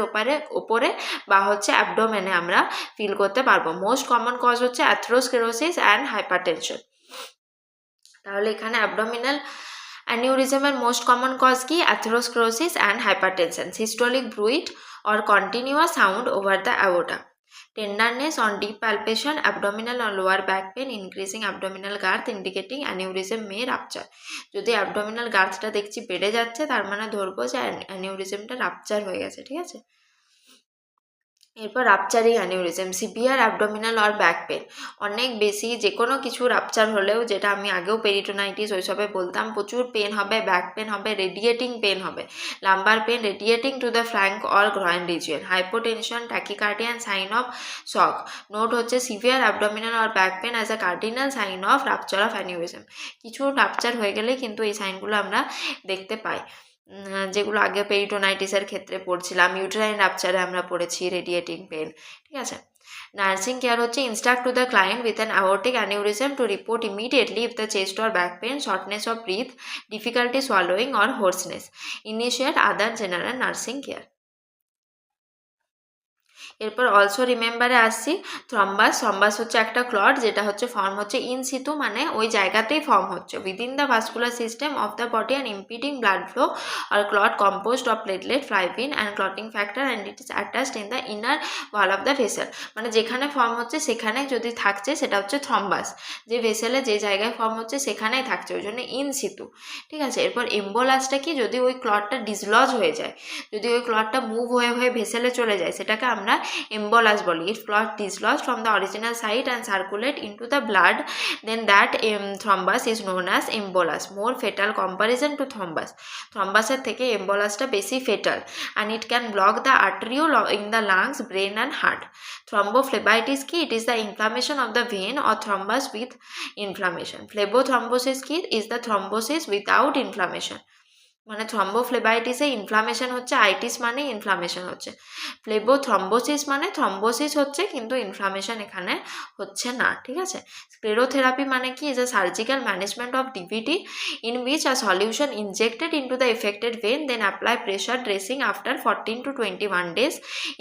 উপরে বা হচ্ছে অ্যাবডোমেনে আমরা ফিল করতে পারবো। মোস্ট কমন কজ হচ্ছে অ্যাথেরোস্ক্লেরোসিস অ্যান্ড হাইপারটেনশন। তাহলে এখানে অ্যাবডোমিনাল অ্যানিউরিজমের মোস্ট কমন কজ কি? Atherosclerosis and hypertension, systolic bruit or continuous sound over the aorta, tenderness on deep palpation, abdominal or lower back pain, increasing abdominal girth indicating aneurysm may rupture। যদি abdominal girthটা দেখছি বেড়ে যাচ্ছে তার মানে ধরবো যে অ্যানিউরিজমটা rupture হয়ে গেছে, ঠিক আছে। এরপর rupturing aneurysm, severe abdominal or back pain, অনেক বেশি যে কোনো কিছু রাপচার হলেও, যেটা আমি আগেও পেরিটোনাইটিস ওইসবে বলতাম, প্রচুর পেন হবে, ব্যাক পেন হবে, রেডিয়েটিং পেন হবে, lumbar pain radiating to the flank or groin region, hypotension, tachycardia sign of shock. Note হচ্ছে severe abdominal or back pain as a cardinal sign of rupture of aneurysm. কিছু rupture হয়ে গেলে কিন্তু এই সাইনগুলো আমরা দেখতে পাই, যেগুলো আগে পেরিটোনাইটিসের ক্ষেত্রে পড়ছিলাম, ইউটেরাইন রাপচারে আমরা পড়েছি রেডিয়েটিং পেন, ঠিক আছে। নার্সিং কেয়ার হচ্ছে instruct to the client with an aortic aneurysm to report immediately if the chest or back pain, shortness of breath, difficulty swallowing or hoarseness, initiate other general nursing care. এরপর also রিমেম্বারে আসছি thrombus হচ্ছে একটা clot যেটা হচ্ছে form হচ্ছে in situ, মানে ওই জায়গাতেই ফর্ম হচ্ছে within the vascular system of the body and impeding blood flow আর clot composed of platelet, fibrin and clotting factor and it is attached in the inner wall of the vessel. মানে যেখানে form হচ্ছে সেখানে যদি থাকছে সেটা হচ্ছে thrombus, যে ভেসেলে যে জায়গায় ফর্ম হচ্ছে সেখানেই থাকছে, ওই জন্য ইন সিতু, ঠিক আছে। এরপর এম্বোলাসটা কি? যদি ওই ক্লটটা ডিসলজ হয়ে যায়, যদি ওই ক্লটটা মুভ হয়ে ভেসেলে চলে যায়, সেটাকে আমরা embolus body. If clot dislodged from the original site and circulate into the blood, then that thrombus is known as embolus. More fatal comparison to thrombus. Thrombus থেকে embolusটা বেশি fatal and it can block the arteriole in the lungs, brain and heart. Thrombophlebitis কি? It is the inflammation of the vein or thrombus with inflammation. Phlebothrombosis কি? Is the thrombosis without inflammation. মানে থ্রম্বোফ্লেবাইটিসে inflammation হচ্ছে, itis মানে inflammation হচ্ছে, ফ্লেবোথ্রম্বোসিস মানে thrombosis হচ্ছে কিন্তু inflammation এখানে হচ্ছে না, ঠিক আছে। স্ক্লেরোথেরাপি মানে কি? Is a surgical management of DVT in which a solution injected into the affected vein, then apply pressure dressing after 14 to 21 days,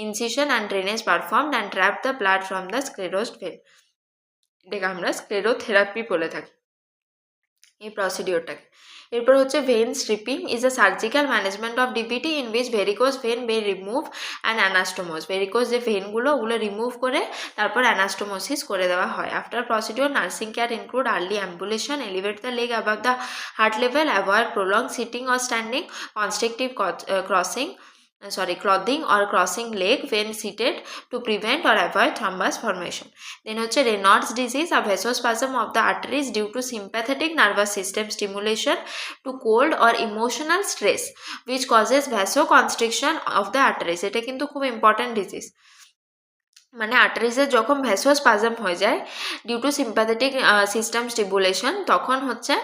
incision and drainage performed and trap the blood from the sclerosed vein. এটাকে আমরা sclerotherapy বলে থাকি এই প্রসিডিওরটাকে। এরপর হচ্ছে vein stripping is a surgical management of DVT in which varicose vein be remove and anastomose, varicose যে ভেনগুলো ওগুলো রিমুভ করে তারপর অ্যানাস্টোমোসিস করে দেওয়া হয়। After procedure nursing care include early ambulation, elevate the leg above the heart level, avoid prolong sitting or standing, constructive clothing or crossing leg when seated to prevent or avoid thrombus formation. Then হচ্ছে Raynaud's disease, a vasospasm of the arteries due to sympathetic nervous system stimulation to cold or emotional stress which causes vasoconstriction of the arteries. এটা কিন্তু খুব important disease, মানে আর্টারিসের যখন vasospasm হয়ে যায় due to sympathetic system stimulation, তখন হচ্ছে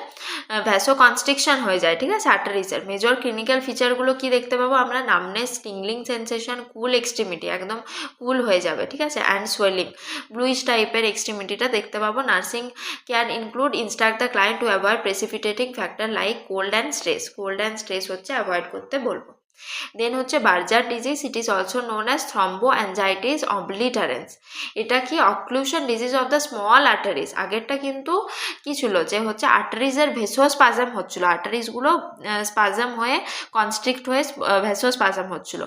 vasoconstriction হয়ে যায়, ঠিক আছে, আর্টারিসের। মেজর ক্লিনিক্যাল ফিচারগুলো কি দেখতে পাবো আমরা? নামনেস, টিংলিং সেন্সেশন, কুল এক্সট্রিমিটি, একদম কুল হয়ে যাবে, ঠিক আছে, অ্যান্ড সোয়েলিং, ব্লুইশ টাইপের এক্সট্রিমিটিটা দেখতে পাবো। Nursing can include instruct the client to avoid precipitating factor like cold and stress, cold and stress হচ্ছে অ্যাভয়েড করতে বলবো। দেন হচ্ছে Buerger disease, it is also known as thromboangiitis obliterans. এটা কি occlusion disease of the small arteries. আগেরটা কিন্তু কি ছিল যে হচ্ছে আর্টারিজের ভেসোস্পাজম হচ্ছিল, আর্টারিজগুলো স্পাজম হয়ে কনস্ট্রিক্ট হয়ে ভেসোস্পাজম হচ্ছিল।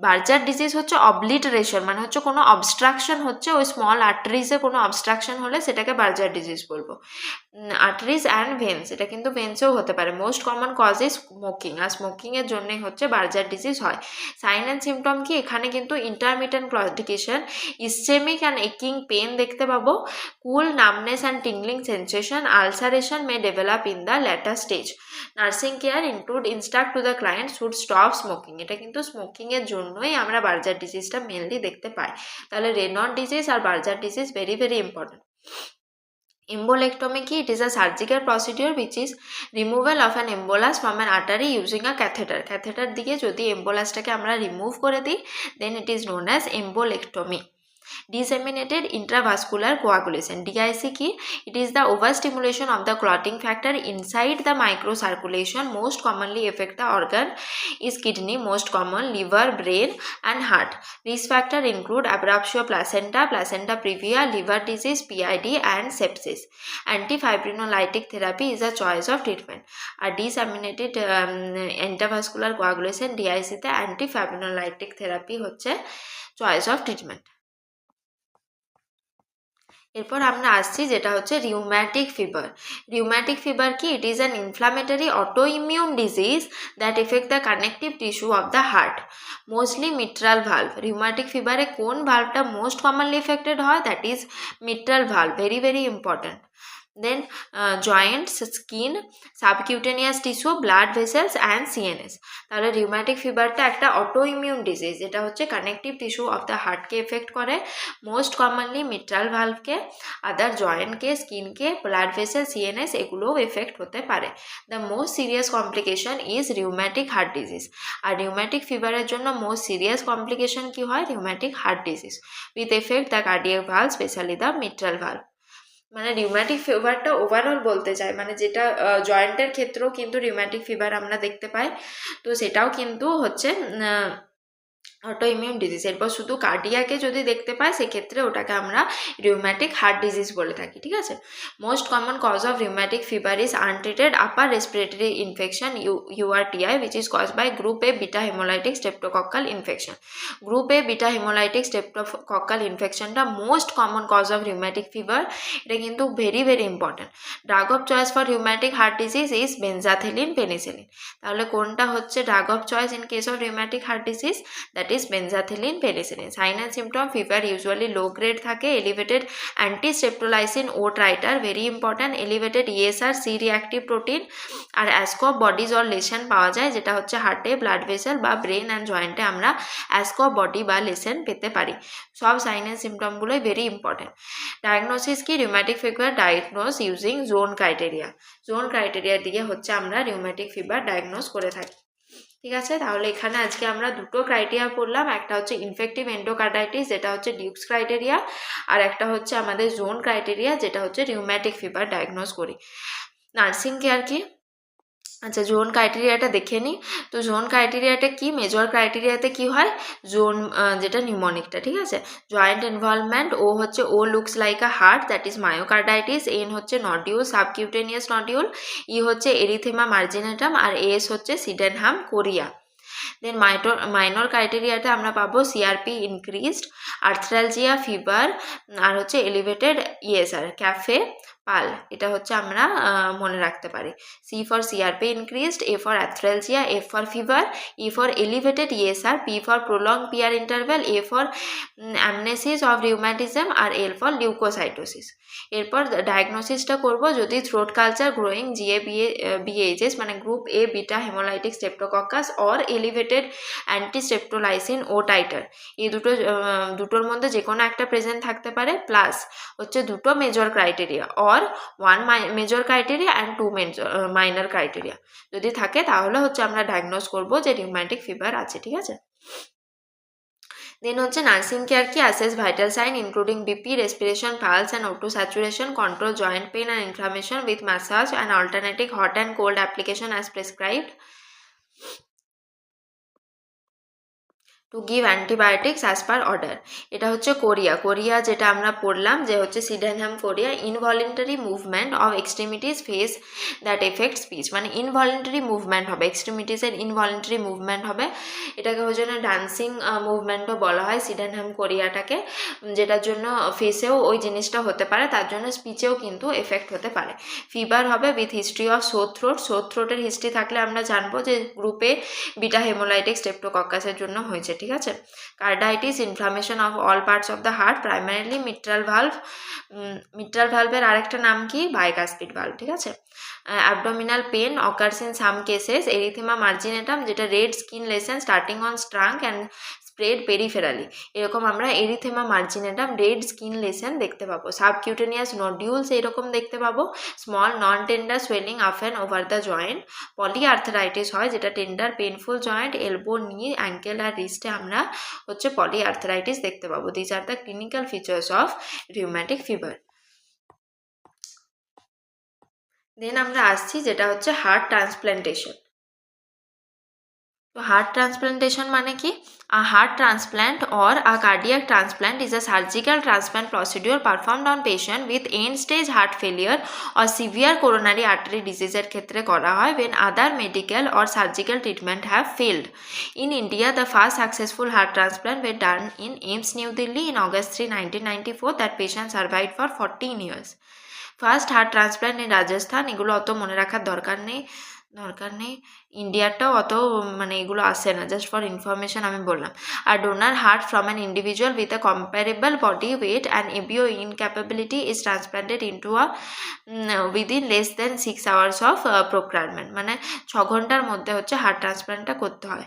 বার্জার ডিজিজ হচ্ছে অবলিটারেশন, মানে হচ্ছে কোনো অবস্ট্রাকশন হচ্ছে ওই স্মল আর্টারিজে, কোনো অবস্ট্রাকশন হলে সেটাকে বার্জার ডিজিজ বলবো। আর্টারিজ অ্যান্ড ভেন্স, এটা কিন্তু ভেন্সেও হতে পারে। Most common cause is smoking, আর স্মোকিংয়ের জন্যই হচ্ছে বার্জার ডিজিজ হয়। সাইন অ্যান্ড সিমটম কি, এখানে কিন্তু ইন্টারমিটেন্ট ক্লডিকেশন, ইসচেমিক অ্যান্ড একিং পেন দেখতে পাবো, cool numbness and tingling sensation, ulceration may develop in the later stage. Nursing care include instruct to the client should stop smoking. এটা কিন্তু স্মোকিংয়ের জন্যই আমরা বার্জার ডিজিজটা মেনলি দেখতে পাই। তাহলে রেনল্ড ডিজিজ আর Buerger disease very very important. Embolectomy ki, it is a surgical procedure which is removal of an embolus from an artery using a catheter. Catheter দিয়ে যদি embolusটাকে আমরা remove করে দিই, then it is known as embolectomy. Disseminated intravascular coagulation, DIC ki, it is the overstimulation of the clotting factor inside the microcirculation. Most commonly affect the organ is kidney, most common liver, brain and heart. Risk factor include abruptio placenta, placenta previa, liver disease, PID and sepsis. Antifibrinolytic therapy is a choice of treatment. A disseminated intravascular coagulation, DIC তে antifibrinolytic therapy হচ্ছে choice of treatment. এরপর আমরা আসছি যেটা হচ্ছে rheumatic fever. Rheumatic fever কি, it is an inflammatory autoimmune disease that affect the connective tissue of the heart, mostly mitral valve. Rheumatic ফিভারে কোন ভালভটা মোস্ট কমনলি এফেক্টেড হয়, that is mitral valve, very very important. Then joints, skin, subcutaneous tissue, blood vessels and CNS. তাহলে rheumatic ফিভারটা একটা auto immune disease, এটা হচ্ছে connective tissue of the হার্টকে এফেক্ট করে, মোস্ট কমনলি মিট্রাল ভালভকে, other জয়েন্টকে, স্কিনকে, ব্লাড ভেসেল, সিএনএস এগুলোও এফেক্ট হতে পারে। The most serious complication is rheumatic heart disease. আর রিউম্যাটিক ফিভারের জন্য মোস্ট সিরিয়াস কমপ্লিকেশন কি হয়, rheumatic heart disease with affect the cardiac valve, specially the mitral valve. মানে রিউম্যাটিক ফিভারটা ওভারঅল বলতে চাই, মানে যেটা জয়েন্টের ক্ষেত্রেও কিন্তু রিউম্যাটিক ফিভার আমরা দেখতে পাই, তো সেটাও কিন্তু হচ্ছে অটো ইমিউন ডিজিজ। এরপর শুধু কার্ডিয়াকে যদি দেখতে পাই সেক্ষেত্রে ওটাকে আমরা রিউম্যাটিক হার্ট ডিজিজ বলে থাকি, ঠিক আছে। Most common cause of rheumatic fever is untreated upper respiratory infection, URTI, which is caused by group A beta hemolytic streptococcal infection. Group A beta hemolytic streptococcal infectionটা most common cause of rheumatic fever, এটা কিন্তু very very important. Drug of choice for rheumatic heart disease is benzathine, penicillin. তাহলে কোনটা হচ্ছে drug of choice in case of rheumatic heart disease, that is benzathilin, penicillin. Sign and symptom, fever usually low grade থাকে, elevated anti-streptolysin O titer, very important, elevated ESR, C reactive protein, আর Aschoff bodies or lesion পাওয়া যায়, যেটা হচ্ছে হার্টে, blood vessel বা brain and জয়েন্টে আমরা অ্যাসকপ বডি বা লেশন পেতে পারি। সব সাইন অ্যান্ড সিমটমগুলোই ভেরি ইম্পর্টেন্ট। ডায়াগনোসিস কি, rheumatic fever diagnose using Jones criteria. Jones criteria দিয়ে হচ্ছে আমরা রিউম্যাটিক ফিভার ডায়াগনোস করে থাকি, ঠিক আছে। তাহলে এখানে আজকে আমরা দুটো ক্রাইটেরিয়া পড়লাম, একটা হচ্ছে ইনফেক্টিভ এন্ডোকার্ডাইটিস যেটা হচ্ছে ডিউকস ক্রাইটেরিয়া, আর একটা হচ্ছে আমাদের জোন ক্রাইটেরিয়া যেটা হচ্ছে রিউম্যাটিক ফিভার ডায়াগনোস করি। নার্সিং কেয়ার কি, আচ্ছা জোন ক্রাইটেরিয়াটা দেখে নিই। তো জোন ক্রাইটেরিয়াটা কি, মেজর ক্রাইটেরিয়াতে কি হয়, জোন যেটা নিউমোনিকটা, ঠিক আছে। জয়েন্ট ইনভলভমেন্ট, ও হচ্ছে O looks like a heart, that is myocarditis. N হচ্ছে নডিউল, সাবকিউটেনিয়াস নডিউল। ই হচ্ছে এরিথেমা মার্জিনেটাম, আর এস হচ্ছে সিডেনহাম কোরিয়া। দেন মাইনর ক্রাইটেরিয়াতে আমরা পাবো সিআরপি ইনক্রিজড, আর্থ্রালজিয়া, ফিভার, আর হচ্ছে এলিভেটেড ইএসআর, ক্যাফে, পাল, এটা হচ্ছে আমরা মনে রাখতে পারি। C for CRP increased, A for arthralgia, F for fever, E for elevated ESR, P for prolong PR interval, A for anamnesis of rheumatism, আর L for leukocytosis. এরপর ডায়াগনোসিসটা করব যদি থ্রোট কালচার গ্রোয়িং GA-BHS মানে group A beta haemolytic streptococcus or elevated antistreptolysin O titre, এই দুটোর মধ্যে যে কোনো একটা প্রেজেন্ট থাকতে পারে, প্লাস হচ্ছে দুটো major criteria or one major criteria and two minor criteria যদি থাকে, তাহলে হচ্ছে আমরা ডায়াগনোস করব যে রিউম্যাটিক ফিভার আছে, ঠিক আছে। দেন হচ্ছে নার্সিং কেয়ার কি, assess vital sign including BP, respiration, pulse and O2 saturation, control joint pain and inflammation with massage and alternative hot and cold application as prescribed. To give antibiotics as per order. এটা হচ্ছে chorea যেটা আমরা পড়লাম যে হচ্ছে Sydenham chorea. Involuntary movement of extremities face that affect speech, মানে involuntary movement হবে, এক্সট্রিমিটিসের ইনভলিন্টারি movement হবে। এটাকে ওই জন্য ডান্সিং মুভমেন্টও বলা হয় সিডেনহাম কোরিয়াটাকে, যেটার জন্য ফেসেও ওই জিনিসটা হতে পারে, তার জন্য স্পিচেও কিন্তু এফেক্ট হতে পারে। ফিভার হবে উইথ হিস্ট্রি অফ সোর থ্রোটের হিস্ট্রি থাকলে আমরা জানবো যে গ্রুপে বিটা হেমোলাইটিক স্ট্রেপ্টোকক্কাসের জন্য হয়েছে, ঠিক আছে। Carditis, inflammation of all parts of the heart, primarily mitral valve. Mitral ভালভের আরেকটা নাম কি? বাইকাসপিড ভালভ, ঠিক আছে। Abdominal pain occurs in some cases. Erythema marginatum, যেটা red skin lesion starting on trunk and spread peripherally. এরকম আমরা erythema marginatum, red skin lesion দেখতে পাবো। সাবকিউটেনিয়াস নোডিউলস এরকম দেখতে পাবো। Small non tender swelling up and over the joint. Polyarthritis হয়, যেটা tender painful joint, elbow, knee, ankle আর রিস্টে আমরা হচ্ছে পলিআর্থারাইটিস দেখতে পাবো। This are the clinical features of rheumatic fever. Then আমরা আসছি যেটা হচ্ছে হার্ট ট্রান্সপ্ল্যান্টেশন। তো হার্ট ট্রান্সপ্ল্যান্টেশন মানে কি? A heart transplant or a cardiac transplant is a surgical transplant procedure performed on patient with end-stage heart failure or severe coronary artery disease এর ক্ষেত্রে করা হয় when other medical or surgical treatment have failed. In India, the first successful heart transplant were done in AIIMS New Delhi in August 3, 1994. That patient survived for 14 years. First heart transplant in Rajasthan, এগুলো অত মনে রাখার দরকার নেই। ইন্ডিয়ারটাও অত মানে এগুলো আসে না, জাস্ট ফর ইনফরমেশন আমি বললাম। আর donor heart from an individual with a comparable body weight and ABO incapability is transplanted into a within less than 6 hours of procurement, মানে 6 ঘন্টার মধ্যে হচ্ছে হার্ট ট্রান্সপ্ল্যান্টটা করতে হয়।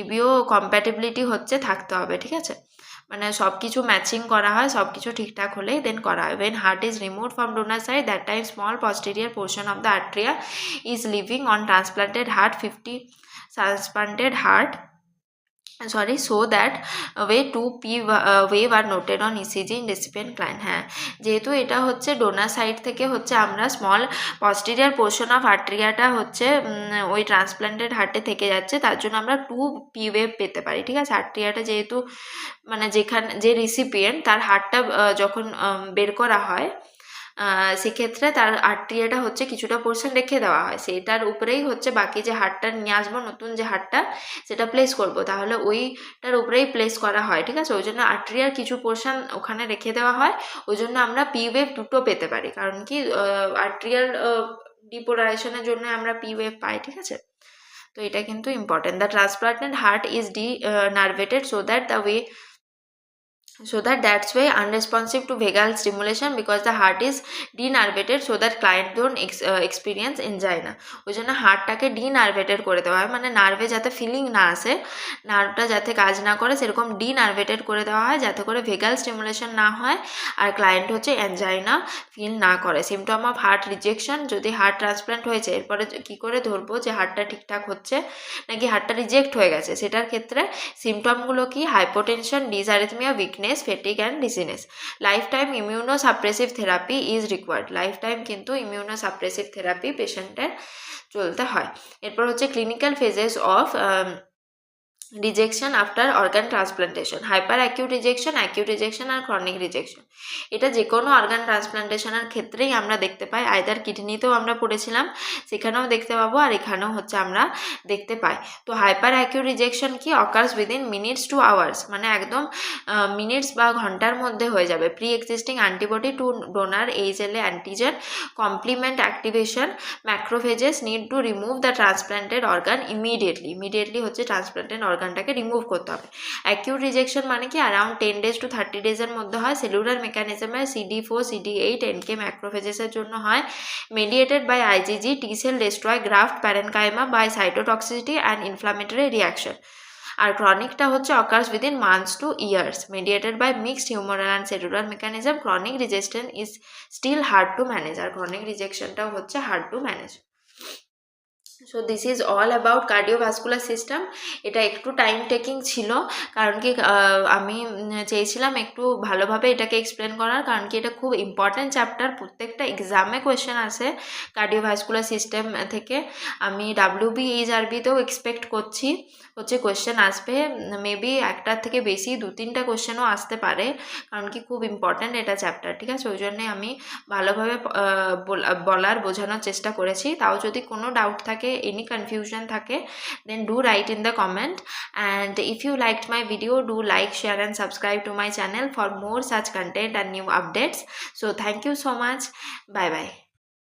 এবিও কম্প্যাটিবিলিটি হচ্ছে থাকতে হবে, ঠিক আছে, মানে সব কিছু ম্যাচিং করা হয়, সব কিছু ঠিকঠাক হলেই দেন করা হয়। when heart is removed from donor side, that time small posterior portion of the atria is leaving on transplanted heart, 50 transplanted heart so that way 2p wave are noted on ECG in recipient client। হ্যাঁ, যেহেতু এটা হচ্ছে donor side থেকে হচ্ছে আমরা small posterior portion of আর্ট্রিয়াটা হচ্ছে ওই ট্রান্সপ্ল্যান্টেড হার্টে থেকে যাচ্ছে, তার জন্য আমরা 2p ওয়েভ পেতে পারি, ঠিক আছে। আর্ট্রিয়াটা যেহেতু মানে যে রিসিপিয়েন্ট তার হার্টটা যখন বের করা হয়, সেক্ষেত্রে তার আর্ট্রিয়াটা হচ্ছে কিছুটা পোর্শন রেখে দেওয়া হয়, সেটার উপরেই হচ্ছে বাকি যে হার্টটা নিয়ে আসবো, নতুন যে হার্টটা সেটা প্লেস করব, তাহলে ওইটার উপরেই প্লেস করা হয়, ঠিক আছে। ওই জন্য আর্ট্রিয়ার কিছু পোর্শন ওখানে রেখে দেওয়া হয়, ওই জন্য আমরা পি ওয়েভ দুটো পেতে পারি, কারণ কি আর্ট্রিয়াল ডিপোলারাইজেশনের জন্য আমরা পি ওয়েভ পাই, ঠিক আছে। তো এটা কিন্তু important. The transplanted heart is nervated so that's why unresponsive to vagal stimulation because the heart is denervated so that client don't experience angina। ওই জন্য হার্টটাকে ডিনার্ভেটেড করে দেওয়া হয়, মানে নার্ভে যাতে ফিলিং না আসে, নার্ভটা যাতে কাজ না করে সেরকম ডিনার্ভেটেড করে দেওয়া হয়, যাতে করে ভেগাল স্টিমুলেশন না হয় আর ক্লায়েন্ট হচ্ছে অ্যাঞ্জাইনা ফিল না করে। সিমটম অফ হার্ট রিজেকশন, যদি হার্ট ট্রান্সপ্ল্যান্ট হয়েছে এরপরে কী করে ধরবো যে হার্টটা ঠিকঠাক হচ্ছে নাকি হার্টটা রিজেক্ট হয়ে গেছে, সেটার ক্ষেত্রে সিমটমগুলো কি? Hypotension, dysarrhythmia, weakness, fatigue and dizziness. Life time immunosuppressive therapy is required. Life time কিন্তু ইমিউনোসাপ্রেসিভ থেরাপি পেশেন্টের চলতে হয়। এরপর হচ্ছে clinical phases of rejection after organ transplantation. Hyper acute rejection আর ক্রনিক রিজেকশন, এটা যে কোনো অর্গান ট্রান্সপ্লান্টেশনের ক্ষেত্রেই আমরা দেখতে পাই। আইদার কিডনিতেও আমরা পড়েছিলাম, সেখানেও দেখতে পাবো, আর এখানেও হচ্ছে আমরা দেখতে পাই। তো হাইপার অ্যাকিউট রিজেকশন কি? Occurs within minutes to hours, মানে একদম মিনিটস বা ঘন্টার মধ্যে হয়ে যাবে। Pre existing antibody to donor HLA antigen, complement activation, macrophages need to remove the transplanted organ immediately হচ্ছে ট্রান্সপ্লান্টেড অর্গানটাকে রিমুভ করতে হবে। অ্যাকিউট রিজেকশন মানে কি? অ্যারাউন্ড 10 days to 30 days মধ্যে হয়। সেলুলার মেকানিজমে CD4, CD8, NK ম্যাক্রোফেজেসের জন্য হয়। Mediated by IgG, T cell destroy graft parenchyma by cytotoxicity and inflammatory reaction. আর ক্রনিকটা হচ্ছে occurs within months to years, mediated by mixed humoral and cellular mechanism. Chronic rejection is still hard to manage, আর chronic রিজেকশনটাও হচ্ছে hard to manage. So this is all about cardiovascular system. এটা একটু time taking ছিল, কারণ কি আমি চেয়েছিলাম একটু ভালোভাবে এটাকে এক্সপ্লেন করার, কারণ কি এটা খুব ইম্পর্ট্যান্ট চ্যাপ্টার, প্রত্যেকটা এক্সামে কোয়েশ্চেন আসে কার্ডিওভাস্কুলার সিস্টেম থেকে। আমি WBHRBতেও এক্সপেক্ট করছি কোয়েশ্চেন আসবে, মেবি একটার থেকে বেশি 2-3টা কোয়েশ্চেনও আসতে পারে, কারণ কি খুব ইম্পর্ট্যান্ট এটা চ্যাপ্টার, ঠিক আছে? ওই জন্যে আমি ভালোভাবে বোঝানোর চেষ্টা করেছি। তাও যদি কোনো ডাউট থাকে, any confusion থাকে, then do write in the comment. And if you liked my video, do like, share and subscribe to my channel for more such content and new updates. So thank you so much. Bye bye.